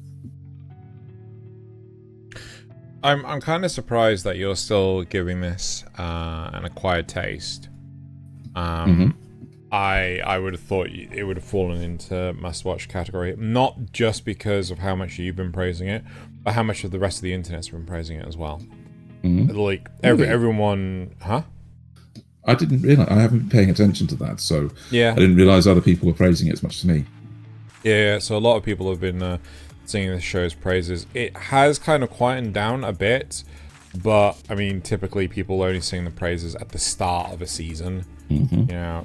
I'm kind of surprised that you're still giving this an acquired taste. I would have thought it would have fallen into must-watch category, not just because of how much you've been praising it, but how much of the rest of the internet's been praising it as well. Like everyone, huh? I didn't realize. I haven't been paying attention to that, so yeah, I didn't realize other people were praising it as much as me. Yeah. So a lot of people have been singing the show's praises. It has kind of quietened down a bit, but I mean, typically people only sing the praises at the start of a season.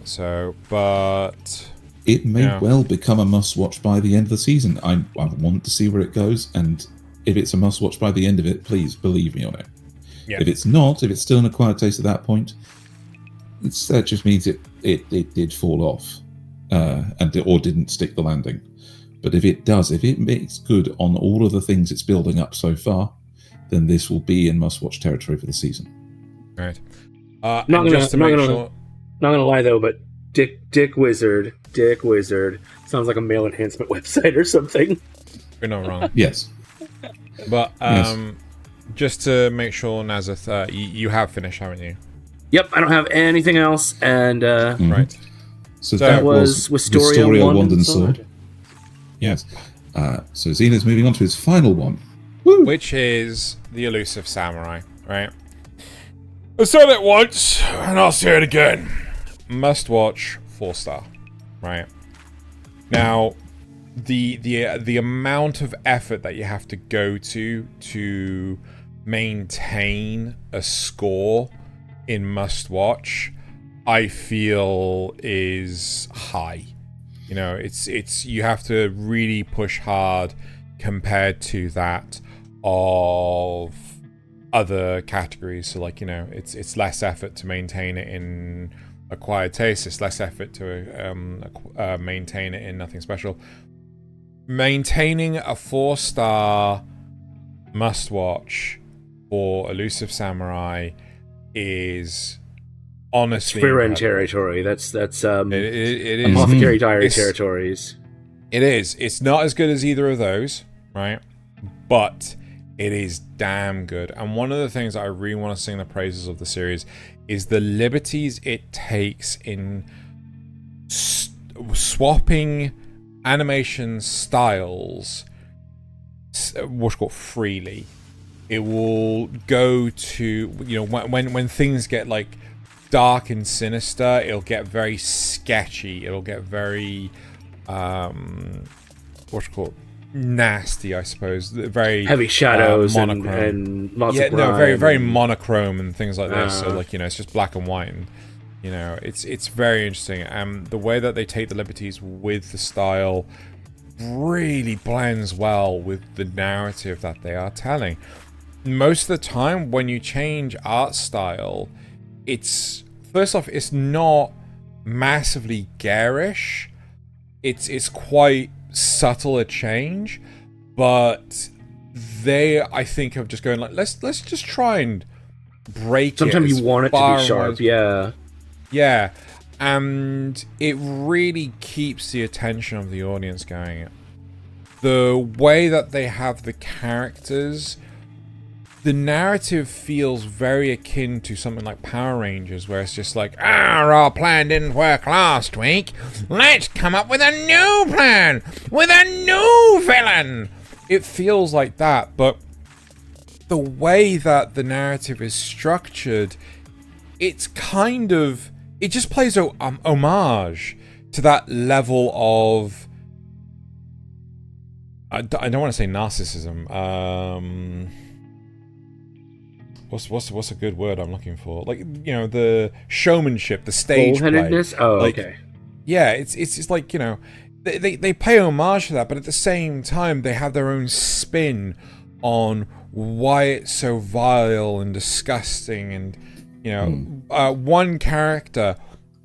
So, but it may well become a must-watch by the end of the season. I want to see where it goes, and if it's a must-watch by the end of it, please believe me on it. Yeah. If it's not, if it's still an acquired taste at that point, that just means it did fall off, or didn't stick the landing. But if it does, if it makes good on all of the things it's building up so far, then this will be in must-watch territory for the season. Right. Not gonna lie though, but Dick Wizard sounds like a male enhancement website or something. You're not wrong. Yes. But just to make sure, Nasuth, you have finished, haven't you? Yep, I don't have anything else, and right. So that was Wistoria Wand and Sword. Yes. So Xena's moving on to his final one. Woo! Which is the Elusive Samurai, right? I said it once, and I'll say it again. Must watch, 4-star. Right? Now, the amount of effort that you have to go to maintain a score in Must Watch, I feel is high. You know, it's you have to really push hard compared to that of other categories. So, like, you know, it's less effort to maintain it in Acquired Taste. It's less effort to maintain it in Nothing Special. Maintaining a 4-star Must Watch for Elusive Samurai is honestly Frieren territory. That's it is Apothecary Diary territories. It is. It's not as good as either of those, right? But it is damn good. And one of the things that I really want to sing the praises of the series is the liberties it takes in swapping animation styles, what's called freely. It will go to, you know, when things get like dark and sinister, it'll get very sketchy. It'll get very what's called nasty, I suppose. Very heavy shadows and lots of grime. very monochrome and things like this. So, like, you know, it's just black and white, and you know, it's very interesting. The way that they take the liberties with the style really blends well with the narrative that they are telling. Most of the time, when you change art style, it's first off, it's not massively garish. It's quite subtle a change, but they, I think, of just going like, let's just try and break Sometimes it. Sometimes you want it to be sharp, yeah, and it really keeps the attention of the audience going. The way that they have the characters, the narrative feels very akin to something like Power Rangers, where it's just like, our plan didn't work last week. Let's come up with a new plan with a new villain. It feels like that, but the way that the narrative is structured, it's kind of, it just plays homage to that level of, I don't want to say narcissism. What's a good word I'm looking for? Like, you know, the showmanship, the stage play. Oh, like, okay. Yeah, it's like, you know, they pay homage to that, but at the same time they have their own spin on why it's so vile and disgusting. And, you know, one character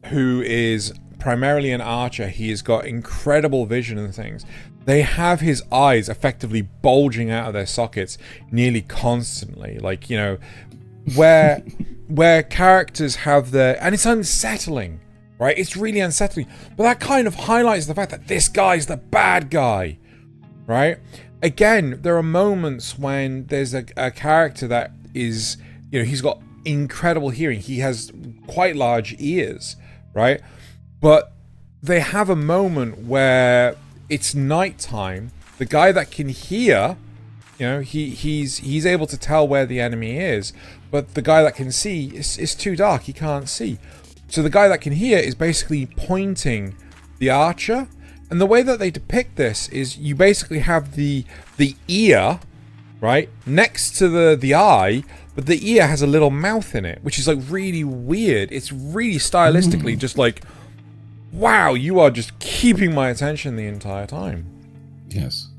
who is primarily an archer, he has got incredible vision and things. They have his eyes effectively bulging out of their sockets nearly constantly. Like, you know, where characters have their... And it's unsettling, right? It's really unsettling. But that kind of highlights the fact that this guy's the bad guy, right? Again, there are moments when there's a character that is... You know, he's got incredible hearing. He has quite large ears, right? But they have a moment where... It's nighttime. The guy that can hear, you know, he's able to tell where the enemy is, but the guy that can see is too dark. He can't see. So the guy that can hear is basically pointing the archer. And the way that they depict this is you basically have the ear, right, next to the eye, but the ear has a little mouth in it, which is like really weird. It's really stylistically just like, wow, you are just keeping my attention the entire time. Yes.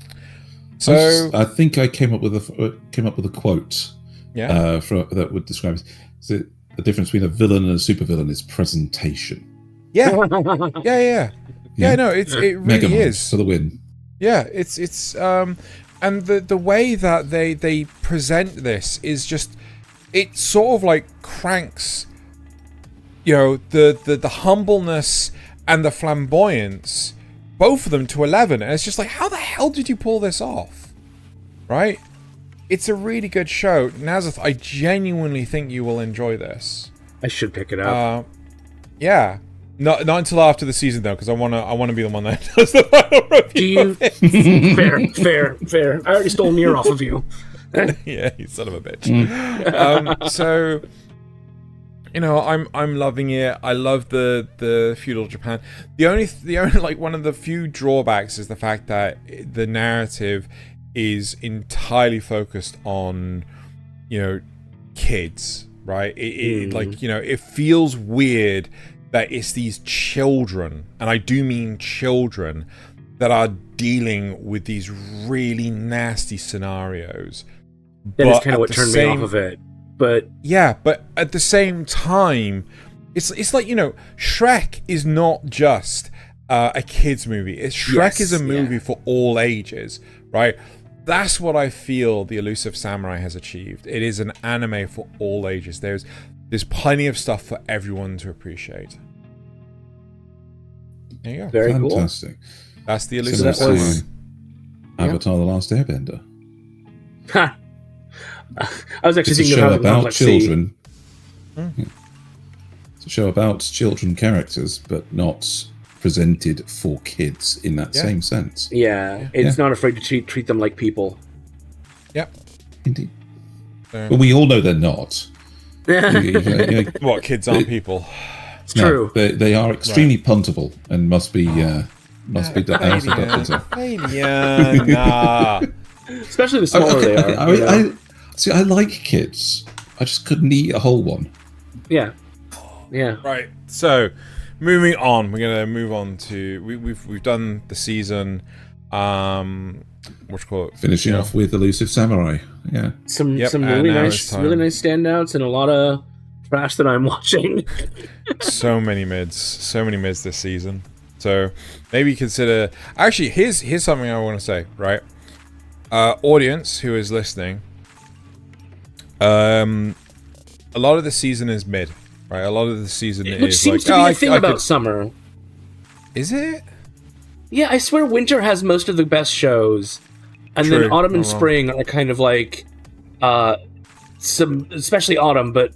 So I think I came up with a quote. Yeah. That would describe it. The difference between a villain and a supervillain is presentation. Yeah. Yeah. No, it really is for the win. Yeah, it's and the way that they present this is just, it sort of like cranks, you know, the humbleness and the flamboyance, both of them to 11. And it's just like, how the hell did you pull this off? Right? It's a really good show. Nasuth, I genuinely think you will enjoy this. I should pick it up. Yeah. Not until after the season, though, because I wanna be the one that does the final review. Fair. I already stole Nier off of you. Yeah, you son of a bitch. So you know, I'm loving it. I love the feudal Japan. The only like one of the few drawbacks is the fact that the narrative is entirely focused on, you know, kids, right? It like, you know, it feels weird that it's these children, and I do mean children, that are dealing with these really nasty scenarios. That is kind of what turned me off of it. But yeah, but at the same time, it's like, you know, Shrek is not just a kids movie. Shrek is a movie for all ages, right? That's what I feel the Elusive Samurai has achieved. It is an anime for all ages. There's plenty of stuff for everyone to appreciate. There you go. Very Fantastic. Cool. That's the Elusive Samurai. Avatar: The Last Airbender. Ha! I was actually It's a thinking show about about children. Yeah. It's a show about children characters, but not presented for kids in that same sense. Yeah, it's not afraid to treat them like people. Yep. Indeed. But we all know they're not. What, kids aren't people? It's true. They are extremely puntable and must be done. Especially the smaller they are. I like kids. I just couldn't eat a whole one. Yeah. Right. So, moving on, we're gonna move on to we've done the season. What you call it? Finishing off with Elusive Samurai. Yeah. Some really nice standouts and a lot of trash that I'm watching. so many mids this season. So maybe consider. Actually, here's something I want to say. Right, audience who is listening. A lot of the season is mid. Right, a lot of the season Which is seems like, to be a thing about summer. Is it? Yeah, I swear winter has most of the best shows, and then autumn and spring are kind of like, especially autumn, but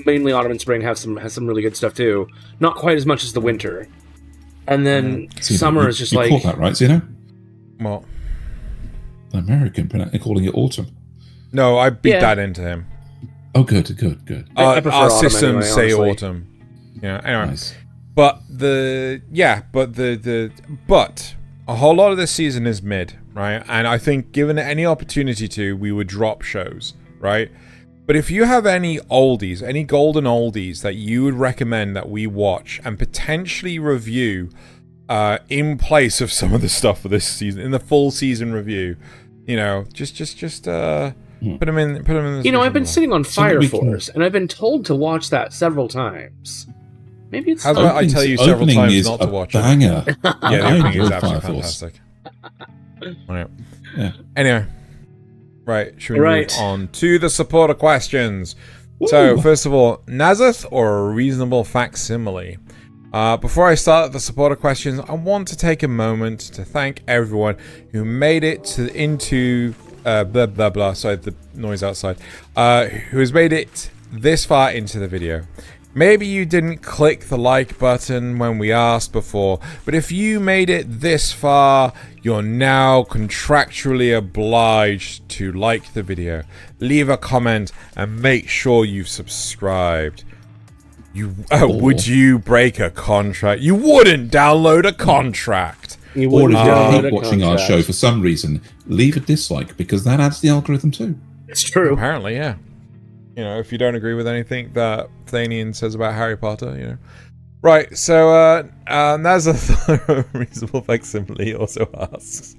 mainly autumn and spring has some really good stuff too. Not quite as much as the winter, and then summer is just you like. caught that right, Zeno? What? An American calling it autumn. No, I beat that into him. Oh, good. I prefer our autumn systems anyway, say honestly. autumn. Yeah. Anyway, Nice. but a whole lot of this season is mid, right? And I think given any opportunity to, we would drop shows, right? But if you have any oldies, any golden oldies that you would recommend that we watch and potentially review in place of some of the stuff for this season, in the full season review, you know, just put them in. You know, I've been sitting on Fire Force, and I've been told to watch that several times. Maybe it's. How about I tell you several times not to watch banger. it? Yeah, the opening is Fire absolutely Force. fantastic. Right. Yeah. Anyway, right. Should we move on to the supporter questions? Woo. So, first of all, Nasuth or a reasonable facsimile? Before I start the supporter questions, I want to take a moment to thank everyone who made it into blah blah blah. Sorry, the noise outside. Who has made it this far into the video? Maybe you didn't click the like button when we asked before, but if you made it this far, you're now contractually obliged to like the video, leave a comment, and make sure you've subscribed. Would you break a contract? You wouldn't download a contract. You Or wouldn't if you download hate a watching our contract. show for some reason, leave a dislike because that adds the algorithm too. It's true. Apparently, yeah. You know, if you don't agree with anything that Thaylien says about Harry Potter, you know. Right, so Nasuth, reasonable facsimile, also asks,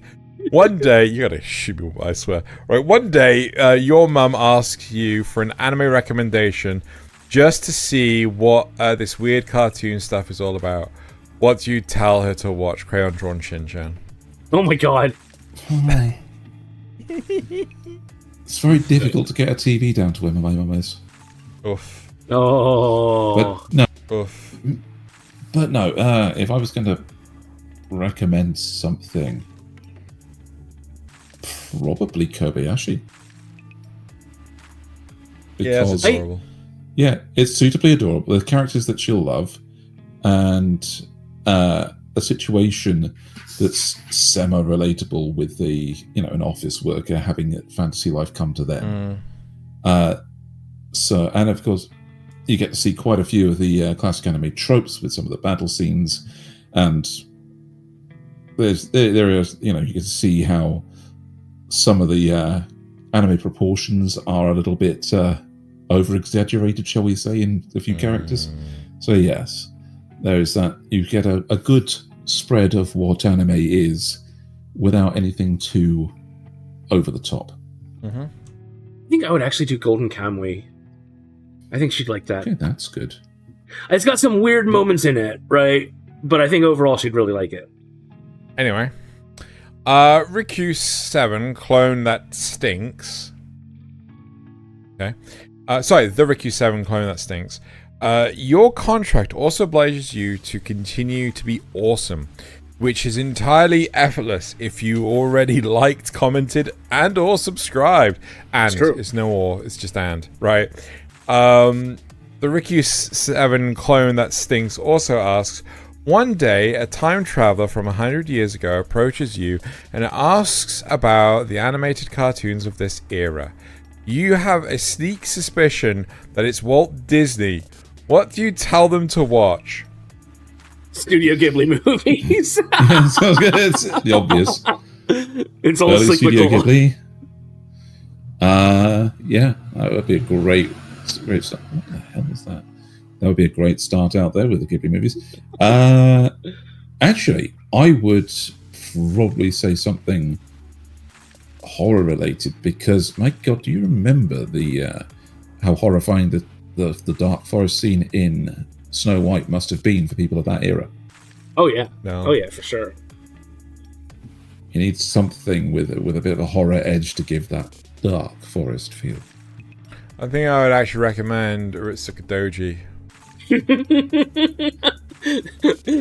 one day, you gotta shoot me, I swear. Right, one day, your mum asks you for an anime recommendation just to see what this weird cartoon stuff is all about. What do you tell her to watch? Crayon Drawn Shin-chan. Oh my god. It's very difficult to get a TV down to where my mum is. Oof. Oh. But no, if I was going to recommend something, probably Kobayashi. Yeah, Because, it's adorable. yeah, it's suitably adorable. The characters that she'll love, and a situation that's semi-relatable with the, you know, an office worker having a fantasy life come to them. So, and of course, you get to see quite a few of the classic anime tropes with some of the battle scenes, and there is, you get to see how some of the anime proportions are a little bit over exaggerated, shall we say, in a few characters. So yes, there is that. You get a good spread of what anime is without anything too over the top. I think I would actually do Golden Kamui. I think she'd like that. Okay, that's good. It's got some weird moments in it, right? But I think overall she'd really like it. Anyway, Riku 7 clone that stinks. Okay. Sorry, the Riku 7 clone that stinks. Your contract also obliges you to continue to be awesome, which is entirely effortless if you already liked, commented, and or subscribed. And it's no or, it's just and, right? The Riku 7 clone that stinks also asks, one day, a time traveler from 100 years ago approaches you and asks about the animated cartoons of this era. You have a sneak suspicion that it's Walt Disney. What do you tell them to watch? Studio Ghibli movies. Yeah, sounds good. It's the obvious. It's all cyclical. Studio Ghibli. Yeah, that would be a great start. What the hell is that? That would be a great start out there with the Ghibli movies. Actually, I would probably say something horror related, because my God, do you remember the how horrifying the dark forest scene in Snow White must have been for people of that era? Oh yeah, no. Oh yeah, for sure. You need something with a bit of a horror edge to give that dark forest feel. I think I would actually recommend Uritsuka Doji.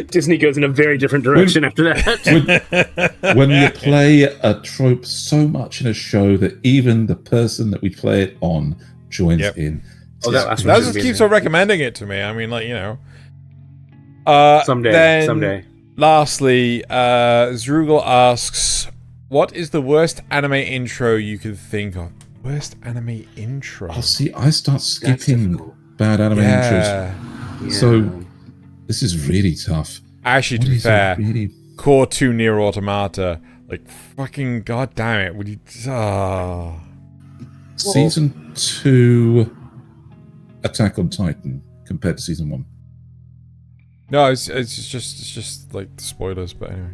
Disney goes in a very different direction after that. When you play a trope so much in a show that even the person that we play it on joins in. Oh, that just keeps on recommending it to me. I mean, someday. Lastly, Zrugel asks, what is the worst anime intro you can think of? Worst anime intro? Oh, see, I start skipping bad anime intros. Yeah. So, this is really tough. Actually, to be fair, Core 2 Nier Automata, fucking goddamn it, would you... Season 2 Attack on Titan compared to Season 1. No, it's just the spoilers, but anyway.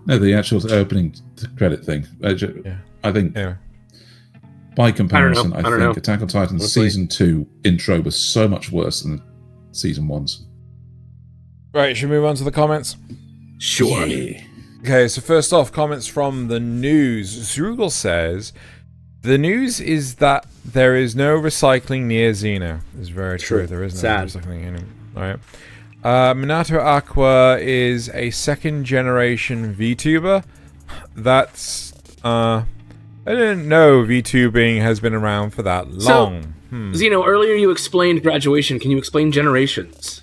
No, the actual opening credit thing. I think... Anyway. By comparison, I think know. Attack on Titan Season 2 intro was so much worse than Season 1's. Right, should we move on to the comments? Sure. Yeah. Okay, so first off, comments from the news. Zrugel says, the news is that there is no recycling near Xeno. It's very true. There isn't recycling anymore. All right. Minato Aqua is a second generation VTuber. That's I didn't know VTubing has been around for that long. Xeno, earlier you explained graduation. Can you explain generations?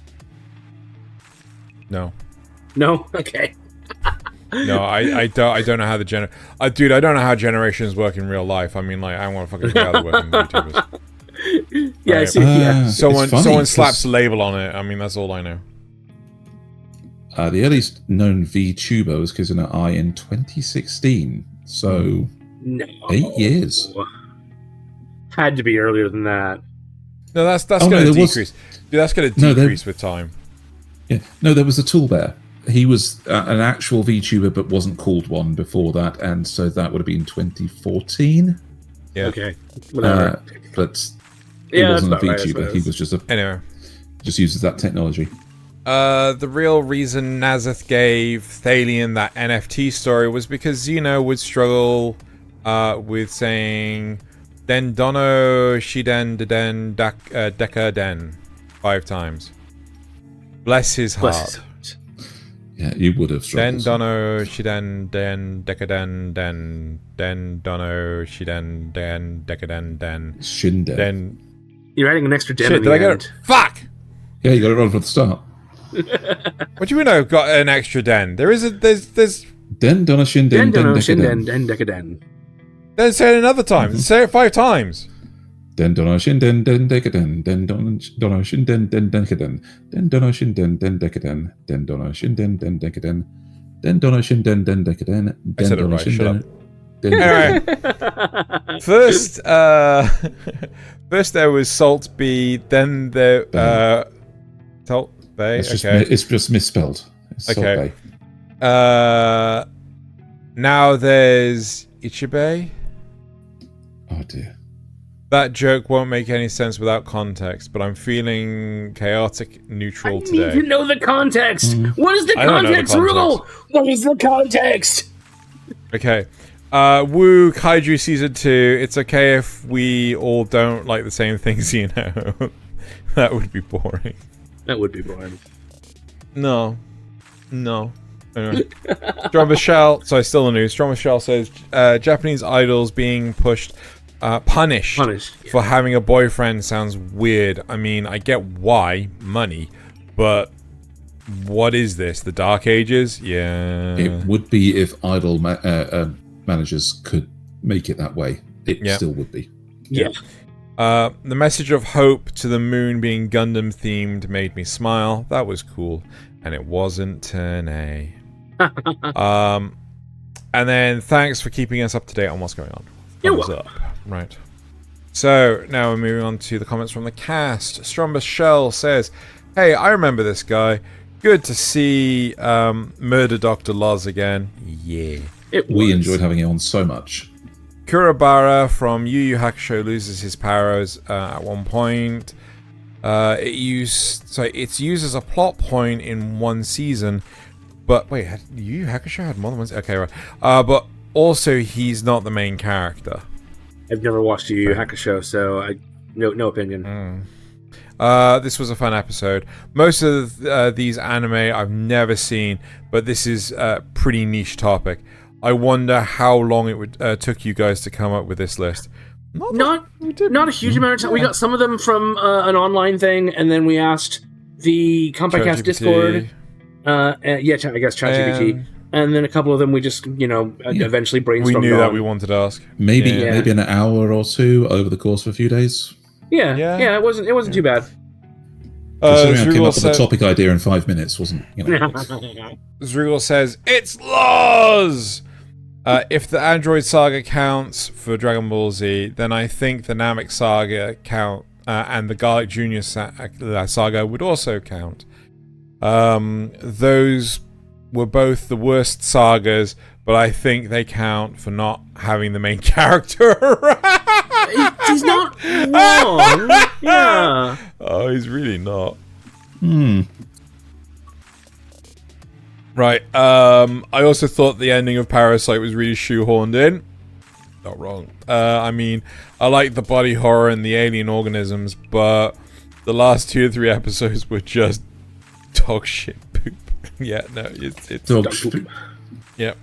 No. No? Okay. No, I don't know how the dude, I don't know how generations work in real life. I mean, I don't want to fucking figure out the working VTubers. Yeah, right. I see. Yeah. Someone slaps a label on it. I mean, that's all I know. The earliest known VTuber was Kizuna Ai in 2016. So, 8 years. Had to be earlier than that. No, that's going to decrease. Dude, that's going to decrease with time. Yeah. No, there was a Tool Bear. He was an actual VTuber, but wasn't called one before that, and so that would have been 2014. Yeah. Okay. Whatever. But he wasn't a VTuber. Right, he was just anyway. Just uses that technology. The real reason Nasuth gave Thaylien that NFT story was because Xeno would struggle with saying Den Dono Shiden Den Deka Den 5 times. Bless his heart. Yeah, you would have struggled. Den Dono Shiden Den Deka Den Dono Shiden Den Deka Den Shinden. You're adding an extra den at the end. Get it? Fuck! Yeah, you got it wrong from the start. What do you mean I've got an extra den? There's Den Dono Shinden Den Deka Den. Den Deka Den. Then say it another time. Say it 5 times. Den donoshin den den decadent, den donoshin den den decadent, den donoshin den den decadent, den donoshin den den decadent, den donoshin den den decadent, I said it right, shut up. Anyway, first there was Salt B, then there Salt Bay. It's just misspelled. It's okay. Salt Bay. Now there's Ichibe. Oh dear. That joke won't make any sense without context, but I'm feeling chaotic neutral today. I need to know the context. What is the context, Rugal? What is the context? Okay. Woo Kaiju Season 2. It's okay if we all don't like the same things, you know. That would be boring. That would be boring. No. Anyway. Strong Michelle, sorry, still the news. Strong Michelle says Japanese idols being punished for having a boyfriend sounds weird. I mean, I get why, money, but what is this? The Dark Ages? Yeah. It would be if idol managers could make it that way. It still would be. Yeah. The message of hope to the moon being Gundam themed made me smile. That was cool. And it wasn't turn A. And then thanks for keeping us up to date on what's going on. Thumbs up. Right. So now we're moving on to the comments from the cast. Stromba Shell says, "Hey, I remember this guy. Good to see Murder Dr. Loz again. Yeah. We enjoyed having him on so much." Kurabara from Yu Yu Hakusho loses his powers at one point. It's used as a plot point in one season, but wait, Yu Yu Hakusho had more than one? Okay, right. But also, he's not the main character. I've never watched Yu Yu Hakusho, so no opinion. This was a fun episode. Most of these anime I've never seen, but this is a pretty niche topic. I wonder how long it would took you guys to come up with this list. Not a huge amount of time. We got some of them from an online thing, and then we asked the Kanpai Cast Discord. I guess ChatGPT. And then a couple of them we just, eventually brainstormed. We knew that we wanted to ask. Maybe an hour or two over the course of a few days. Yeah. It wasn't too bad. Considering I came up with a topic idea in 5 minutes, wasn't? Zrugal says it's laws. If the Android Saga counts for Dragon Ball Z, then I think the Namek Saga count, and the Garlic Jr. Saga would also count. Those were both the worst sagas, but I think they count for not having the main character. He's not wrong. Yeah. Oh, he's really not. Right. I also thought the ending of Parasite was really shoehorned in. Not wrong. I mean, I like the body horror and the alien organisms, but the last 2 or 3 episodes were just dog shit poop. It's dog poop. Yep.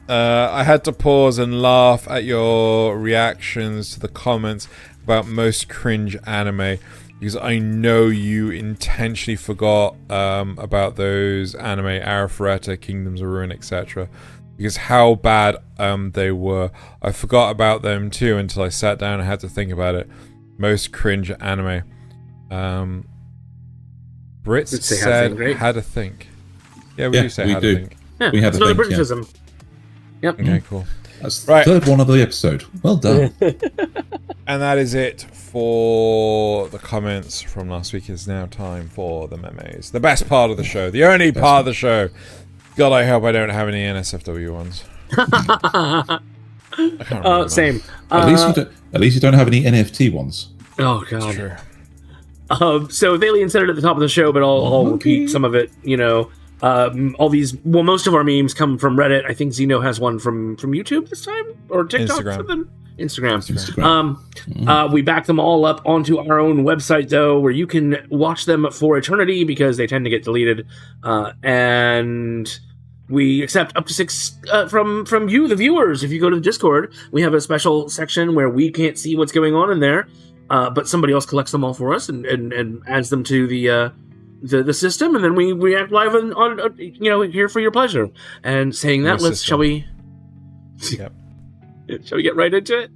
I had to pause and laugh at your reactions to the comments about most cringe anime, because I know you intentionally forgot about those anime, Arifureta, Kingdoms of Ruin, etc. Because how bad they were. I forgot about them too until I sat down and had to think about it. Most cringe anime. Brits said had to think. Yeah, we do say had to think. Yeah, we had to another think, Britishism. Yep. Okay, cool. That's the third one of the episode. Well done. And that is it for the comments from last week. It's now time for the memes. The best part of the show. The only part of the show. God, I hope I don't have any NSFW ones. I can't remember. Same. At least you don't have any NFT ones. Oh, God. That's true. So Thaylien said it at the top of the show, but I'll repeat some of it. All these, most of our memes come from Reddit. I think Xeno has one from YouTube this time, or TikTok, something. Instagram. We back them all up onto our own website, though, where you can watch them for eternity because they tend to get deleted. And we accept up to 6 from you, the viewers. If you go to the Discord, we have a special section where we can't see what's going on in there, but somebody else collects them all for us and adds them to the system, and then we react live on here for your pleasure. And saying that, shall we? Yep. Shall we get right into it?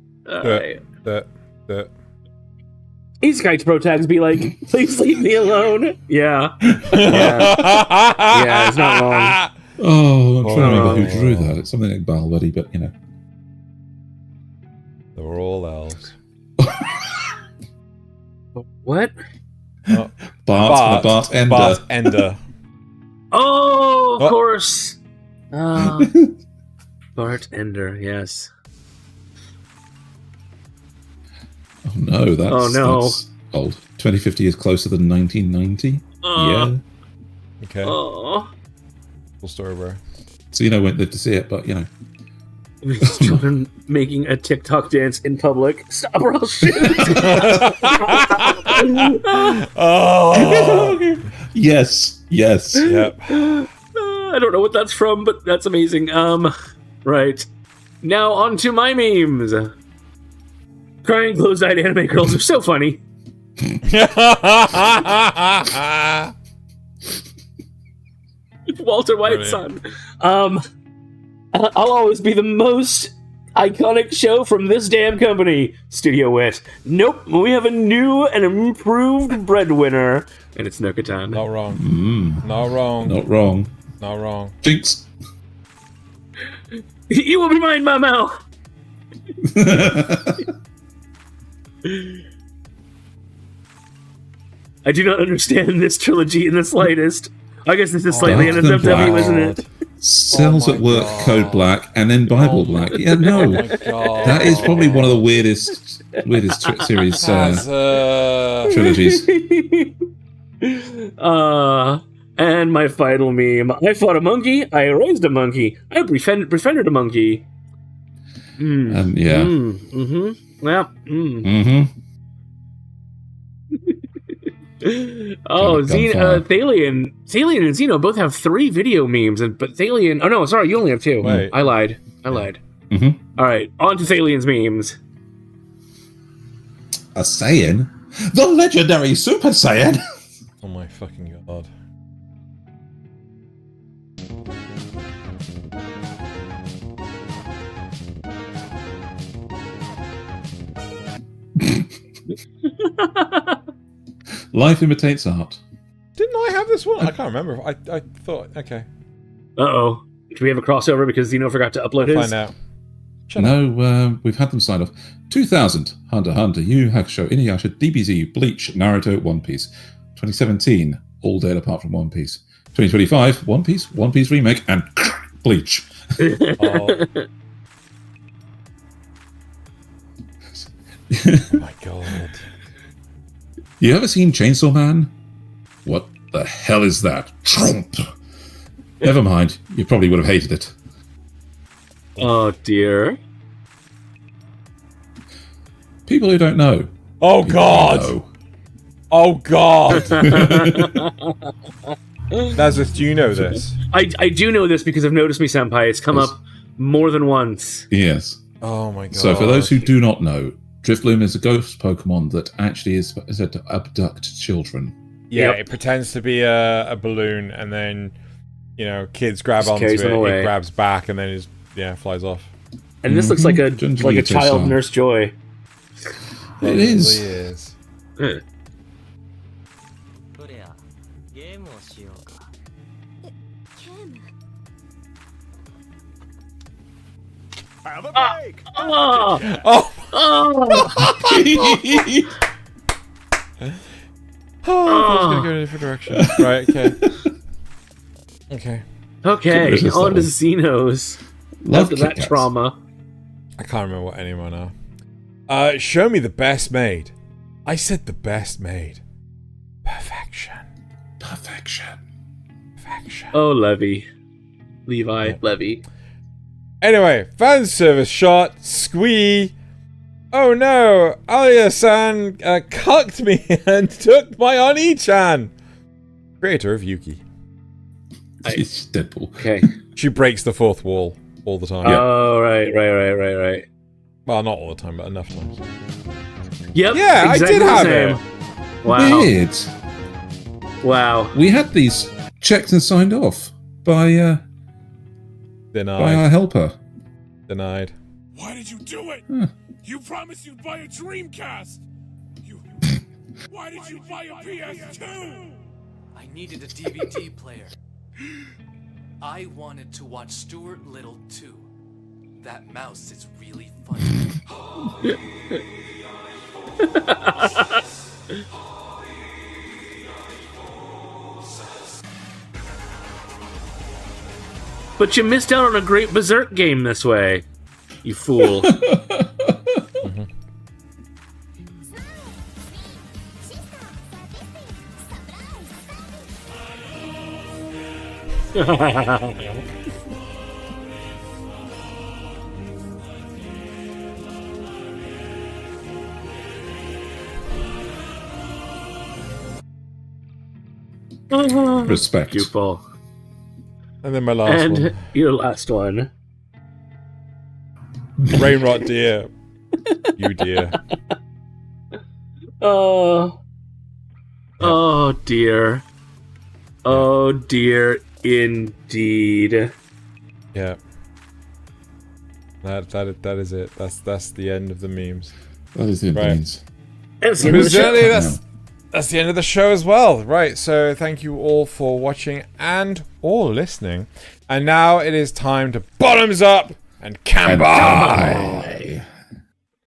Isekai pro tags be like, please leave me alone. Yeah. Yeah, it's not wrong. Oh, I'm trying to remember who drew that. It's something like Balbuddy, but you know. They were all elves. What? Oh. Bart Ender. Bart Ender. Oh, of course. Bart Ender, yes. Oh no, that's old. 2050 is closer than 1990. Yeah. Okay. Oh. Full story, bro. So you know, won't live to see it, but you know. Children making a TikTok dance in public. Stop or I'll shoot. Oh. Yes. Yep. I don't know what that's from, but that's amazing. Right. Now on to my memes. Crying closed-eyed anime girls are so funny. Walter White's son. I'll always be the most iconic show from this damn company. Studio Wit. Nope, we have a new and improved breadwinner, and it's Nokotan. Not wrong. Not wrong. Not wrong. Not wrong. Jinx. You will be mine, Mamo. I do not understand this trilogy in the slightest. I guess this is slightly NSFW, isn't it? Cells at Work, Code Black, and then Bible Black. Yeah, no. That is probably one of the weirdest series trilogies. And my final meme. I fought a monkey, I raised a monkey, I befriended a monkey. Yeah. Oh, Thaylien and Xeno both have 3 video memes, but Thaylien... Oh, no, sorry, you only have 2. Wait. I lied. All right, on to Thalien's memes. A Saiyan? The legendary Super Saiyan? Oh my fucking god. Life imitates art. Didn't I have this one? I can't remember. I thought, okay. Uh-oh. Do we have a crossover because Xeno forgot to upload his? Find out. We've had them signed off. 2000, Hunter x Hunter, Yu Yu Hakusho, Inuyasha, DBZ, Bleach, Naruto, One Piece. 2017, all dead apart from One Piece. 2025, One Piece Remake, and Bleach. Oh. Oh my god. You ever seen Chainsaw Man? What the hell is that? Trump! Never mind, you probably would have hated it. Oh dear. People who don't know. Oh god! Oh god! Nasuth, do you know this? I do know this because of Notice Me Senpai. It's come up more than once. Yes. Oh my god. So for those who do not know, Drifloon is a ghost Pokemon that actually is said to abduct children. Yeah, It pretends to be a balloon, and then, you know, kids grab onto it, it grabs back, and then flies off. And this looks like a child Nurse Joy. It is. It really is. Have a break. Oh! I was gonna go in a different direction. Right, okay. Okay, on to Xenos. After that trauma. I can't remember what any of mine are. Show me the best made. I said the best made. Perfection. Oh, Levi. Anyway, fan service shot. Squee. Oh no, Alya-san cucked me and took my Oni-chan. Creator of Yuki. It's Deadpool. Okay. She breaks the fourth wall all the time. Oh, right. Well, not all the time, but enough times. Yep. Yeah, exactly I did have it. Wow. Weird. Wow. We had these checked and signed off by our helper. Denied. Why did you do it? You promised you'd buy a Dreamcast. Why did you buy a PS2? I needed a DVD player. I wanted to watch Stuart Little too. That mouse is really funny. But you missed out on a great Berserk game this way, you fool. Respect. Goofball. And then my last one. Your last one. Rainrot deer. You dear. Oh dear. Oh dear, indeed. Yeah. That is it. That's the end of the memes. That is the memes. That's the end of the show. That's the end of the show as well. Right, so thank you all for watching and or listening. And now it is time to bottoms up and Kanpai!